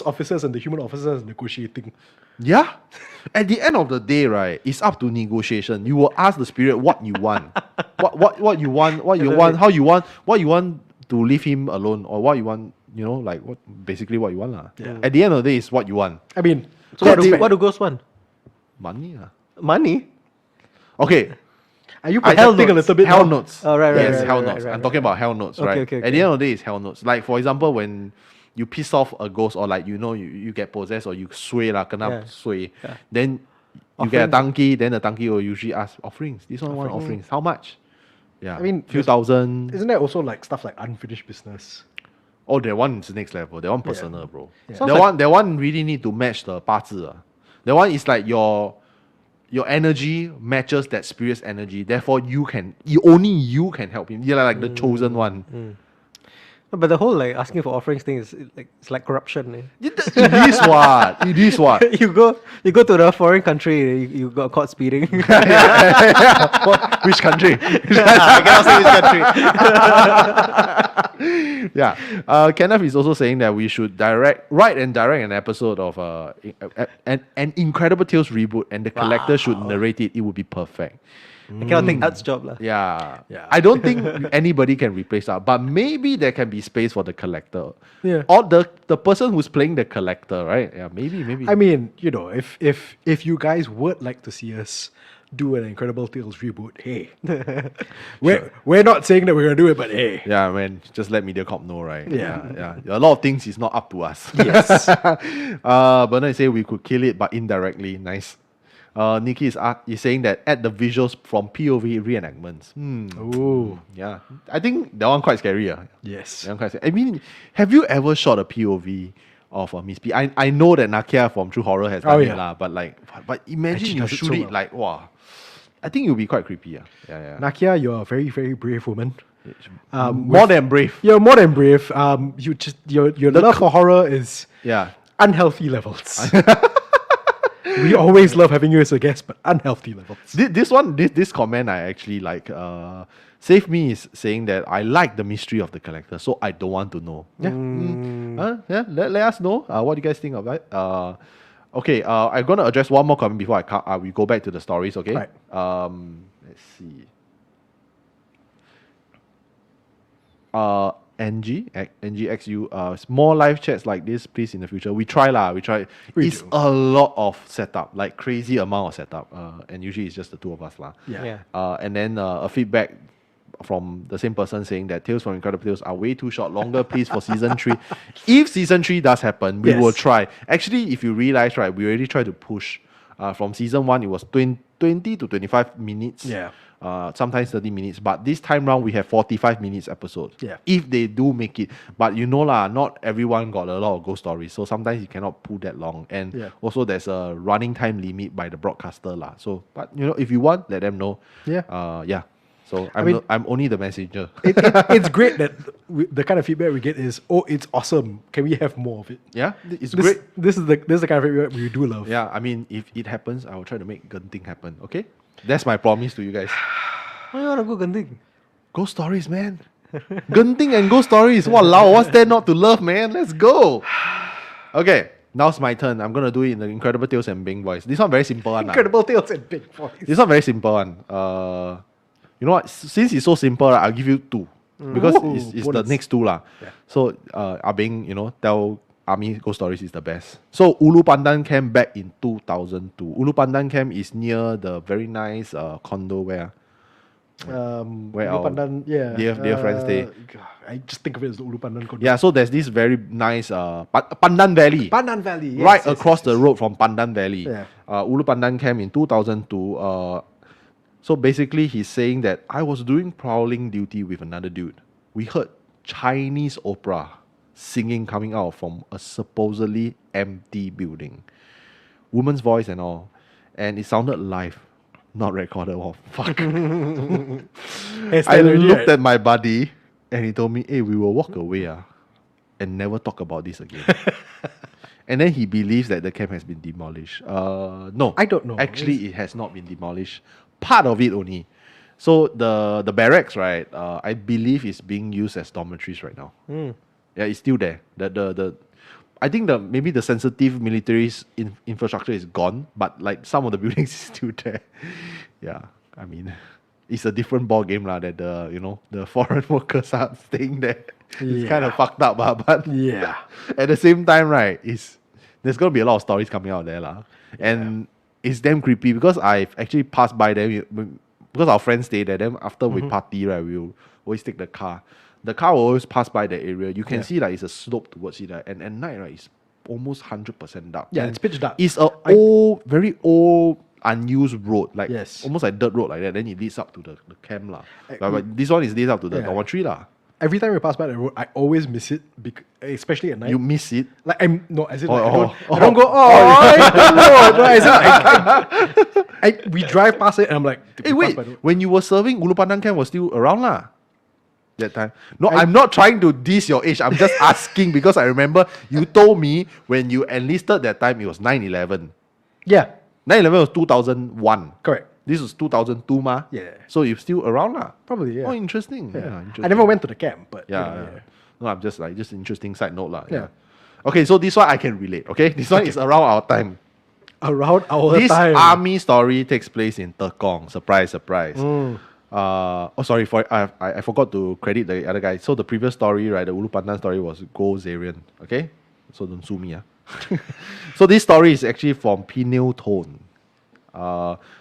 officers and the human officers negotiating. Yeah. At the end of the day, right, it's up to negotiation. You will ask the spirit what you want. What you want, what you want, how you want, what you want to leave him alone, or what you want, like what basically what you want. Yeah. At the end of the day, it's what you want. I mean, So what do ghosts want? Money. Money? Okay. Are you Hell projecting a notes. little bit? Hell now? notes. Oh, right, Yes, right, hell right, notes. right, I'm right, talking about hell notes, Okay, right? okay, At okay. the end of the day, it's hell notes. Like for example, when you piss off a ghost or like you get possessed or you sway lah, kena Yeah. sway, Yeah. then you get a donkey, then the donkey will usually ask offerings. This one want offerings. How much? Yeah. I mean, few thousand. Isn't there also like stuff like unfinished business? Oh, that one is next level. That one personal, bro. Yeah. That one really need to match the 八字. That one is like your energy matches that spirit's energy. Therefore, only you can help him. You're like the chosen one. No, but the whole like asking for offerings thing is it's like corruption. Eh? It is what. It is what. you go to the foreign country, you got caught speeding. Which country? I cannot say which country. Yeah. Kenneth is also saying that we should write and direct an episode of an Incredible Tales reboot, and the collector should narrate it. It would be perfect. I cannot take Art's job lah. Yeah. Yeah. I don't think anybody can replace that, but maybe there can be space for the collector. Yeah. Or the person who's playing the collector, right? Yeah, maybe. I mean, if you guys would like to see us do an Incredible Tales reboot, hey, we're not saying that we're gonna do it, but hey, Yeah, man, just let MediaCorp know, right? Yeah. A lot of things is not up to us. yes, Bernard say we could kill it, but indirectly. Nice. Nikki is saying that add the visuals from POV reenactments. ooh, Yeah, I think that one quite scary. yes. That one quite scary. I mean, have you ever shot a POV of a Miss P? I know that Nakia from True Horror has done it, yeah. but imagine she you does it shoot so it well. like, wow. I think it would be quite creepy. Yeah. Nakia, you're a very, very brave woman. More than brave. You're more than brave. You just your love for horror is Yeah. unhealthy levels. We always love having you as a guest, but unhealthy levels. This comment I actually like. Save Me is saying that I like the mystery of the collector, so I don't want to know. Yeah. Let us know. What do you guys think of that? Okay. I'm gonna address one more comment before we go back to the stories. Okay. Right. Let's see. NGXU, more live chats like this, please, in the future. We try. It's do. a lot of setup, like crazy amount of setup. And usually it's just the two of us. Yeah. And then a feedback from the same person saying that Tales from Incredible Tales are way too short. Longer, please, for season 3. If season 3 does happen, we Yes. will try. Actually, if you realize, right, we already tried to push. From season 1, it was 20 to 25 minutes. Yeah. Sometimes 30 minutes. But this time round, we have 45 minutes episodes. Yeah. If they do make it. But not everyone got a lot of ghost stories. So sometimes you cannot pull that long. And Yeah. also there's a running time limit by the broadcaster. So, but if you want, let them know. Yeah. Yeah. So mean- I'm only the messenger. It's great that the kind of feedback we get is, oh, it's awesome. Can we have more of it? Yeah. It's This, great. this is the kind of feedback we do love. Yeah. I mean, if it happens, I will try to make Genting happen. Okay? That's my promise to you guys. Why you wanna go Genting? Ghost stories, man. Genting and ghost stories. Walao, what's there not to love, man? Let's go. Okay, now it's my turn. I'm gonna do it in the Incredible Tales and Bing voice. This one very simple one. Incredible Tales and big voice. This one very simple one. You know what? Since it's so simple, right, I'll give you 2. Because Ooh, it's the bonus. next 2 lah. Yeah. So Abing, tell Army Ghost Stories is the best. So Ulu Pandan Camp back in 2002. Ulu Pandan Camp is near the very nice condo where Ulu our Pandan, yeah. dear friends stay. I just think of it as the Ulu Pandan Kondo. Yeah, so there's this very nice Pandan Valley. Pandan Valley. Yes, Right yes, across yes, the yes. road from Pandan Valley. Yeah. Ulu Pandan Camp in 2002. So basically he's saying that I was doing prowling duty with another dude. We heard Chinese opera singing coming out from a supposedly empty building. Woman's voice and all. And it sounded live. not recorded. Oh, fuck. Hey, I Stan, already, looked right? at my buddy and he told me, hey, we will walk away and never talk about this again. And then he believes that the camp has been demolished. No. I don't know. Actually, it has not been demolished. Part of it only. So the barracks, right, I believe is being used as dormitories right now. Yeah, it's still there. I think maybe the sensitive military infrastructure is gone, but like some of the buildings is still there. Yeah, I mean, it's a different ball game lah. That the foreign workers are staying there. It's kind of Yeah. fucked up, but Yeah. at the same time, right, there's gonna be a lot of stories coming out there lah. And it's damn creepy because I've actually passed by there because our friends stay there. Then after we party, right, we'll always take the car. The car will always pass by the area. You can see like it's a slope towards it, right? And at night, right, it's almost 100% dark. Yeah, And it's pitch dark. It's a very old, unused road, like Yes. almost like dirt road like that. Then it leads up to the camp lah. But this one leads up to the Yeah. dormitory lah. Every time we pass by the road, I always miss it, especially at night. You miss it. Like I'm no, as in like, Oh, I don't go. Oh, it's the road. No, as in, we drive past it, and I'm like, did Hey, we pass wait. by the road? When you were serving, Ulu Pandan camp was still around lah. That time. No, I'm not trying to diss your age. I'm just asking because I remember you told me when you enlisted that time it was 9/11. Yeah, 9/11 was 2001. correct. This was 2002 ma. Yeah. So you're still around lah. Probably, yeah. Oh, interesting. Yeah, Yeah. interesting. I never went to the camp, but you Yeah, know, yeah. No, I'm just interesting side note lah. Yeah. Okay, so this one I can relate. Okay, this one is around our time. around our This time. army story takes place in Tekong. Surprise, surprise. Sorry, I forgot to credit the other guy. So the previous story, right, the Ulu Pandan story was Go Zarian. Okay, so don't sue me. So this story is actually from Pineal Tone.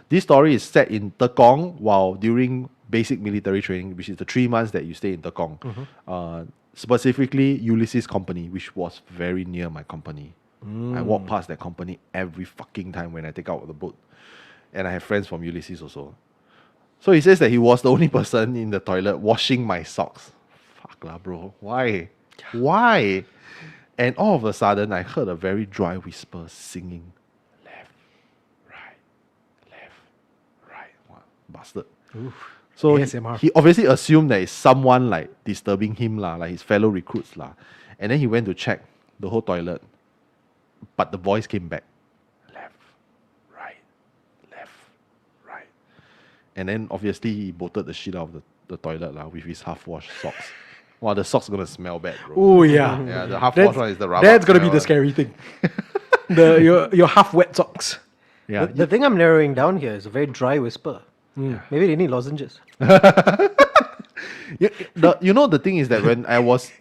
This story is set in Tekong while during basic military training, which is the 3 months that you stay in Tekong. Specifically, Ulysses Company, which was very near my company. I walk past that company every fucking time when I take out the boat. And I have friends from Ulysses also. So he says that he was the only person in the toilet washing my socks. Fuck lah, bro. Why? Why? And all of a sudden, I heard a very dry whisper singing, left, right. What? Bastard. So ASMR. he obviously assumed that it's someone like disturbing him lah, like his fellow recruits lah. And then he went to check the whole toilet. But the voice came back. Left, right. And then obviously he bolted the shit out of the toilet lah with his half-washed socks. Wow, the socks gonna smell bad, bro. Oh yeah. Yeah, the half-washed one is the rubber. That's gonna be smell, the right? scary thing. your half wet socks. Yeah. The thing I'm narrowing down here is a very dry whisper. Maybe they need lozenges. The thing is that when I was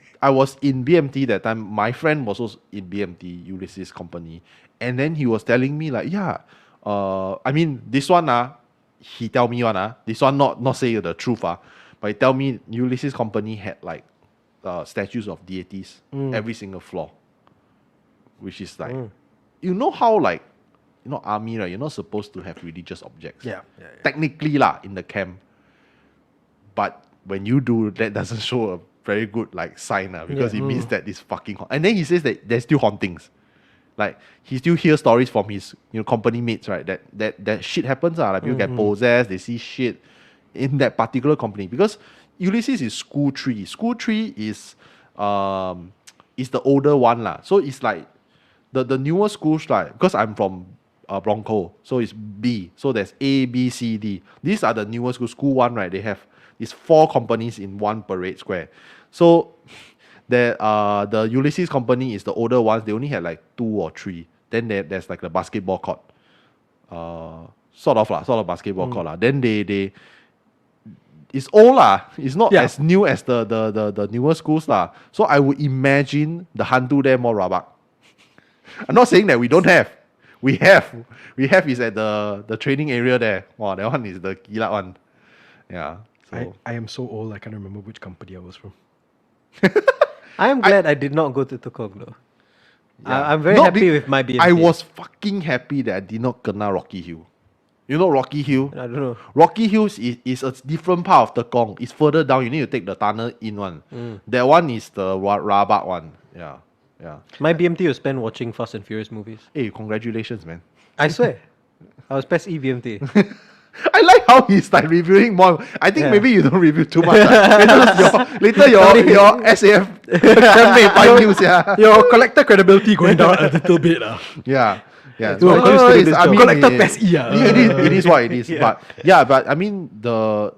in BMT that time, my friend was also in BMT, Ulysses Company, and then he was telling me like, I mean this one he tell me one this one not say the truth but he tell me Ulysses Company had like statues of deities every single floor, which is like, you know how like, army, right, you're not supposed to have religious objects. Yeah. Technically lah, in the camp. But when you do, that doesn't show a very good like sign because it means that it's fucking and then he says that there's still hauntings. Like he still hears stories from his company mates, right? That shit happens like people get possessed, they see shit in that particular company. Because Ulysses is school 3. School 3 is the older one lah. So it's like the newer schools, like, because I'm from Bronco, so it's B. So there's A, B, C, D. These are the newer schools. School 1, right? They have these 4 companies in one parade square. So the Ulysses Company is the older ones. They only had like 2 or 3. Then there's like the basketball court. Sort of basketball court lah. Then they it's old lah. It's not as new as the newer schools lah. So I would imagine the HANTU there more rabak. I'm not saying that we don't have. We have is at the training area there. Wow, that one is the Gila one. Yeah. So I am so old, I can't remember which company I was from. I am glad I did not go to Tekong though. yeah. I'm very Not happy be- with my BMT. I was fucking happy that I did not kena Rocky Hill. You know Rocky Hill? I don't know. Rocky Hills is a different part of Tekong. It's further down. You need to take the tunnel in one. That one is the Rabak one. Yeah. My BMT was spent watching Fast and Furious movies. Hey, congratulations, man. I swear. I was PES E BMT. I like how he's like reviewing more. I think maybe you don't review too much. Later your SAF campaign find news, yeah. Your collector credibility going down a little bit. Yeah. Yeah. No, So, comes to it's- this I job. mean, Collector it- PES E, it is what it is. But I mean the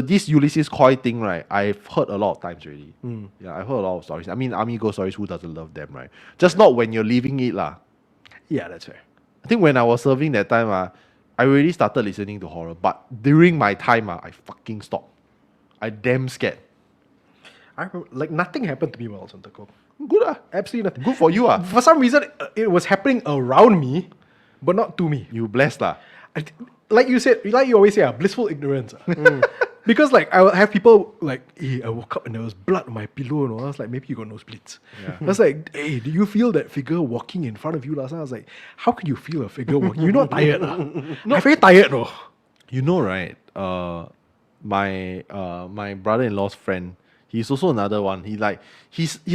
this Ulysses Coy thing, right? I've heard a lot of times already. Yeah, I've heard a lot of stories. I mean, army ghost stories, who doesn't love them, right? Just not when you're leaving it, lah. Yeah, that's fair. I think when I was serving that time, I already started listening to horror. But during my time, I fucking stopped. I damn scared. I remember, like nothing happened to me while I was on Tekong. Good Absolutely nothing. Good for you For some reason, it was happening around me, but not to me. You blessed lah. Like you said, like you always say, blissful ignorance. Because like I will have people like, hey, I woke up and there was blood on my pillow, and I was like, maybe you got nosebleeds. I was like, hey, do you feel that figure walking in front of you last night? I was like, how could you feel a figure walking? You're not tired, I'm very tired, no. You know, right? My brother-in-law's friend, he's also another one. He's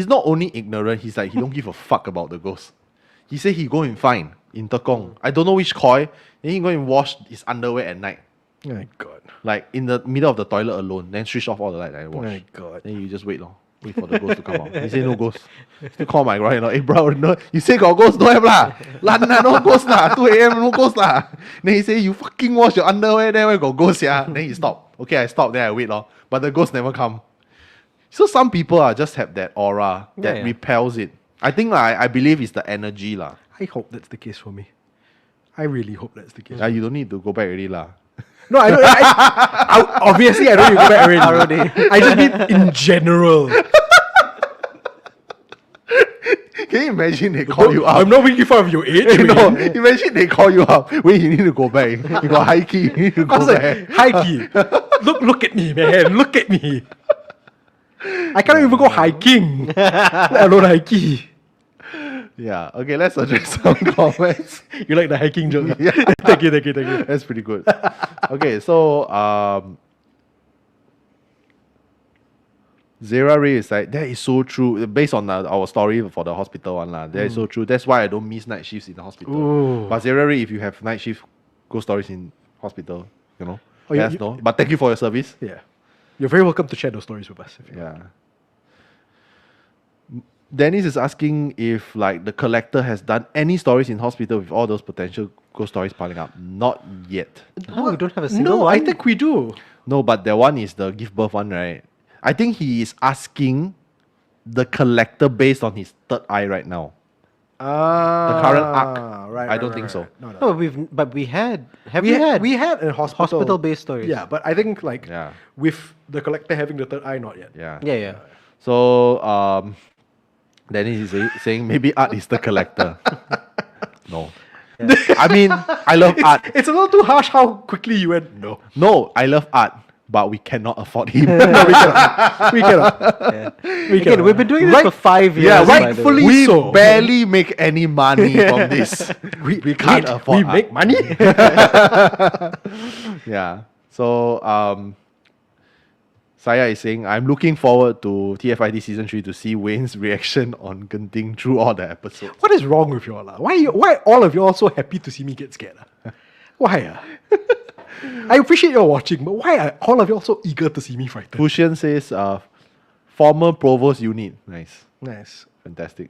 not only ignorant, he's like he don't give a fuck about the ghost. He said he go and find in Tekong. I don't know which koi. Then he go and wash his underwear at night. Oh my god. Like in the middle of the toilet alone. Then switch off all the light and wash. Oh my god. Then you just wait lor. Wait for the ghost to come out. He say no ghost. Still call my brother-in-law. Hey bro, no, you say got ghost, no have lah. Lan lah, no ghost lah. 2 a.m. no ghost lah. Then he say you fucking wash your underwear, then where got ghost yeah. Then he stop. Okay, I stop, then I wait lor. But the ghost never come. So some people just have that aura that repels it. I think I believe it's the energy lah. I hope that's the case for me. I really hope that's the case. You don't need to go back already lah. No, I don't. Obviously, I don't need to go back already. I just mean in general. Can you imagine they call you up? I'm not making fun of your age. No, imagine they call you up. Wait, you need to go back. You got high key. You need to I go was back. like, high key. Look at me, man. Look at me. I can't even go hiking, let alone high key. Yeah. Okay, let's address some comments. You like the hiking joke? Yeah. Thank you. That's pretty good. Okay, so Zera Ray is like, that is so true. Based on our story for the hospital one, that is so true. That's why I don't miss night shifts in the hospital. Ooh. But Zera Ray, if you have night shift ghost stories in hospital, Oh, let us you- know. But thank you for your service. Yeah. You're very welcome to share those stories with us. Yeah. Dennis is asking if like the collector has done any stories in hospital with all those potential ghost stories piling up. Not yet. No, we don't have a single No, one. I think we do. No, but that one is the give birth one, right? I think he is asking the collector based on his third eye right now. The current arc. Right, I don't think so. No. No, we had. Have We had a hospital. hospital-based stories? Yeah, but I think like Yeah. with the collector having the third eye, not yet. Yeah. Yeah. So Dennis is saying maybe art is the collector. No. I mean, I love art. It's a little too harsh how quickly you went. No. No, I love art, but we cannot afford him. We cannot. Again, we've been doing this for 5 years. Yeah, by the way. rightfully we so. barely make any money from this. We can't afford We art. make money. Yeah. So Saya is saying, I'm looking forward to TFIT season 3 to see Wayne's reaction on Genting through all the episodes. What is wrong with you all? Why all of you all so happy to see me get scared? Why? I appreciate you watching, but why are all of you all so eager to see me frightened? Fushion says, former provost unit. Nice. Nice. Fantastic.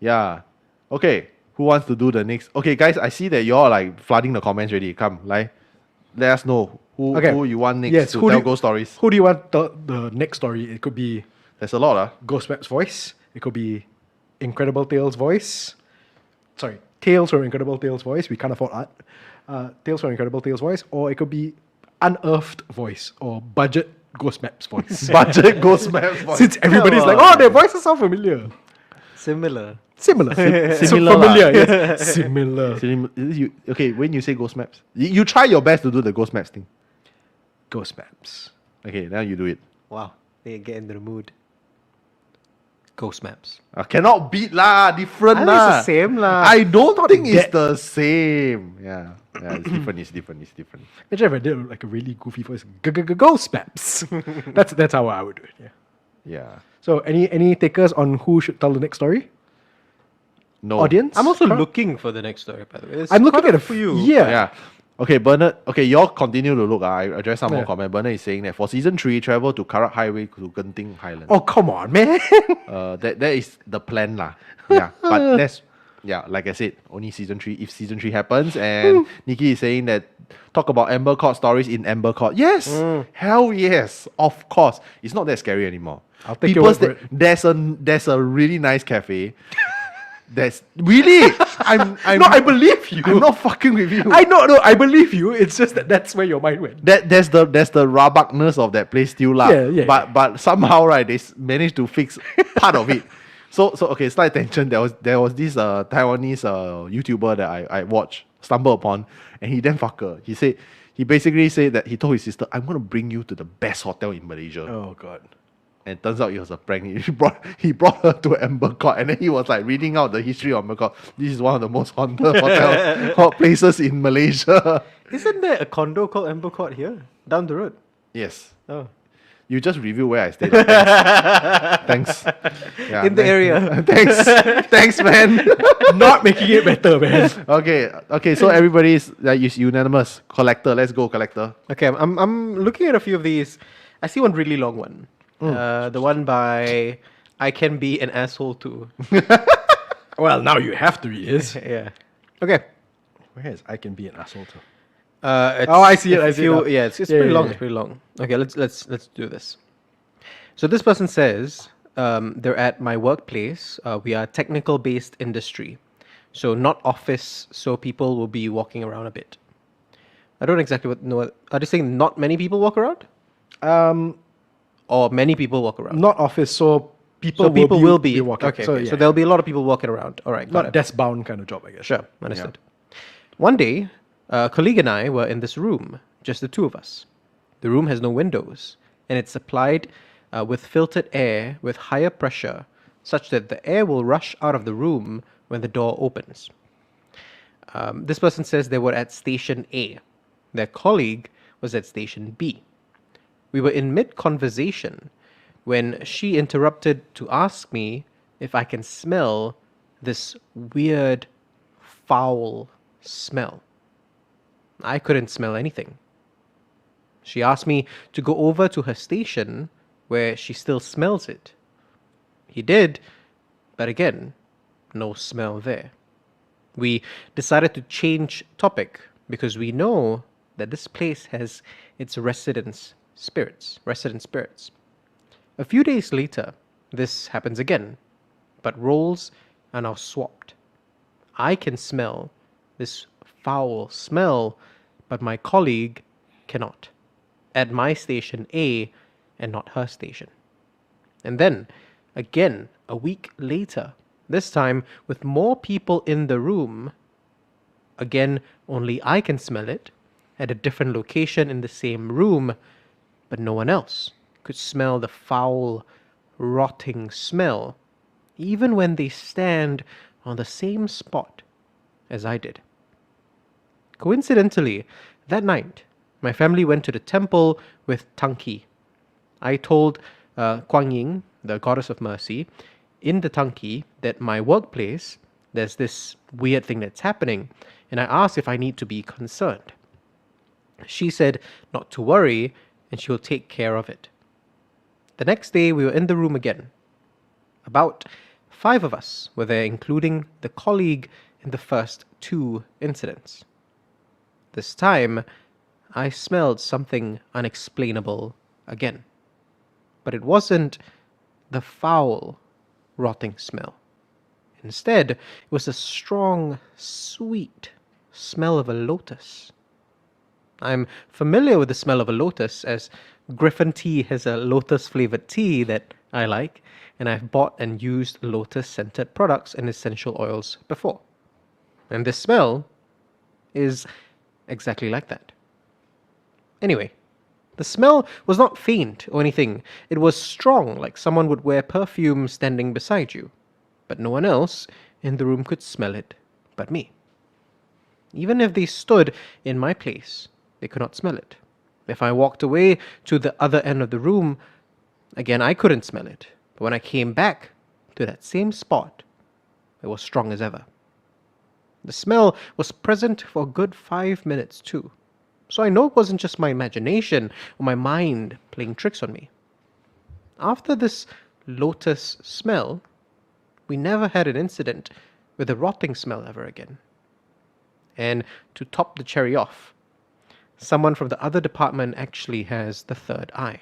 Yeah. Okay. Who wants to do the next? Okay, guys, I see that you're like flooding the comments already. Come, like, let us know who you want next to tell ghost stories. Who do you want the next story? It could be There's a lot, Ghost Map's voice. It could be Incredible Tales' Sorry, Tales from Incredible Tales' voice. We can't afford art. Tales from Incredible Tales' voice. Or it could be Unearthed voice or Budget Ghost Map's voice. Budget ghost map voice. Since everybody's like, oh, their voices sound familiar. Similar. Similar. Similar familiar, lah. yes. Similar. Okay, when you say ghost maps, you try your best to do the ghost maps thing. Ghost Maps. Okay, now you do it. Wow. They get into the mood. Ghost maps. Cannot beat lah, different I think lah. it's the same lah. I don't think it's that- the same. Yeah, it's different. It's different. Imagine if I did like a really goofy voice. Ghost Maps. That's how I would do it. Yeah. Yeah. So any takers on who should tell the next story? No Audience? I'm also Huh? looking for the next story, by the way. There's I'm looking quite at a few. Yeah. Yeah. Okay, Bernard. Okay, y'all continue to look. I address some more Yeah. comment. Bernard is saying that for season 3, travel to Karak Highway to Genting Highland. Oh, come on, man. That is the plan lah. Yeah, but like I said, only season 3. If season 3 happens, and Nikki is saying that talk about Amber Court stories in Amber Court. Yes, hell yes, of course. It's not that scary anymore. I'll take your word for it. There's a really nice cafe. That's really I'm No, I believe you. I'm not fucking with you. I know, no, I believe you. It's just that's where your mind went. There's the rabakness of that place still lah. Yeah. But somehow right they managed to fix part of it. So okay, slight attention. There was this Taiwanese YouTuber that I watched, stumbled upon, and he damn fucker. He basically said that he told his sister, "I'm gonna bring you to the best hotel in Malaysia." Oh god. And turns out it was a prank. He brought her to Amber Court, and then he was like reading out the history of Amber Court. This is one of the most haunted hot places in Malaysia. Isn't there a condo called Amber Court here? Down the road. Yes. Oh. You just review where I stayed. Thanks. Yeah, In the area. Thanks, man. Not making it better, man. Okay. So everybody's unanimous. Collector, let's go, collector. Okay, I'm looking at a few of these. I see one really long one. The one by I Can Be an Asshole Too. Well, now you have to read this. Yeah. Okay. Where is I Can Be an Asshole too? I see it. I see it now. Yeah, it's Yeah, pretty yeah, long. yeah. It's pretty long. Okay, let's do this. So this person says they're at my workplace. We are technical based industry, so not office. So people will be walking around a bit. I don't exactly know. Are they saying not many people walk around, or many people walk around? Not office, so people will be walking. Okay, So, okay. yeah. So there'll be a lot of people walking around. All right, got not it. desk bound kind of job, I guess. Sure, understood. One day, a colleague and I were in this room, just the two of us. The room has no windows, and it's supplied with filtered air with higher pressure, such that the air will rush out of the room when the door opens. This person says they were at station A. Their colleague was at station B. We were in mid-conversation when she interrupted to ask me if I can smell this weird, foul smell. I couldn't smell anything. She asked me to go over to her station where she still smells it. He did, but again, no smell there. We decided to change topic because we know that this place has its resident spirits. A few days later, this happens again, but roles are now swapped. I can smell this foul smell, but my colleague cannot. At my station A and not her station. And then, again, a week later, this time with more people in the room, again, only I can smell it, at a different location in the same room, but no one else could smell the foul, rotting smell, even when they stand on the same spot as I did. Coincidentally, that night, my family went to the temple with Tangki. I told Guang Ying, the goddess of mercy, in the Tangki that my workplace, there's this weird thing that's happening, and I asked if I need to be concerned. She said not to worry, and she will take care of it. The next day, we were in the room again. About 5 of us were there, including the colleague in the first 2 incidents. This time, I smelled something unexplainable again. But it wasn't the foul, rotting smell. Instead, it was a strong, sweet smell of a lotus. I'm familiar with the smell of a lotus, as Griffin Tea has a lotus-flavored tea that I like, and I've bought and used lotus-scented products and essential oils before. And this smell is exactly like that. Anyway, the smell was not faint or anything. It was strong, like someone would wear perfume standing beside you. But no one else in the room could smell it but me. Even if they stood in my place, they could not smell it. If I walked away to the other end of the room, again, I couldn't smell it. But when I came back to that same spot, it was strong as ever. The smell was present for a good 5 minutes too. So I know it wasn't just my imagination or my mind playing tricks on me. After this lotus smell, we never had an incident with a rotting smell ever again. And to top the cherry off, someone from the other department actually has the third eye.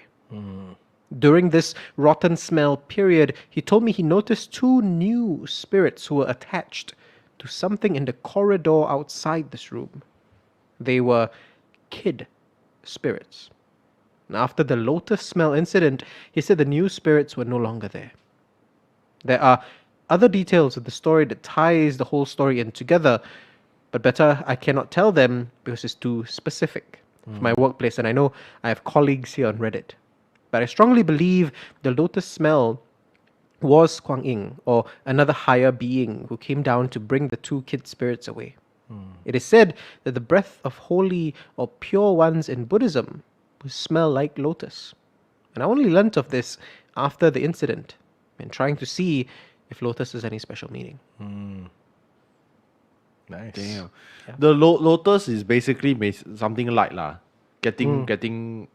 During this rotten smell period, he told me he noticed 2 new spirits who were attached to something in the corridor outside this room. They were kid spirits. And after the lotus smell incident, he said the new spirits were no longer there. There are other details of the story that ties the whole story in together, but better I cannot tell them because it's too specific for my workplace, and I know I have colleagues here on Reddit. But I strongly believe the lotus smell was Kuang Yin, or another higher being who came down to bring the 2 kid spirits away. It is said that the breath of holy or pure ones in Buddhism will smell like lotus. And I only learnt of this after the incident and trying to see if lotus has any special meaning. Nice. Damn. The lotus is basically something light lah. Guiding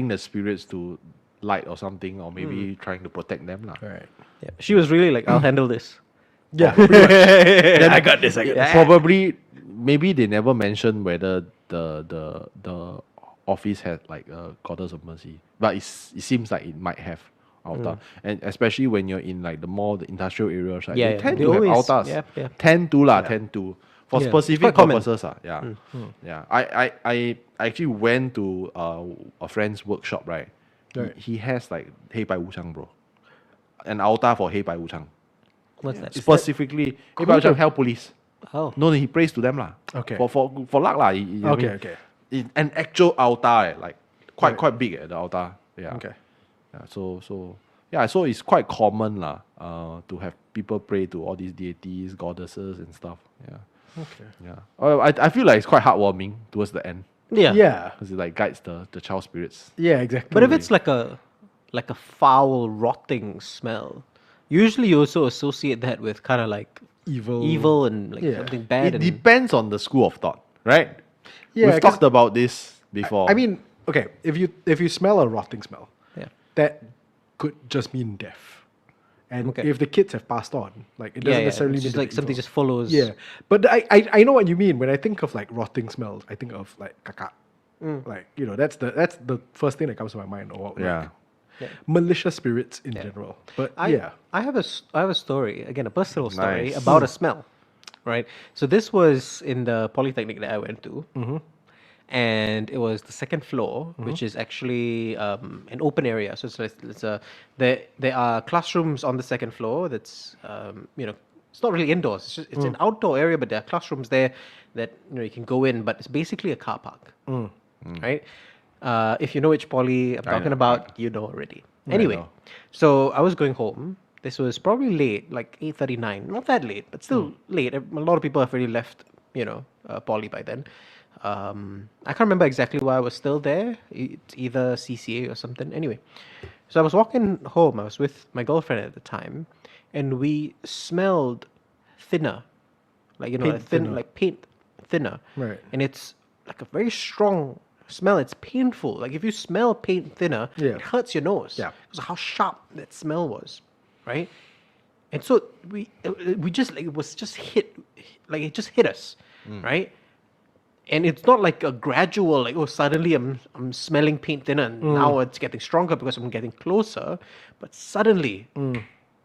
the spirits to light or something, or maybe trying to protect them lah. Right. Yeah. She was really like, I'll handle this. Yeah. Then I got this. Probably, maybe they never mentioned whether the office had like a goddess of mercy, but it seems like it might have altar, and especially when you're in like the industrial areas, right? They tend to have altars. Tend to for Yeah, specific it's quite common. purposes. Yeah. I actually went to a friend's workshop, right? Right. He has like 黑白无常, bro, an altar for 黑白无常. What's that? Specifically, 黑白无常 hell police. Oh. No, he prays to them lah. Okay. For luck lah. Okay. An actual altar, like quite big the altar. Yeah. Okay. Yeah. So it's quite common lah. To have people pray to all these deities, goddesses, and stuff. Yeah. Okay. Yeah. I feel like it's quite heartwarming towards the end Yeah. Yeah. because it like guides the child spirits. Yeah, exactly. But if it's like a foul, rotting smell, usually you also associate that with kind of like evil and like something bad. It depends on the school of thought, right? Yeah, We've 'cause talked about this before. I mean, okay, if you smell a rotting smell, Yeah. that could just mean death. And Okay. if the kids have passed on, like it doesn't necessarily it's mean just that like they're something evil. just follows. Yeah, but I know what you mean. When I think of like rotting smells, I think of like kakak. Like that's the first thing that comes to my mind. Or yeah. like, malicious spirits in general. But I have a story, again, a personal story Nice. about a smell, right? So this was in the polytechnic that I went to, and it was the second floor, which is actually an open area. So there are classrooms on the second floor. That's it's not really indoors. It's an outdoor area, but there are classrooms there that you can go in. But it's basically a car park, right? If you know which poly I'm talking know. about, you know already. Anyway, know. so I was going home. This was probably late, like 8:39. Not that late, but still late. A lot of people have already left, poly by then. I can't remember exactly why I was still there. It's either CCA or something. Anyway, so I was walking home. I was with my girlfriend at the time, and we smelled thinner, like Paint thinner. like paint thinner. Right. And it's like a very strong smell. It's painful. Like if you smell paint thinner, Yeah. it hurts your nose. Yeah. Because of how sharp that smell was, right? And so we just like it was just hit, like it just hit us, right? And it's not like a gradual, like, oh, suddenly I'm smelling paint thinner and now it's getting stronger because I'm getting closer. But suddenly,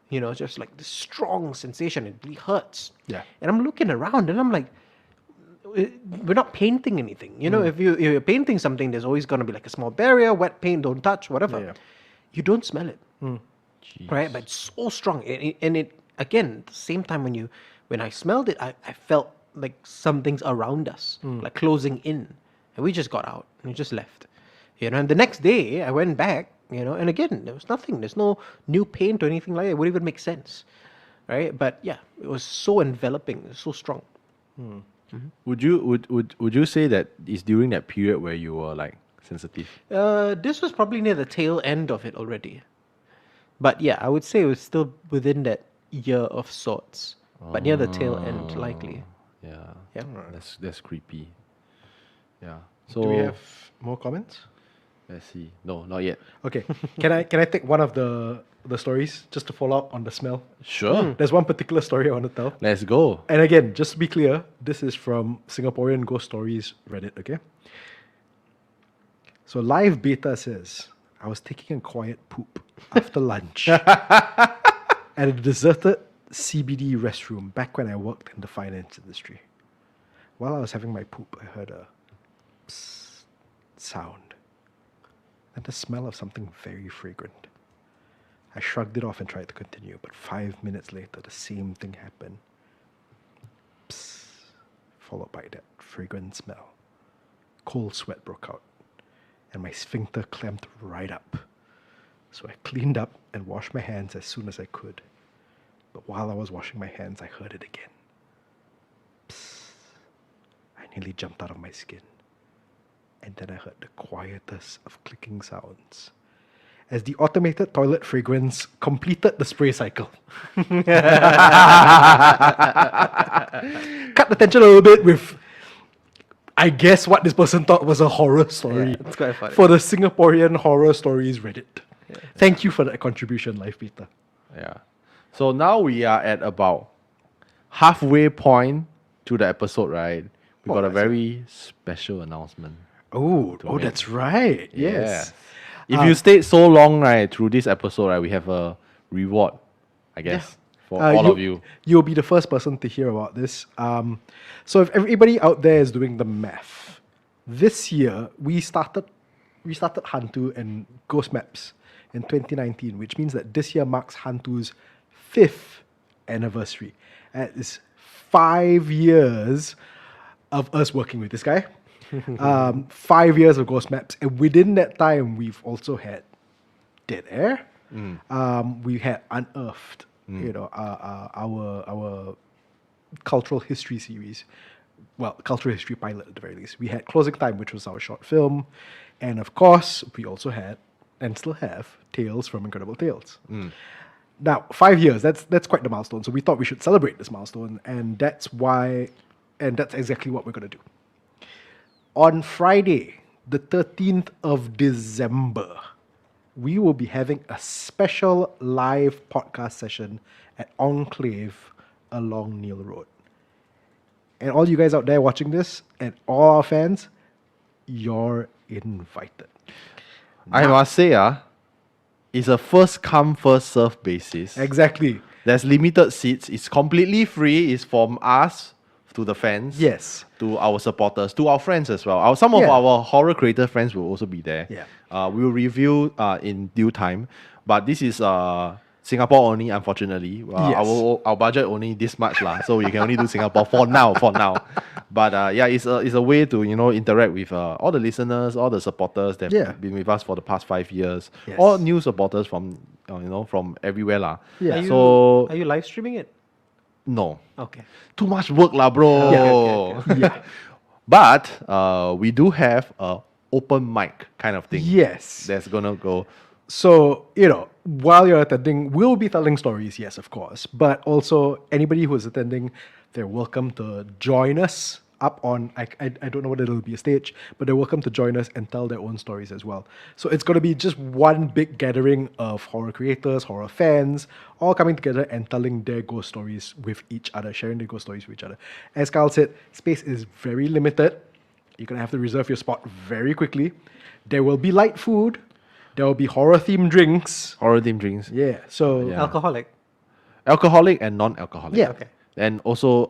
just like this strong sensation, it really hurts. Yeah. And I'm looking around and I'm like, we're not painting anything. If you're painting something, there's always going to be like a small barrier, wet paint, don't touch, whatever. Yeah. You don't smell it. Right? But it's so strong. And it again, at the same time when I smelled it, I felt like something's around us, like closing in. And we just got out and we just left. And the next day I went back, and again, there was nothing. There's no new paint or anything like that. It wouldn't even make sense. Right? But yeah, it was so enveloping, it was so strong. Would you say that it's during that period where you were like sensitive? This was probably near the tail end of it already. But yeah, I would say it was still within that year of sorts. but near the tail end, likely. Yeah. Yep. That's creepy. Yeah. So Do we have more comments? let's see. No, not yet. Okay. Can I take one of the stories just to follow up on the smell? Sure. There's one particular story I want to tell. Let's go. And again, just to be clear, this is from Singaporean Ghost Stories Reddit, okay? So Live Beta says, I was taking a quiet poop after lunch at a deserted CBD restroom back when I worked in the finance industry. While I was having my poop, I heard a psst sound and the smell of something very fragrant. I shrugged it off and tried to continue, but 5 minutes later, the same thing happened. Psst, followed by that fragrant smell. Cold sweat broke out, and my sphincter clamped right up. So I cleaned up and washed my hands as soon as I could. But while I was washing my hands, I heard it again. Psst. I nearly jumped out of my skin. And then I heard the quietest of clicking sounds as the automated toilet fragrance completed the spray cycle. Cut the tension a little bit with, I guess, what this person thought was a horror story. Yeah, it's quite funny. For the Singaporean Horror Stories Reddit. Thank you for that contribution, Live Peter. Yeah. So now we are at about halfway point to the episode, right? We got a very special announcement. Oh, make. that's right. Yes. If you stayed so long, right, through this episode, right, we have a reward, I guess, for all of you. You'll be the first person to hear about this. So if everybody out there is doing the math, this year we started HANTU and Ghost Maps in 2019, which means that this year marks HANTU's 5th anniversary. And it's 5 years of us working with this guy. 5 years of Ghost Maps, and within that time, we've also had Dead Air. We had Unearthed, our cultural history series. Well, cultural history pilot at the very least. We had Closing Time, which was our short film, and of course, we also had and still have Tales from Incredible Tales. Now, 5 years, that's quite the milestone. So we thought we should celebrate this milestone, and that's exactly what we're going to do. On Friday, the 13th of December, we will be having a special live podcast session at Enclave along Neil Road. And all you guys out there watching this, and all our fans, you're invited. I must say, it's a first come, first serve basis. Exactly. There's limited seats. It's completely free. It's from us to the fans. Yes. To our supporters, to our friends as well. Some of our horror creator friends will also be there. Yeah. We will review in due time. But this is Singapore only, unfortunately. Yes. Our budget only this much lah, so we can only do Singapore for now. But it's a way to interact with all the listeners, all the supporters that have been with us for the past 5 years. Yes. All new supporters from from everywhere lah. Yeah. Are you live streaming it? No. Okay. Too much work lah, bro. Yeah. But we do have a open mic kind of thing. Yes. That's gonna go. So, while you're attending, we'll be telling stories, yes, of course. But also, anybody who is attending, they're welcome to join us up on, I don't know whether it'll be a stage, but they're welcome to join us and tell their own stories as well. So it's going to be just one big gathering of horror creators, horror fans, all coming together and telling their ghost stories with each other, sharing their ghost stories with each other. As Carl said, space is very limited. You're going to have to reserve your spot very quickly. There will be light food. There will be horror-themed drinks. Horror-themed drinks. Yeah, so... Yeah. Alcoholic. Alcoholic and non-alcoholic. Yeah. Okay. And also,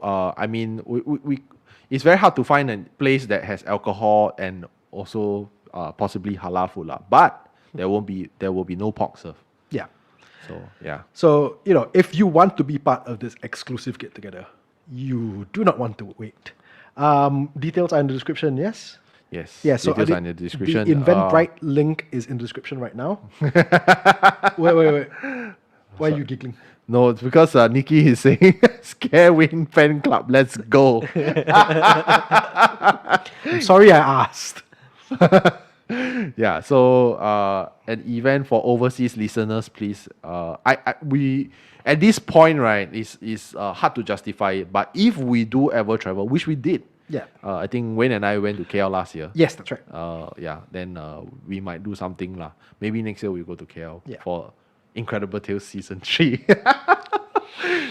we it's very hard to find a place that has alcohol and also possibly halal food lah. But there will be no pork served. Yeah. So yeah. So, if you want to be part of this exclusive get-together, you do not want to wait. Details are in the description, yes? Yes. Yeah, so details are in the description. The Eventbrite link is in the description right now. Wait. Why are you giggling? No, it's because Nikki is saying Scarewing Fan Club, let's go. I'm sorry I asked. Yeah, so an event for overseas listeners, please. We at this point, right, is hard to justify it. But if we do ever travel, which we did, Yeah. I think Wayne and I went to KL last year. Yes, that's right. Yeah, then we might do something lah. Maybe next year we go to KL Yeah. for Incredible Tales season 3.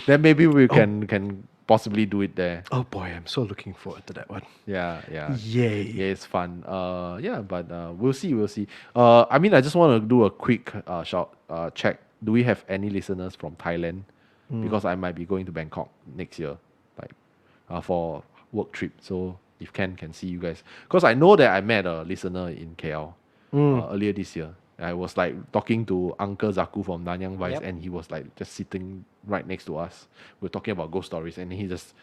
Then maybe we can possibly do it there. Oh boy, I'm so looking forward to that one. Yeah. Yay. Yeah, it's fun. Yeah, but we'll see. I mean, I just want to do a quick check. Do we have any listeners from Thailand? Because I might be going to Bangkok next year, like for work trip. So if can see you guys. Because I know that I met a listener in KL earlier this year. I was like talking to Uncle Zaku from Nanyang Vice, Yep. and he was like just sitting right next to us. We were talking about ghost stories, and he just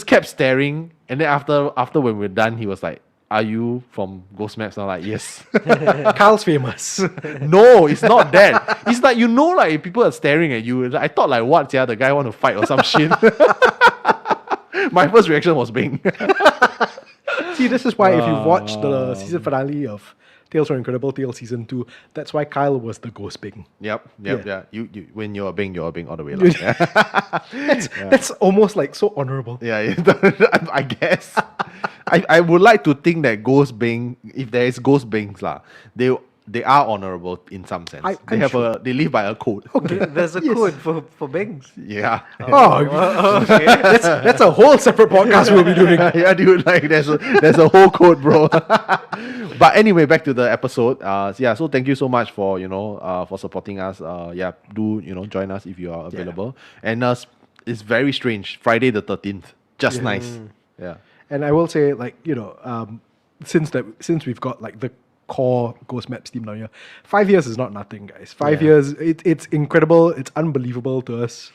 kept staring. And then after when we're done, he was like, "Are you from Ghost Maps?" I'm like, "Yes." Kyle's famous. No, it's not that. It's like, like if people are staring at you. I thought like, what? Yeah, the guy want to fight or some shit. My first reaction was Bing. See, this is why if you've watched the season finale of Tales from Incredible Tales season 2, that's why Kyle was the ghost Bing. Yep. Yeah. You when you're a Bing all the way. Like, That's almost like so honorable. yeah. I guess. I would like to think that ghost Bing, if there is ghost Bings lah, they are honorable in some sense. They live by a code. Okay. There's a code for Bings. Yeah. Oh, that's a whole separate podcast we'll be doing. Yeah, dude, like there's a whole code, bro. But anyway, back to the episode. Yeah, so thank you so much for for supporting us. Yeah, do join us if you are available. And it's very strange. Friday the 13th, just nice. Yeah. And I will say, like, since we've got like the core Ghost Maps team down here, 5 years is not nothing, guys. 5 years, it's incredible. It's unbelievable to us.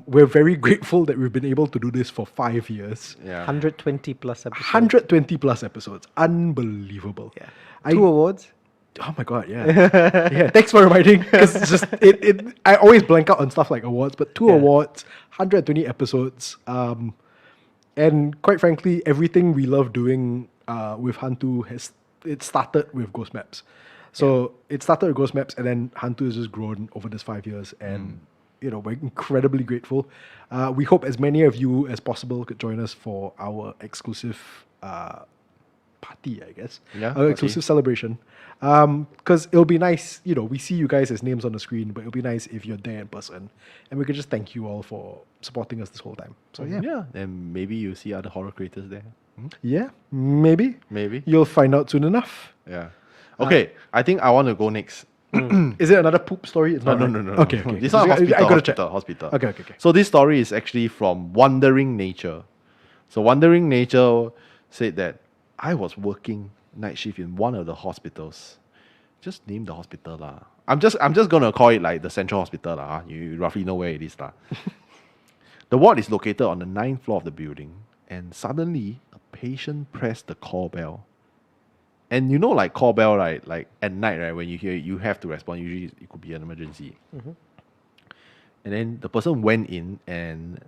We're very grateful that we've been able to do this for 5 years. Yeah. 120 plus episodes. 120 plus episodes. Unbelievable. Yeah. I- 2 awards. Oh my god, yeah. Yeah, thanks for reminding. Because just I always blank out on stuff like awards, but 2 awards, 120 episodes. And quite frankly, everything we love doing with HANTU it started with Ghost Maps. So it started with Ghost Maps, and then HANTU has just grown over this 5 years, and we're incredibly grateful. We hope as many of you as possible could join us for our exclusive party, I guess. Yeah, Our party. exclusive celebration. Because it'll be nice, we see you guys as names on the screen, but it'll be nice if you're there in person, and we could just thank you all for supporting us this whole time. So Yeah. And maybe you see other horror creators there. yeah, maybe you'll find out soon enough. Yeah. Okay, I think I want to go next. Is it another poop story? It's No. not, right? Okay. This is hospital. I gotta check. Hospital. Okay. So this story is actually from Wandering Nature. So Wandering Nature said that I was working night shift in one of the hospitals. Just name the hospital lah. I'm just gonna call it like the Central Hospital lah. You roughly know where it is lah. The ward is located on the 9th floor of the building, and suddenly a patient pressed the call bell. And like call bell, right? Like at night, right? When you hear it, you have to respond. Usually it could be an emergency. And then the person went in, and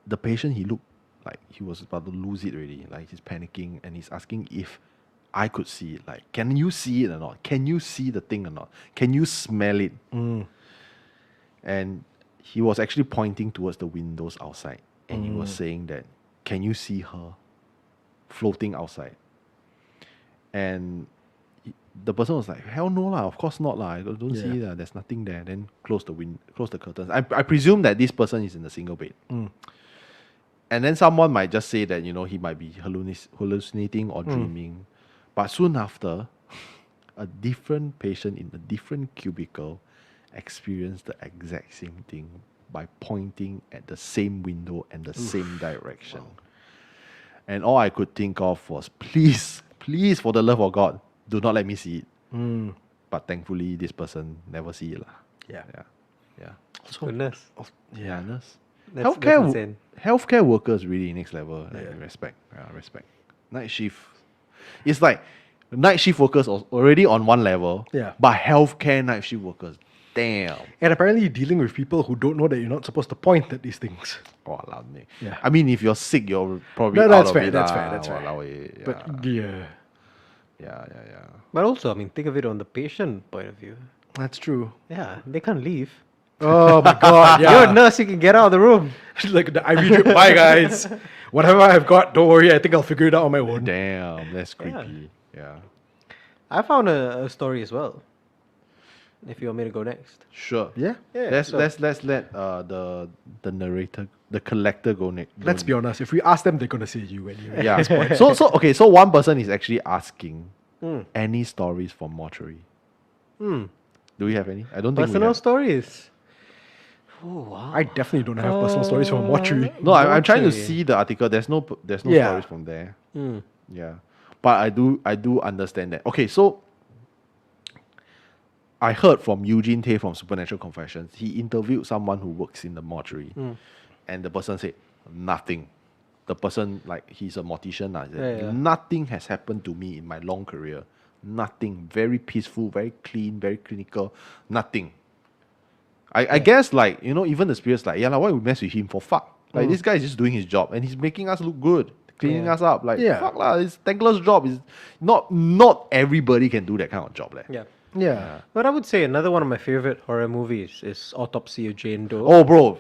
the patient, he looked like he was about to lose it already. Like he's panicking, and he's asking if I could see it. Like, can you see it or not? Can you see the thing or not? Can you smell it? And he was actually pointing towards the windows outside, and he was saying that, can you see her floating outside? And the person was like, hell no lah, of course not lah. I don't see it. There's nothing there. Then close the curtains. I presume that this person is in a single bed. And then someone might just say that, he might be hallucinating or dreaming. But soon after, a different patient in a different cubicle experienced the exact same thing by pointing at the same window and the same direction. Wow. And all I could think of was, please, for the love of God, do not let me see it. But thankfully, this person never see it. Yeah. Goodness. Yeah, nurse. That's insane. Healthcare workers really next level. Respect. Respect. Night shift. It's like night shift workers are already on one level. Yeah. But healthcare night shift workers, damn. And apparently you're dealing with people who don't know that you're not supposed to point at these things. Oh, loud me. Yeah. I mean, if you're sick, you're probably No, out that's of fair, it. that's fair. Walao eh, But yeah. Yeah. But also, I mean, think of it on the patient point of view. That's true. Yeah, they can't leave. Oh my god, You're a nurse, you can get out of the room. Like the IV drip. Bye, guys. Whatever I've got, don't worry. I think I'll figure it out on my own. Damn, that's creepy. Yeah. I found a story as well. If you want me to go next. Sure. Yeah. Let's so- let the narrator, the collector go next. Let's be honest. If we ask them, they're gonna say you anyway. Yeah. So one person is actually asking any stories from mortuary. Hmm. Do we have any? I don't think we Personal have. stories. Oh wow. I definitely don't have personal stories from a mortuary. No, I'm trying to Mortuary. see the article. There's no Yeah. stories from there. Hmm. Yeah, but I do understand that. Okay, so I heard from Eugene Tay from Supernatural Confessions. He interviewed someone who works in the mortuary, and the person said nothing. The person, like, he's a mortician, said, Yeah. nothing has happened to me in my long career. Nothing. Very peaceful, very clean, very clinical. Nothing. I guess, like, you know, even the spirits, like, yeah, like, why we mess with him for fuck? Like, this guy is just doing his job and he's making us look good, cleaning Yeah. us up. Like, Yeah. fuck lah, it's thankless job. It's not everybody can do that kind of job. Leh. Yeah. Yeah. But I would say another one of my favorite horror movies is Autopsy of Jane Doe. Oh, bro.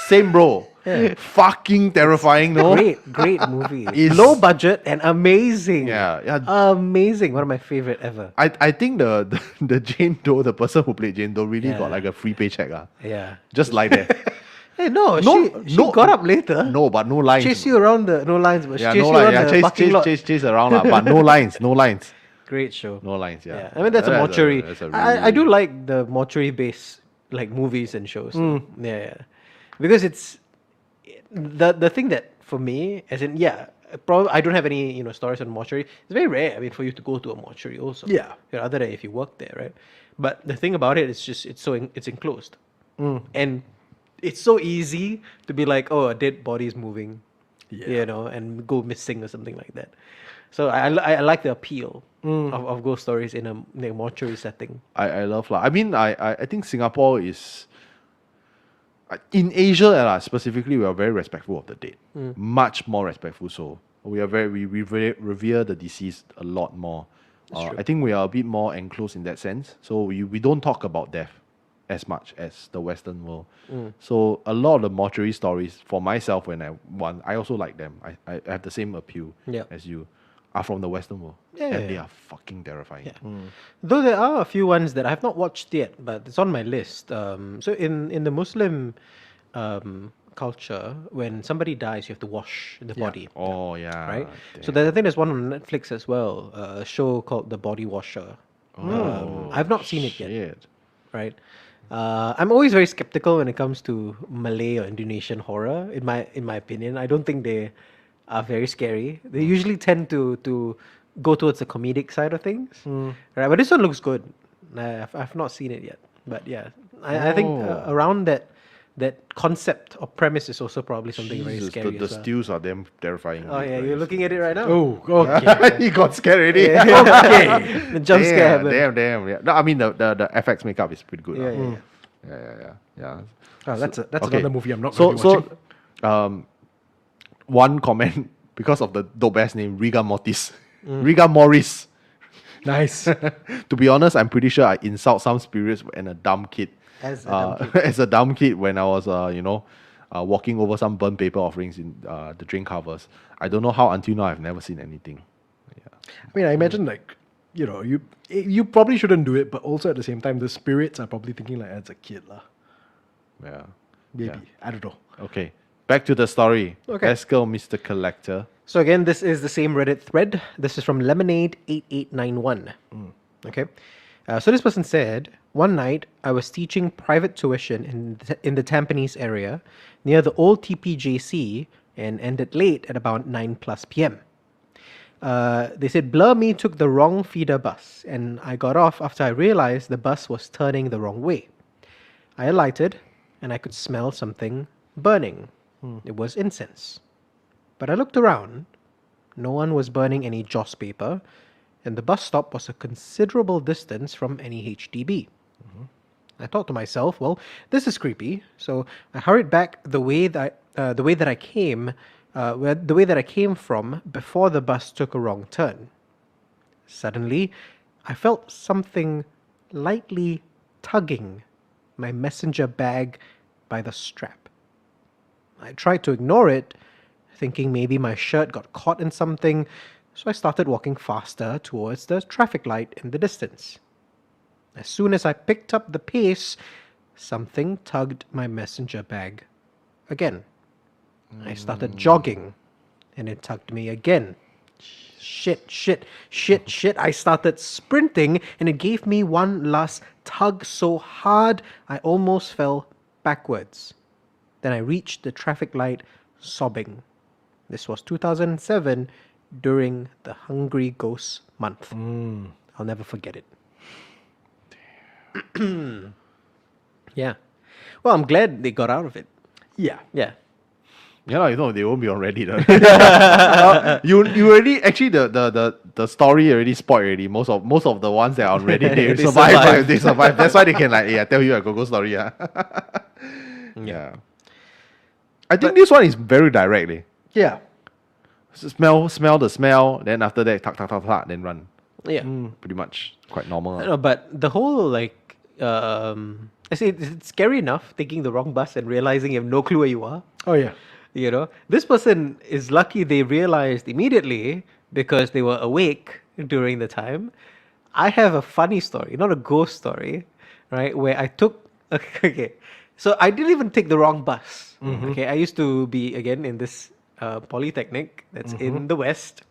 Same, bro. Yeah. Fucking terrifying, no? Great movie. Is- Low budget and amazing. Yeah. Amazing. One of my favorite ever. I think the Jane Doe, the person who played Jane Doe, really Yeah. got like a free paycheck. Yeah. Just like that. Hey, no, No, she no. got up later. No, but no lines. Chase you around the no lines, but Yeah, chase no you lines. around Yeah, the parking lot. chase around, lah, but no lines. No lines. Great show. No lines, yeah. Yeah, I mean that's a That's mortuary. that's a I do really- like the mortuary based like movies and shows. Yeah, because it's the thing that for me, as in probably I don't have any stories on mortuary. It's very rare. I mean, for you to go to a mortuary also. Yeah. Other than if you work there, right? But the thing about it is just it's enclosed, and it's so easy to be like, oh, a dead body is moving, and go missing or something like that. So I like the appeal of ghost stories in a mortuary setting. I love lah. I mean, I think Singapore is in Asia specifically. We are very respectful of the dead, much more respectful. So we revere the deceased a lot more. true. I think we are a bit more enclosed in that sense. So we don't talk about death as much as the Western world. So a lot of the mortuary stories for myself, I also like them. I have the same appeal Yeah. as you. Are from the Western world, and they are fucking terrifying. Though there are a few ones that I have not watched yet, but it's on my list. So in the Muslim culture, when somebody dies, you have to wash the body. Oh yeah, Right? So damn. I think there's one on Netflix as well, a show called The Body Washer. I've not seen it yet. Shit. Right? I'm always very skeptical when it comes to Malay or Indonesian horror. In my opinion, I don't think they are very scary. They usually tend to go towards the comedic side of things, right? But this one looks good. I've not seen it yet, but yeah, I think around that concept or premise is also probably something very Jesus, scary. the as well. stews are damn terrifying. Oh yeah, you're looking at it right now. Oh, okay. he got scared already. Okay. The jump scare happened. Damn. Yeah. No, I mean the FX makeup is pretty good. Yeah, lah. yeah, Yeah. Oh, that's Okay. another movie I'm not So going to be watching. one comment because of the dope ass name Riga Mortis, Riga Morris. Nice. To be honest, I'm pretty sure I insult some spirits and a dumb kid. As a dumb kid. As a dumb kid when I was walking over some burnt paper offerings in the drink covers. I don't know how until now I've never seen anything. I mean, I imagine like, you probably shouldn't do it, but also at the same time, the spirits are probably thinking like as a kid lah. Yeah. Maybe. Yeah. I don't know. Okay. Back to the story. Okay. Let's go, Mr. Collector. So again, this is the same Reddit thread. This is from Lemonade8891. Okay. So this person said, one night I was teaching private tuition in the Tampines area near the old TPJC and ended late at about 9+ p.m. They said, blur me took the wrong feeder bus and I got off after I realized the bus was turning the wrong way. I alighted and I could smell something burning. It was incense. But I looked around. No one was burning any joss paper, and the bus stop was a considerable distance from any HDB. I thought to myself, well, this is creepy. So I hurried back the way that I came from before the bus took a wrong turn. Suddenly, I felt something lightly tugging my messenger bag by the strap. I tried to ignore it, thinking maybe my shirt got caught in something, so I started walking faster towards the traffic light in the distance. As soon as I picked up the pace, something tugged my messenger bag again. I started jogging, and it tugged me again. Shit. I started sprinting, and it gave me one last tug so hard I almost fell backwards. Then I reached the traffic light sobbing. This was 2007 during the Hungry Ghost month. I'll never forget it. Yeah. Well, I'm glad they got out of it. Yeah. Yeah. Yeah, you know, they won't be on Reddit. You already actually the story already spoiled already. Most of the ones that are on Reddit they, They survive. survive. They survive. That's why they can tell you a go story. Yeah. Yeah. I think this one is very direct. Yeah. Smell the smell, then after that tuck, then run. Yeah. Pretty much quite normal. I know, but the whole I say it's scary enough taking the wrong bus and realizing you have no clue where you are. Oh yeah. You know, this person is lucky they realized immediately because they were awake during the time. I have a funny story, not a ghost story, right? Where I took, okay, so I didn't even take the wrong bus. Okay, I used to be, again, in this polytechnic that's in the West.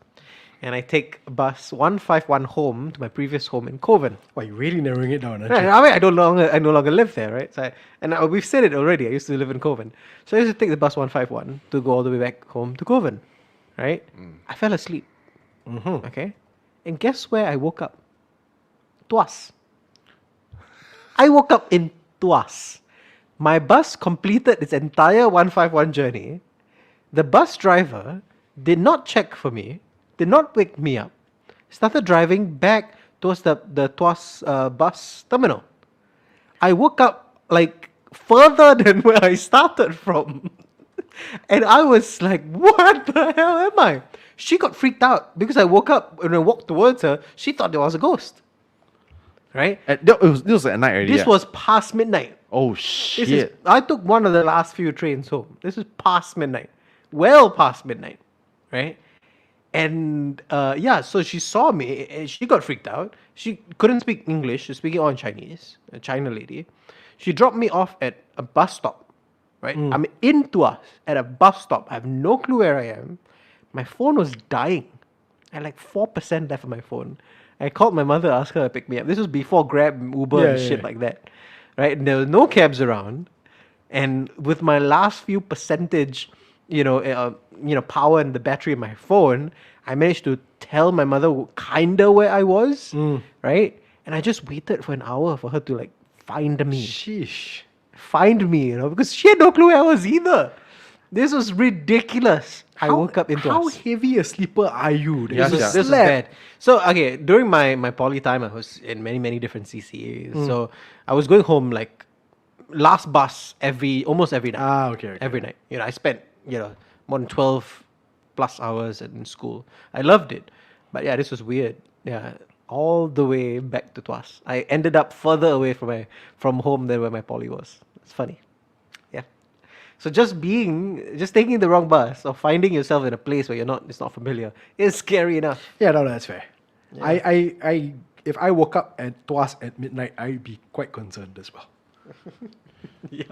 And I take bus 151 home to my previous home in Kovan. Why, you're really narrowing it down, aren't Right, you? I mean, I no longer live there, right? So we've said it already. I used to live in Kovan, so I used to take the bus 151 to go all the way back home to Kovan, right? I fell asleep. Okay, and guess where I woke up? Tuas. I woke up in Tuas. My bus completed its entire 151 journey. The bus driver did not check for me, did not wake me up, started driving back towards the Tuas bus terminal. I woke up like further than where I started from. And I was like, what the hell am I? She got freaked out because I woke up and I walked towards her. She thought there was a ghost. Right? This was at night already. This was past midnight. Oh This shit. is, I took one of the last few trains home. This is past midnight. Well past midnight. Right? And so she saw me and she got freaked out. She couldn't speak English. She was speaking all in Chinese, a China lady. She dropped me off at a bus stop, right? I'm in Tuas at a bus stop. I have no clue where I am. My phone was dying. I had like 4% left of my phone. I called my mother, asked her to pick me up. This was before Grab, Uber, and shit like that, right? And there were no cabs around. And with my last few percentage, power in the battery of my phone, I managed to tell my mother kinda where I was, right? And I just waited for an hour for her to like find me. Sheesh. Find me, because she had no clue where I was either. This was ridiculous. I woke up into How heavy a sleeper are you? Yeah, this was bad. So okay, during my poly time, I was in many different CCAs. So I was going home like last bus almost every night. Okay. Every night. I spent more than 12 plus hours in school. I loved it, but yeah, this was weird. Yeah, all the way back to Tuas. I ended up further away from home than where my poly was. It's funny. Yeah. So just taking the wrong bus or finding yourself in a place where it's not familiar is scary enough. Yeah, no, that's fair. I if I woke up at Tuas at midnight, I'd be quite concerned as well. Yeah.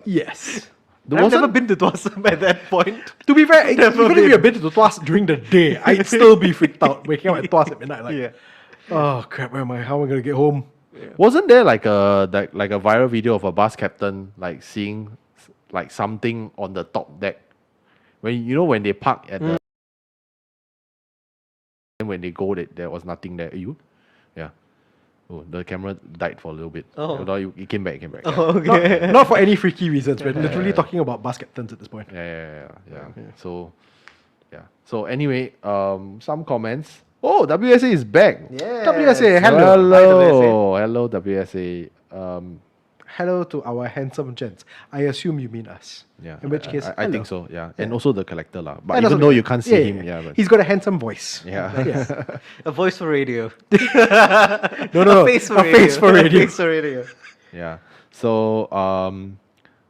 Yes. I've never been to Tuas by that point. To be fair, even Never if you had been to Tuas during the day, I'd still be freaked out waking up at Tuas at midnight. Like, oh crap, where am I? How am I gonna get home? Wasn't there like a viral video of a bus captain like seeing like something on the top deck when they park at the and when they go there was nothing there. You? Yeah. Oh, the camera died for a little bit. Oh. No, it came back. Oh, okay. Not for any freaky reasons. We're literally talking about bus captains at this point. Yeah. So, yeah. So anyway, some comments. Oh, WSA is back. Yeah. WSA, hello. Hello, WSA. hello to our handsome gents. I assume you mean us. Yeah. In which case, I hello. think so. Yeah. And also the collector lah. But And even also- though you can't see him, yeah. But He's got a handsome voice. yeah. A voice for radio. No. A face for A radio. face for radio. A face for radio. Yeah. So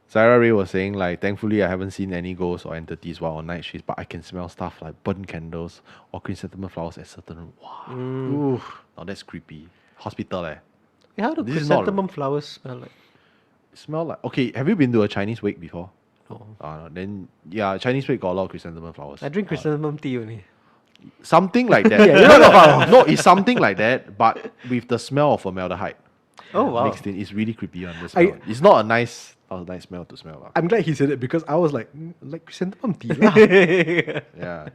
Sarah Ray was saying like, thankfully I haven't seen any ghosts or entities while on night shifts, but I can smell stuff like burnt candles or chrysanthemum flowers at certain room. Wow. Oof. Now that's creepy. Hospital How do This is not- chrysanthemum flowers smell like? Smell like, okay, have you been to a Chinese wake before? No. Then yeah, Chinese wake got a lot of chrysanthemum flowers. I drink chrysanthemum tea only. Something like that. No, it's something like that, but with the smell of formaldehyde Oh wow. mixed in. It's really creepy on the smell. It's not a nice smell to smell. Lah. I'm glad he said it because I was like chrysanthemum tea lah. Yeah.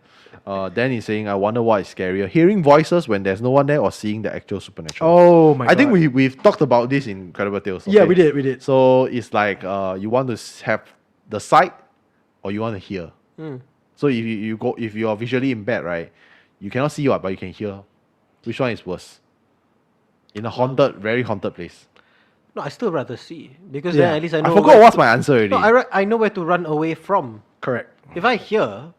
Then he's saying, I wonder what is scarier, hearing voices when there's no one there or seeing the actual supernatural. Oh my I think God. we've talked about this in Incredible Tales. Yeah, okay? we did. So it's like you want to have the sight or you want to hear. So if you are visually impaired, right, you cannot see what, but you can hear. Which one is worse? In a very haunted place. No, I still rather see because Yeah. then at least I I know. forgot where what's to- my answer already. No, I know where to run away from. Correct. If I hear,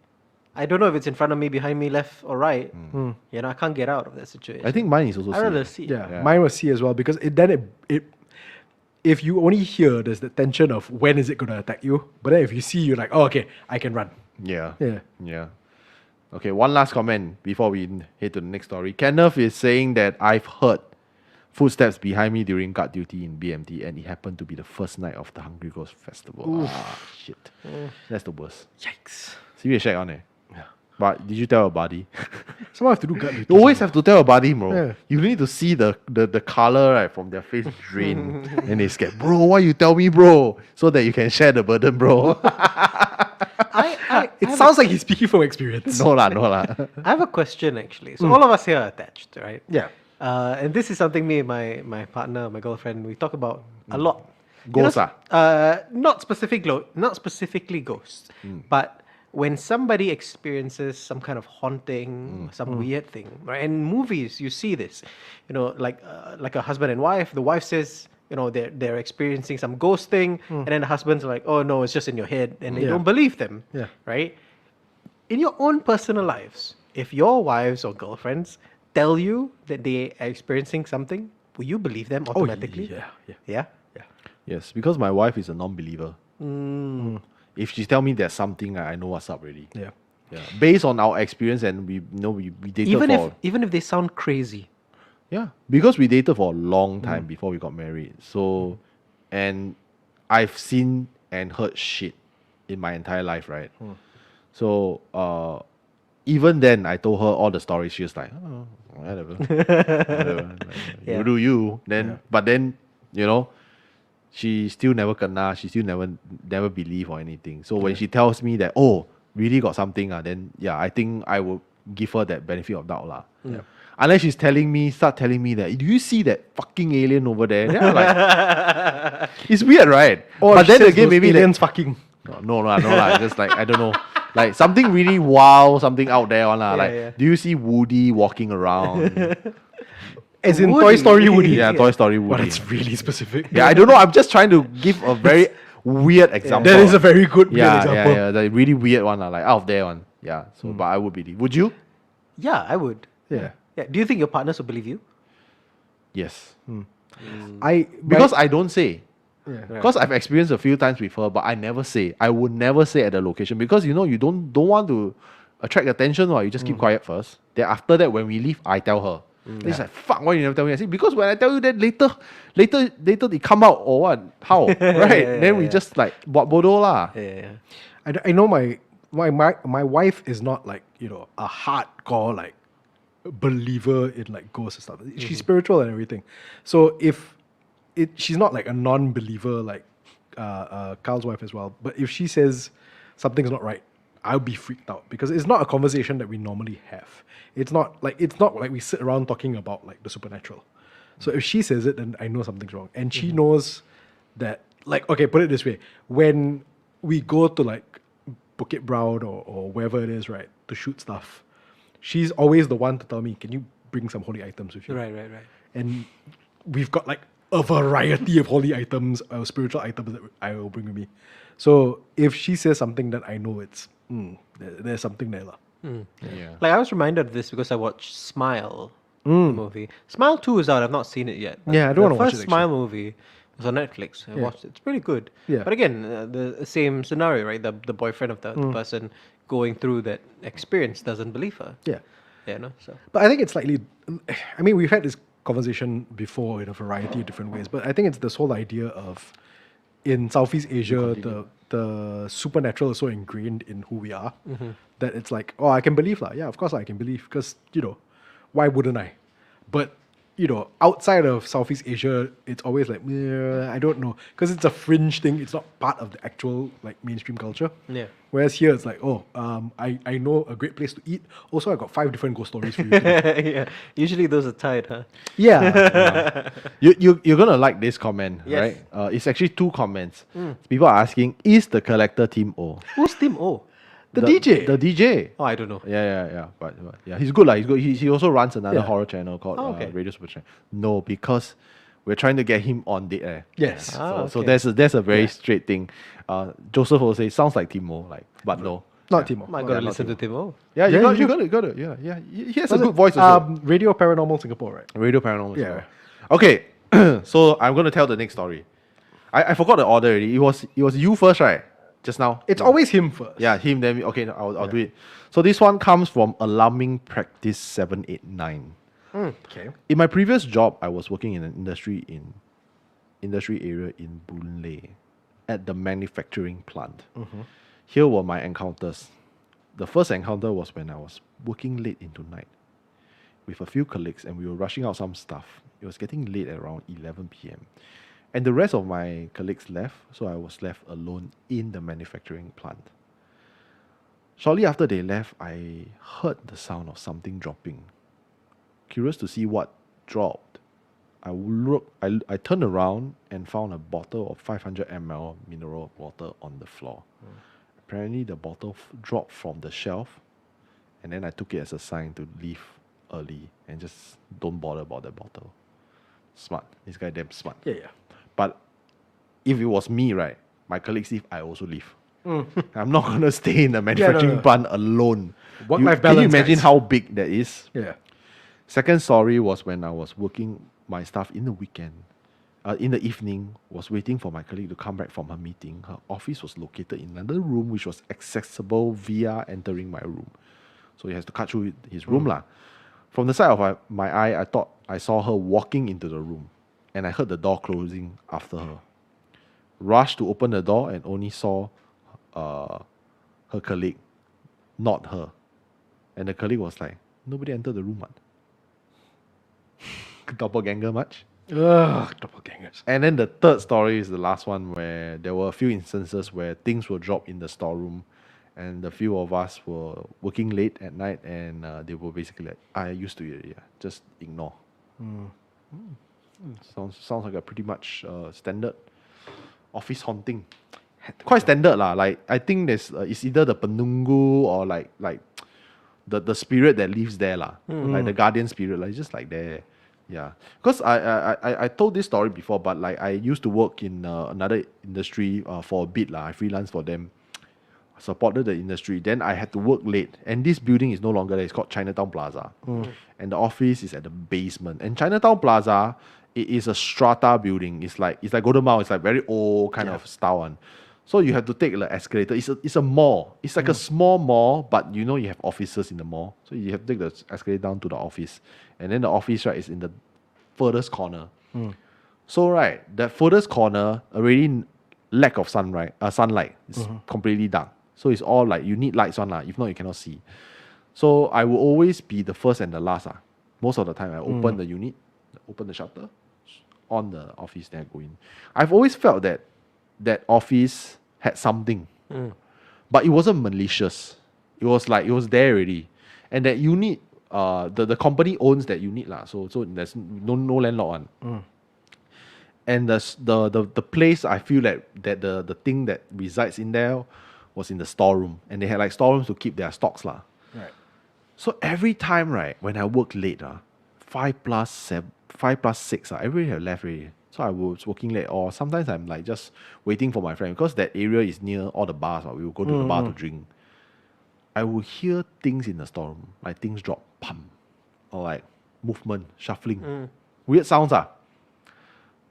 I don't know if it's in front of me, behind me, left or right. You know, I can't get out of that situation. I think mine is also I rather C. see. Yeah, mine was C as well because if you only hear, there's the tension of when is it going to attack you. But then if you see, you're like, oh, okay, I can run. Yeah. Yeah. Yeah. Okay, one last comment before we head to the next story. Kenneth is saying that I've heard footsteps behind me during guard duty in BMT, and it happened to be the first night of the Hungry Ghost Festival. Ah, shit. That's the worst. Yikes. See, check on it. But did you tell your buddy? Someone have to do gut duty. You always have to tell your buddy, bro. Yeah. You need to see the color right from their face drain, and they scared. Bro, why you tell me, bro? So that you can share the burden, bro. It sounds like he's speaking from experience. no lah. I have a question actually. So all of us here are attached, right? Yeah. And this is something me and my partner, my girlfriend, we talk about a lot. Ghosts, not specifically ghosts, but when somebody experiences some kind of haunting, some weird thing, right? And in movies, you see this, you know, like a husband and wife. The wife says, you know, they're experiencing some ghost thing, and then the husband's like, oh no, it's just in your head, and they Yeah. don't believe them, Yeah. right? In your own personal lives, if your wives or girlfriends tell you that they are experiencing something, will you believe them automatically? Yeah. Yeah? Yes, because my wife is a non-believer. If she tell me there's something, I know what's up already. Yeah. Yeah. Based on our experience, and we dated Even if they sound crazy. because we dated for a long time before we got married. So, and I've seen and heard shit in my entire life, right? So, even then, I told her all the stories. She was like, oh, whatever. Whatever. Like, Yeah. You do you. Then, but then, you know, she still never kena. She still never believe or anything. So when she tells me that, oh, really got something, then yeah, I think I will give her that benefit of doubt lah. Unless she's start telling me that, do you see that fucking alien over there? Then I'm like, it's weird, right? Or but she then says again, those maybe aliens fucking. no, just like I don't know, like something really wild, something out there, one lah. Yeah, Like, yeah. do you see Woody walking around? As in Woody. Toy Story Woody. Yeah, Toy Story But Woody. it's really specific. Yeah, I don't know. I'm just trying to give a very weird example. That is a very good weird yeah, example. yeah, the really weird one, like out of there one. Yeah. So, but I would believe. Would you? Yeah, I would. Yeah. Yeah. Do you think your partners will believe you? Yes. Because I don't say. yeah. Because I've experienced a few times with her, but I never say. I would never say at the location because you don't want to attract attention, or you just keep quiet first. Then after that, when we leave, I tell her. Then it's like, fuck, why you never tell me? I say, because when I tell you that later they come out or what? How? Right? Then we just like buat bodoh lah. Yeah. I know my wife is not like, you know, a hardcore like believer in like ghosts and stuff. She's spiritual and everything. So she's not like a non-believer like Carl's wife as well. But if she says something's not right, I'll be freaked out because it's not a conversation that we normally have. It's not like we sit around talking about like the supernatural. So if she says it, then I know something's wrong. And she knows that, like, okay, put it this way. When we go to like Bukit Brown or wherever it is, right, to shoot stuff, she's always the one to tell me, can you bring some holy items with you? Right. And we've got like a variety of holy items, spiritual items that I will bring with me. So if she says something that I know it's there's something there lah. Yeah. Like I was reminded of this because I watched Smile, the movie. Smile 2 is out. I've not seen it yet. but Yeah, I don't wanna the watch first it, Smile movie was on Netflix. I Yeah. watched it. It's pretty good. Yeah. But again, the same scenario, right? The boyfriend of the person going through that experience doesn't believe her. Yeah. Yeah, no. So But I think it's slightly. I mean, we've had this conversation before in a variety of different ways, but I think it's this whole idea of in Southeast Asia, the supernatural is so ingrained in who we are that it's like, oh, I can believe lah. Yeah, of course I can believe because why wouldn't I? But outside of Southeast Asia, it's always like, I don't know, because it's a fringe thing. It's not part of the actual like mainstream culture. yeah. Whereas here, it's like, I know a great place to eat. Also, I got 5 different ghost stories for you. today. Yeah. Usually those are tied, huh? Yeah. You're gonna like this comment, Yes. right? It's actually 2 comments. People are asking, is the collector Team O? Who's Team O? The DJ. The DJ. Oh, I don't know. Yeah. But yeah, he's good lah. He's good. He also runs another Yeah. horror channel called Okay. Radio Super Channel. No, because we're trying to get him on Dead Air. Yes. So okay. that's a very straight thing. Joseph will say sounds like Timo, but no. Not Timo. I gotta listen to Team O. Yeah, Yeah, you you got it. Yeah. He has a Was good it, voice as well. Radio Paranormal Singapore, right? Radio Paranormal. Yeah. Okay, so I'm gonna tell the next story. I forgot the order already. It was you first, right? Just now. It's always him first. Yeah, him. Then okay, I'll do it. So this one comes from Alarming Practice 789. Okay. In my previous job, I was working in an industry area in Boon Lay, at the manufacturing plant. Here were my encounters. The first encounter was when I was working late into night with a few colleagues, and we were rushing out some stuff. It was getting late at around 11 p.m. And the rest of my colleagues left, so I was left alone in the manufacturing plant. Shortly after they left, I heard the sound of something dropping. Curious to see what dropped, I turned around and found a bottle of 500 ml mineral water on the floor. Apparently, the bottle dropped from the shelf, and then I took it as a sign to leave early and just don't bother about the bottle. Smart. This guy damn smart. Yeah. But if it was me, right, my colleagues leave, I also leave. I'm not gonna stay in the manufacturing no. plant alone. Work-life Can you balance, imagine guys. how big that is? Yeah. Second story was when I was working my stuff in the weekend. In the evening, was waiting for my colleague to come back from her meeting. Her office was located in another room which was accessible via entering my room. So he has to cut through his room lah. From the side of my eye, I thought I saw her walking into the room, and I heard the door closing after her. Rushed to open the door and only saw her colleague, not her. And the colleague was like, nobody entered the room, man. Doppelganger much? Ugh, doppelgangers. And then the third story is the last one, where there were a few instances where things were dropped in the storeroom, and the few of us were working late at night, and they were basically like, I used to it, yeah, just ignore. Sounds like a pretty much standard office haunting. Quite standard lah. Like I think there's it's either the penunggu or like the spirit that lives there lah. Like the guardian spirit, like just like there. Yeah, because I told this story before, but like I used to work in another industry for a bit lah. I freelance for them, supported the industry. Then I had to work late, and this building is no longer there. It's called Chinatown Plaza, and the office is at the basement. And Chinatown Plaza, it is a strata building. It's like Golden Mile. It's like very old kind of style one. So you have to take the escalator. It's a mall. It's like a small mall, but you have offices in the mall. So you have to take the escalator down to the office. And then the office, right, is in the furthest corner. So, right, that furthest corner, already lack of sunlight. It's completely dark. So it's all like, you need lights on, if not you cannot see. So I will always be the first and the last. Most of the time, I open the unit, open the shutter, on the office, then I go in. I've always felt that office had something, but it wasn't malicious. It was like, it was there already. And that unit, the company owns that unit lah. So there's no landlord on. And the place, I feel that the thing that resides in there was in the storeroom, and they had like storerooms to keep their stocks lah. Right. So every time, right, when I work late, 5 plus 6, everybody have left already. So I was working late, or sometimes I'm like just waiting for my friend because that area is near all the bars. We will go to the bar to drink. I will hear things in the storeroom, like things drop, pum, or like movement, shuffling, weird sounds.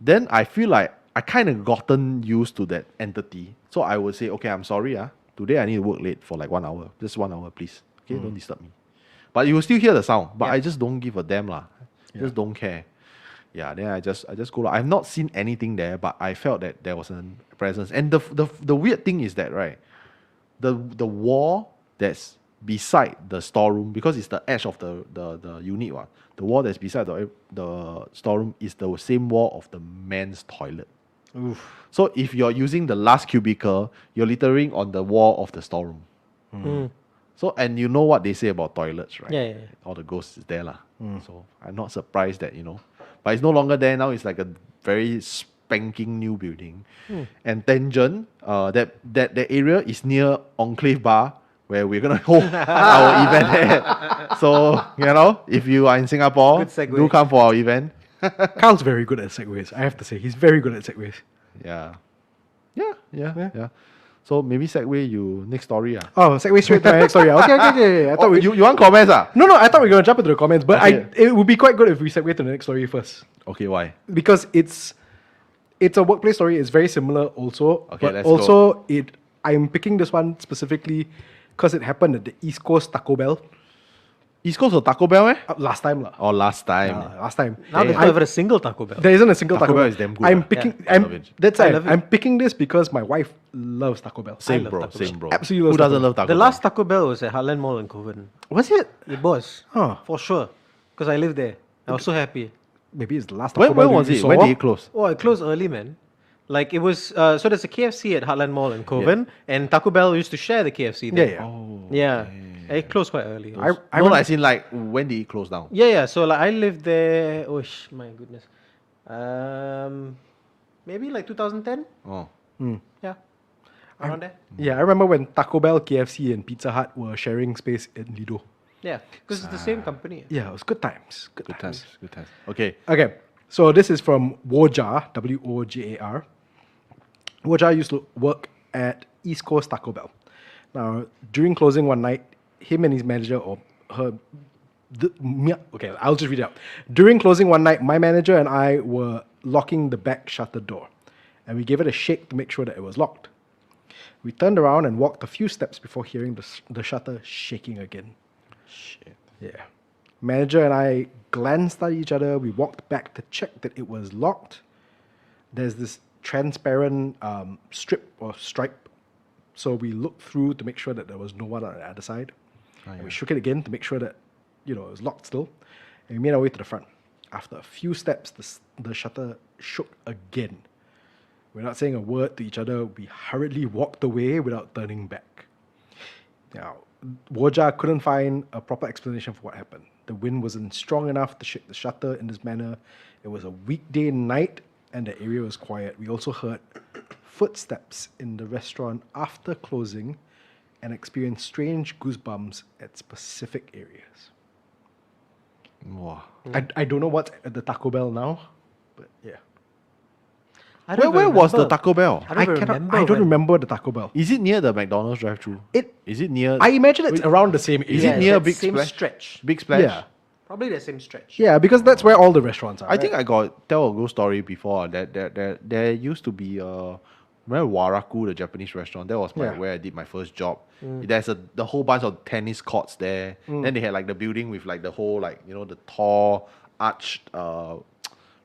Then I feel like I kind of gotten used to that entity. So I would say, okay, I'm sorry. Today I need to work late for like 1 hour. Just 1 hour, please. Okay, don't disturb me. But you will still hear the sound. But I just don't give a damn lah. Just don't care. Yeah, then I just go. I've not seen anything there, but I felt that there was a presence. And the weird thing is that, right, the wall that's beside the storeroom, because it's the edge of the unit one. The wall that's beside the storeroom is the same wall of the men's toilet. Oof. So if you're using the last cubicle, you're littering on the wall of the storeroom. So, and you know what they say about toilets, right? Yeah. All the ghosts is there lah. So I'm not surprised that, but it's no longer there now. It's like a very spanking new building. And Tenjin, that area is near Enclave Bar, where we're gonna hold our event at. So, if you are in Singapore, Good segue. do come for our event. Kyle's very good at segues. I have to say, he's very good at segues. Yeah. So maybe segue you next story. Oh, segue straight to my next story. Okay. I thought You want comments? No, I thought we were gonna jump into the comments, but Okay. it would be quite good if we segue to the next story first, Okay, why? because it's a workplace story. It's very similar also, Okay, but let's also I'm picking this one specifically because it happened at the East Coast Taco Bell East Coast or Taco Bell, eh? last time lah. Or last time? Last time. Now there's not even a single Taco Bell. There isn't a single Taco Taco Bell Bell. is damn good, I'm ah. picking. Yeah, I love it. That's I it. love it. I'm picking this because my wife loves Taco Bell. Same, love bro. Taco Same, Bell. bro. Absolutely loves Who doesn't Taco love Taco The Bell? last Taco Bell was at Heartland Mall in Kovan. Was it? It was. Huh. For sure. Because I lived there. I was so happy. Maybe it's the last Taco When Bell was you it? saw. When did it close? Oh, it closed early, man. Like it was, so there's a KFC at Heartland Mall in Kovan, and Taco Bell used to share the KFC there. Yeah. Oh, Yeah. It closed quite early. I no, remember- as in like when did it close down? Yeah. So like I lived there. Oh, my goodness. Maybe like 2010. Oh, Yeah. Around there. Yeah, I remember when Taco Bell, KFC, and Pizza Hut were sharing space in Lido. Yeah. Because it's the same company. Yeah, it was good times. Good, good times. times. Good times. Okay. Okay, so this is from Wojar, Wojar. Wojar used to work at East Coast Taco Bell. Now, during closing one night, him and his manager, or her, okay, I'll just read it out. During closing one night, my manager and I were locking the back shutter door, and we gave it a shake to make sure that it was locked. We turned around and walked a few steps before hearing the shutter shaking again. Shit. Yeah. Manager and I glanced at each other. We walked back to check that it was locked. There's this transparent strip or stripe. So we looked through to make sure that there was no one on the other side. And we shook it again to make sure that, it was locked still. And we made our way to the front. After a few steps, the shutter shook again. Without saying a word to each other, we hurriedly walked away without turning back. Now, Woja couldn't find a proper explanation for what happened. The wind wasn't strong enough to shake the shutter in this manner. It was a weekday night and the area was quiet. We also heard footsteps in the restaurant after closing and experienced strange goosebumps at specific areas. Wow. I don't know what's at the Taco Bell now, but yeah. I don't Where even was the remember. Taco Bell? I don't remember. I don't remember the Taco Bell. Is it near the McDonald's drive-thru? Is it near? I imagine it's around the same area. Is it near that Big same Splash? stretch. Big Splash? Yeah. Probably the same stretch. Yeah, because that's where all the restaurants are. I think I got tell a ghost story before that there used to be remember Waraku, the Japanese restaurant. That was where I did my first job. There's the whole bunch of tennis courts there. Then they had like the building with like the whole the tall arched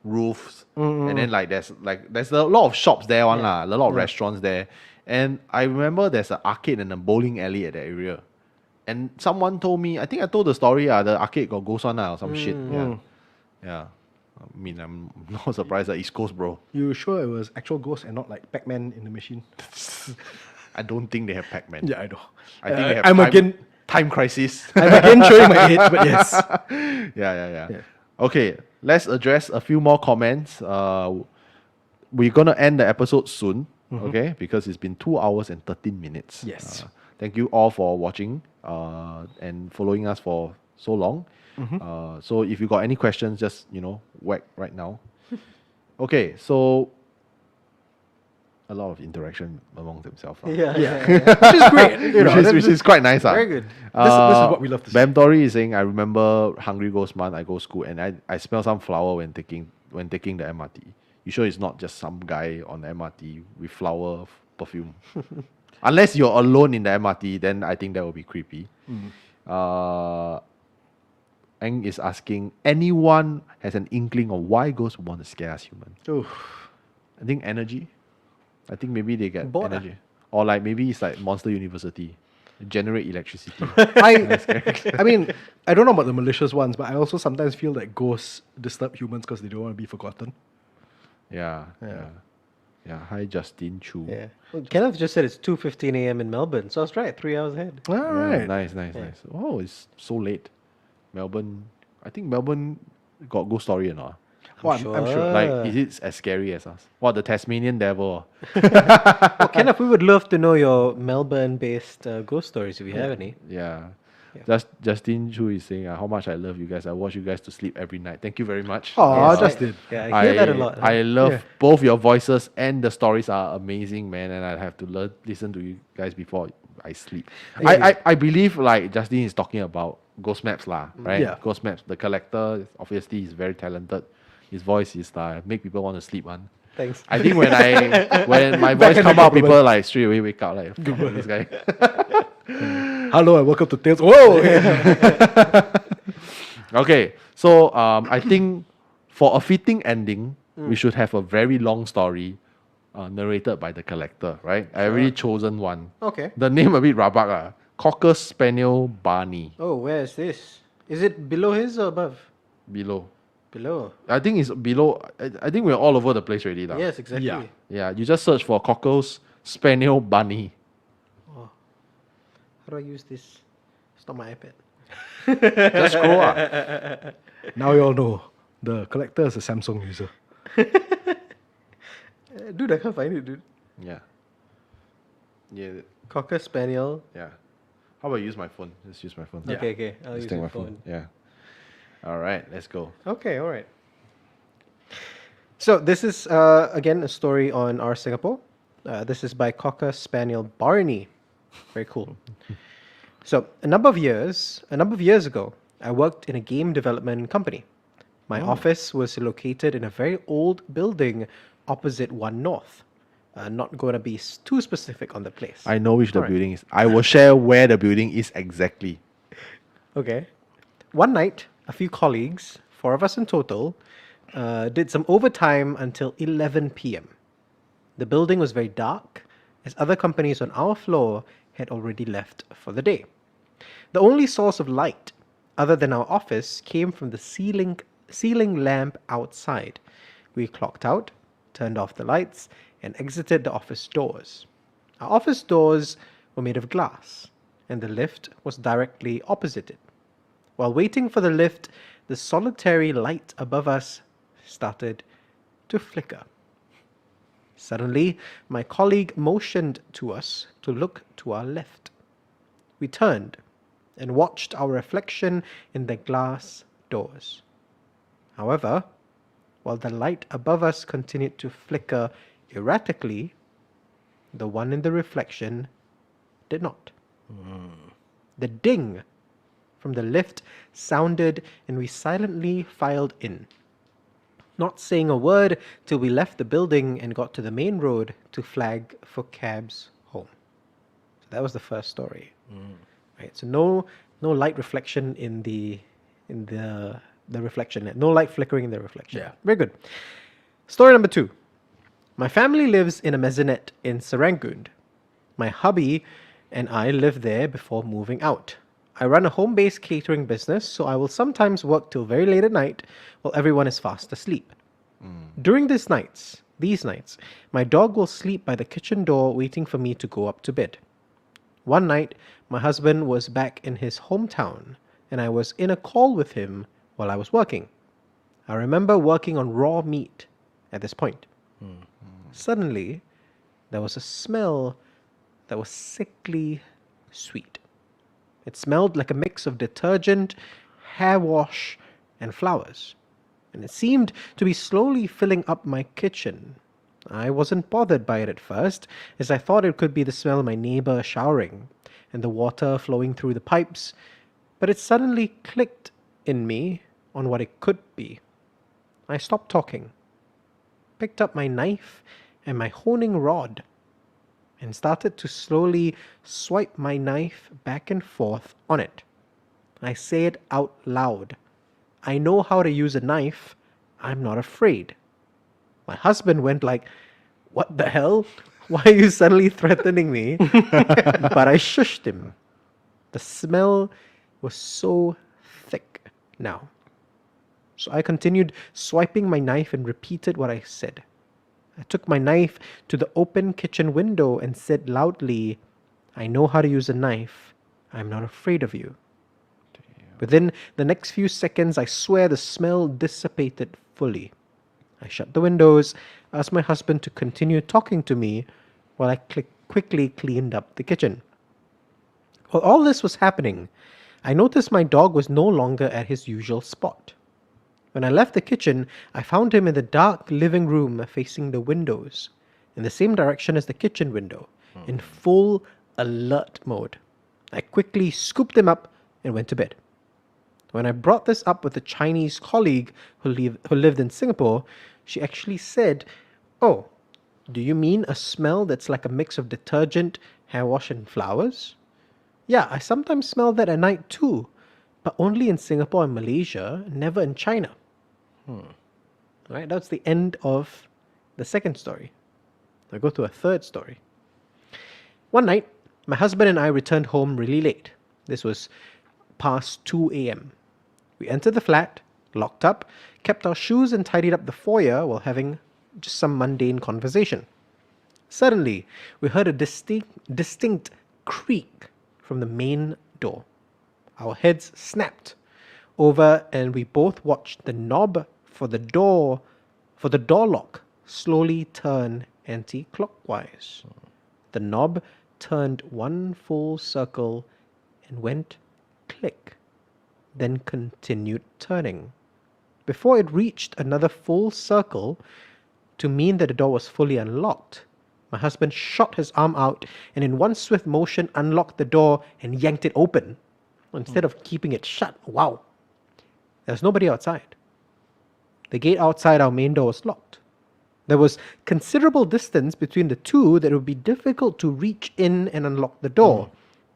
roofs, and then there's a lot of shops there, a lot of restaurants there. And I remember there's an arcade and a bowling alley at that area. And someone told me, I think I told the story, the arcade got ghost one or some shit. Yeah. I mean, I'm not surprised at East Coast, bro. You sure it was actual ghosts and not like Pac-Man in the machine? I don't think they have Pac-Man. Yeah, I know. I think they have I'm again time crisis. I'm again showing my age, but yes. Yeah. Okay, let's address a few more comments. We're gonna end the episode soon, okay? Because it's been 2 hours and 13 minutes. Yes. Thank you all for watching and following us for so long. So if you got any questions, just whack right now. Okay, so a lot of interaction among themselves. Yeah. Which is great. You know, Which is quite nice. Very good. This is what we love to see. Bam Dory is saying, I remember Hungry Ghost Month, I go school and I smell some flower when taking the MRT. You sure it's not just some guy on the MRT with flower perfume? Unless you're alone in the MRT, then I think that would be creepy. Eng is asking, anyone has an inkling of why ghosts want to scare us human? I think energy. I think maybe they get Bored, energy. Or like maybe it's like Monster University. Generate electricity. I mean, I don't know about the malicious ones, but I also sometimes feel that ghosts disturb humans because they don't want to be forgotten. Yeah. Hi, Justin Chu. Yeah. Well, Kenneth just said it's 2:15 a.m. in Melbourne, so I was right, 3 hours ahead. All Yeah, right. nice. Oh, it's so late. Melbourne. I think Melbourne got ghost story or not? I'm sure. Like, is it as scary as us? What, the Tasmanian devil? Well, Kenneth, we would love to know your Melbourne-based ghost stories if you have any. Yeah. Justin Chu is saying, how much I love you guys. I watch you guys to sleep every night. Thank you very much. Aw, Yes, Justin. Yeah, I hear that a lot. I love Yeah. both your voices and the stories are amazing, man. And I have to listen to you guys before I sleep. I believe like Justin is talking about Ghost Maps lah, right? Yeah. Ghost Maps. The collector obviously is very talented. His voice is make people want to sleep one. Thanks. I think when my voice Backhand come out, people compliment. like straight away wake up like "Fuck this guy." Hello and welcome to Tales. Whoa! Okay, so I think for a fitting ending, we should have a very long story narrated by the collector, right? I already chosen one. Okay. The name a bit rabak. Cocker Spaniel Barney Oh, where is this? Is it below his or above? below. Below. I think it's below. I think we're all over the place already. Yes, exactly. Yeah. Yeah, you just search for Cockles Spaniel Bunny. How do I use this? It's not my iPad. Just scroll up. Now you all know. The collector is a Samsung user. Dude, I can't find it, dude. Yeah. Yeah. Cocker Spaniel. Yeah. How about I use my phone? Just use my phone. Yeah. Okay. I'll Just use take your my phone. Yeah. All right, let's go. Okay, all right. So this is again a story on our Singapore. This is by Cocker Spaniel Barney. Very cool. So a number of years ago, I worked in a game development company. My office was located in a very old building opposite One North. Not going to be too specific on the place. I know which the Alright. building is. I will share where the building is exactly. Okay. One night, a few colleagues, 4 of us in total, did some overtime until 11 p.m. The building was very dark, as other companies on our floor had already left for the day. The only source of light, other than our office, came from the ceiling lamp outside. We clocked out, turned off the lights, and exited the office doors. Our office doors were made of glass, and the lift was directly opposite it. While waiting for the lift, the solitary light above us started to flicker. Suddenly, my colleague motioned to us to look to our left. We turned and watched our reflection in the glass doors. However, while the light above us continued to flicker erratically, the one in the reflection did not. The ding from the lift sounded, and we silently filed in, not saying a word till we left the building and got to the main road to flag for cabs home. So that was the first story. Right. So no light reflection in the reflection. No light flickering in the reflection. Yeah. Very good. Story number 2. My family lives in a maisonette in Serangoon. My hubby and I live there before moving out. I run a home-based catering business, so I will sometimes work till very late at night while everyone is fast asleep. During these nights, my dog will sleep by the kitchen door waiting for me to go up to bed. One night, my husband was back in his hometown, and I was in a call with him while I was working. I remember working on raw meat at this point. Suddenly, there was a smell that was sickly sweet. It smelled like a mix of detergent, hair wash, and flowers. and it seemed to be slowly filling up my kitchen. I wasn't bothered by it at first, as I thought it could be the smell of my neighbor showering and the water flowing through the pipes, but it suddenly clicked in me on what it could be. I stopped talking, picked up my knife and my honing rod, and started to slowly swipe my knife back and forth on it. I said out loud, "I know how to use a knife. I'm not afraid." My husband went like, "What the hell? Why are you suddenly threatening me?" But I shushed him. The smell was so thick now. So I continued swiping my knife and repeated what I said. I took my knife to the open kitchen window and said loudly, "I know how to use a knife. I'm not afraid of you." Within the next few seconds, I swear the smell dissipated fully. I shut the windows, asked my husband to continue talking to me while I quickly cleaned up the kitchen. While all this was happening, I noticed my dog was no longer at his usual spot. When I left the kitchen, I found him in the dark living room facing the windows, in the same direction as the kitchen window, in full alert mode. I quickly scooped him up and went to bed. When I brought this up with a Chinese colleague who lived in Singapore, she actually said, "Oh, do you mean a smell that's like a mix of detergent, hair wash, and flowers?" "Yeah, I sometimes smell that at night too, but only in Singapore and Malaysia, never in China." Right, that's the end of the second story. I'll go to a third story. One night, my husband and I returned home really late. This was past 2 a.m. We entered the flat, locked up, kept our shoes and tidied up the foyer while having just some mundane conversation. Suddenly, we heard a distinct creak from the main door. Our heads snapped over and we both watched the knob for the door lock slowly turn anti-clockwise. The knob turned one full circle and went click, then continued turning. Before it reached another full circle to mean that the door was fully unlocked, my husband shot his arm out and in one swift motion unlocked the door and yanked it open instead of keeping it shut. Wow. There's nobody outside. The gate outside our main door was locked. There was considerable distance between the two that it would be difficult to reach in and unlock the door,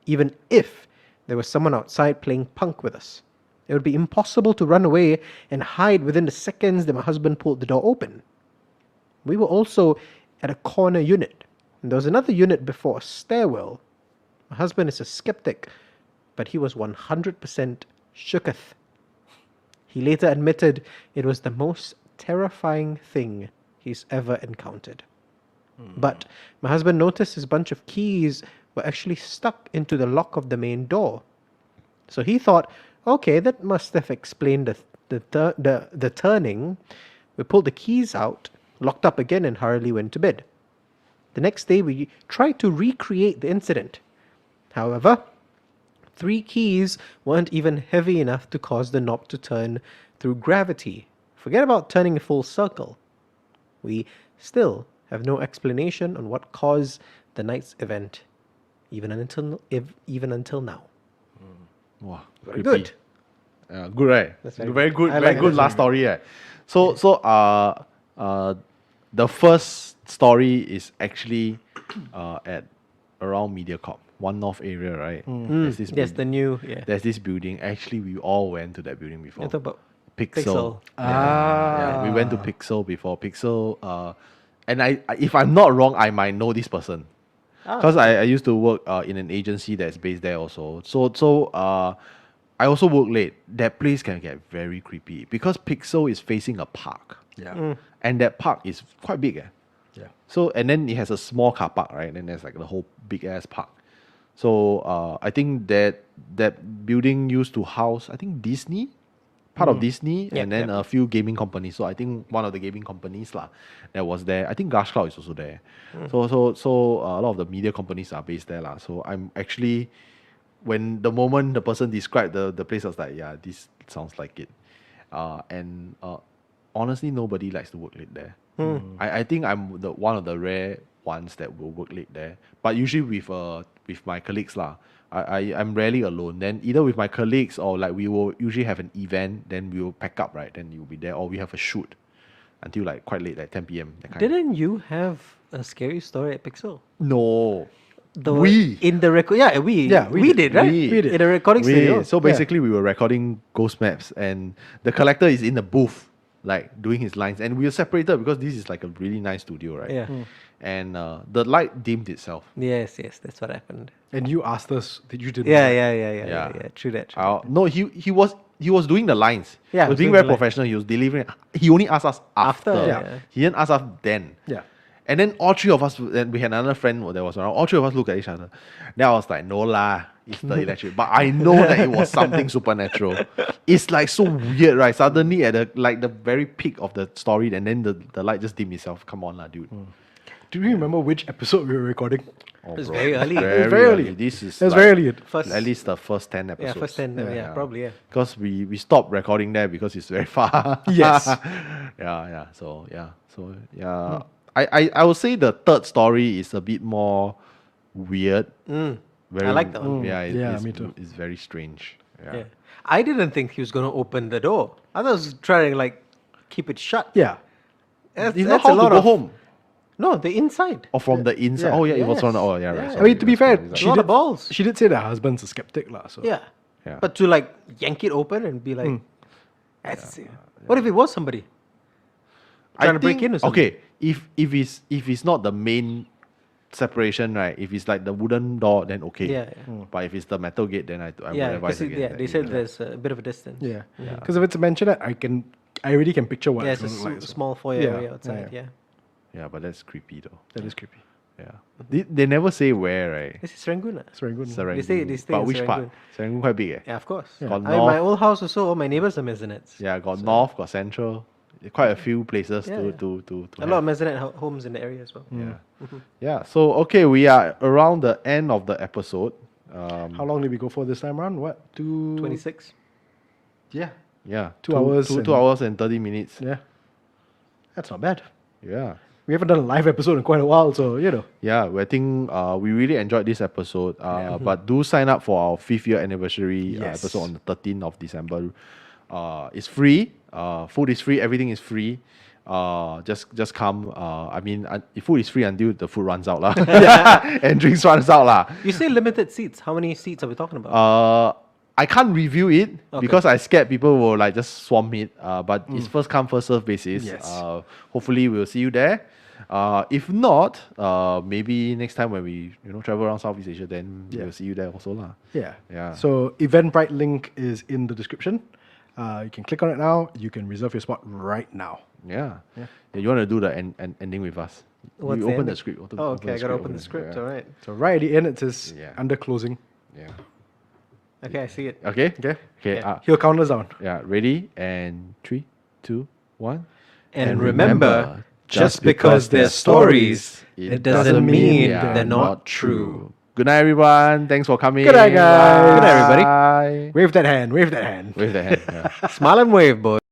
even if there was someone outside playing punk with us. It would be impossible to run away and hide within the seconds that my husband pulled the door open. We were also at a corner unit, and there was another unit before a stairwell. My husband is a skeptic, but he was 100% shooketh. He later admitted it was the most terrifying thing he's ever encountered. But my husband noticed his bunch of keys were actually stuck into the lock of the main door. So he thought, okay, that must have explained the turning. We pulled the keys out, locked up again, and hurriedly went to bed. The next day, we tried to recreate the incident. However, 3 keys weren't even heavy enough to cause the knob to turn through gravity. Forget about turning a full circle. We still have no explanation on what caused the night's event, even until now. Wow, Very creepy. good. Good, right? That's very, very good. good. I Very like good that. last story, right? So, the first story is actually at around MediaCorp, One North area, right? There's this Yes, the new, There's this building. Actually, we all went to that building before. I thought about Pixel. Pixel. Yeah, we went to Pixel before. Pixel, and if I'm not wrong, I might know this person because I used to work in an agency that's based there also. So I also work late. That place can get very creepy because Pixel is facing a park. Yeah. And that park is quite big. Yeah. So, and then it has a small car park, right? And then there's like the whole big ass park. So I think that building used to house, I think Disney, part of Disney, Yep, and then yep. a few gaming companies. So I think one of the gaming companies that was there. I think Gash Cloud is also there. So a lot of the media companies are based there So I'm actually, when the moment the person described the place, I was like, yeah, this sounds like it. And honestly, nobody likes to work late there. I think I'm the one of the rare ones that will work late there. But usually with my colleagues lah. I'm rarely alone. Then either with my colleagues or like we will usually have an event, then we will pack up, right? Then you'll be there, or we have a shoot until like quite late, like 10 p.m. That kind. Didn't you have a scary story at Pixel? No. In the record, we did, right? We did. In the recording studio. So basically, we were recording ghost maps, and the collector is in the booth, like doing his lines, and we were separated because this is like a really nice studio, right? Yeah. And the light dimmed itself. Yes, that's what happened. And you asked us that you didn't. Yeah. True that. No, he was doing the lines. Yeah, he was being very professional. He was delivering. He only asked us after. Yeah. He didn't ask us then. Yeah. And then all three of us, and we had another friend that was around. All three of us looked at each other. Then I was like, "No lah, it's the electric." But I know that it was something supernatural. It's like so weird, right? Suddenly at the very peak of the story, and then the light just dimmed itself. Come on lah, dude. Do you remember which episode we were recording? Oh, It was bro. very early. It was very early. This is It was like very early. First, at least the first 10 episodes. first 10. Yeah, probably. Yeah. Because we stopped recording there because it's very far. Yes. yeah. So yeah. I would say the third story is a bit more weird. Very, I like that one. Yeah, me too. It's very strange. Yeah. I didn't think he was going to open the door. I thought he was trying to like keep it shut. Yeah. That's, You know that's how a lot to go of home? No, the inside. Or from the inside? Yeah. Oh yeah, it was from the. Yes. Oh yeah, right. Yeah. Sorry, I mean, to be it was fair, from the she A lot inside. of balls. She did say that her husband's a skeptic, lah. So Yeah. Yeah. But to like yank it open and be like, that's what if it was somebody trying to break in or something? Okay, if it's not the main separation, right? If it's like the wooden door, then okay. Yeah. But if it's the metal gate, then I would Yeah, advise because again. they said there's a bit of a distance. yeah, because if it's a mansionette, I already can picture what Yeah, it's it's a going to look like. so. small foyer Yeah, area outside. yeah. Yeah. Yeah, but that's creepy though. That is creepy. Yeah. They never say where, right? This is Serangoon. It's very good. Serangoon. They stay but in which part? Serangoon quite big, eh? Yeah, of course. Got I mean, north. my old house also, all my neighbors are maisonettes. Yeah, got north, got central. Quite a few places Yeah, to yeah. to A lot of maisonette homes in the area as well. Yeah. Yeah. So okay, we are around the end of the episode. How long did we go for this time around? What? 26. Yeah. Yeah. 2 hours and- 2 hours and 30 minutes. Yeah. That's not bad. Yeah. We haven't done a live episode in quite a while, so you know. Yeah, I think we really enjoyed this episode. But do sign up for our 5th year anniversary Yes. episode on the 13th of December. It's free. Food is free. Everything is free. Just come. I mean, food is free until the food runs out lah, and drinks runs out lah. You say limited seats. How many seats are we talking about? I can't review it Okay. because I scared people will like just swarm it. But it's first come first serve basis. Yes. Hopefully we'll see you there. If not, maybe next time when we travel around Southeast Asia, then we'll see you there also lah. Yeah. Yeah. So Eventbrite link is in the description. You can click on it now. You can reserve your spot right now. Yeah. You want to do the ending with us? What's you the open ending? the script. Okay, I gotta open the script. Yeah. All right. So right at the end it says Yeah. under closing. Yeah. Okay, I see it. Okay. Okay. Okay. Yeah. He'll count us down. Yeah. Ready? And 3, 2, 1. And remember, just because they're stories, it doesn't mean they're not true. Good night, everyone. Thanks for coming. Good night, guys. Good night, everybody. Bye. Wave that hand. Wave that hand. Wave the hand. Yeah. Smile and wave, boy.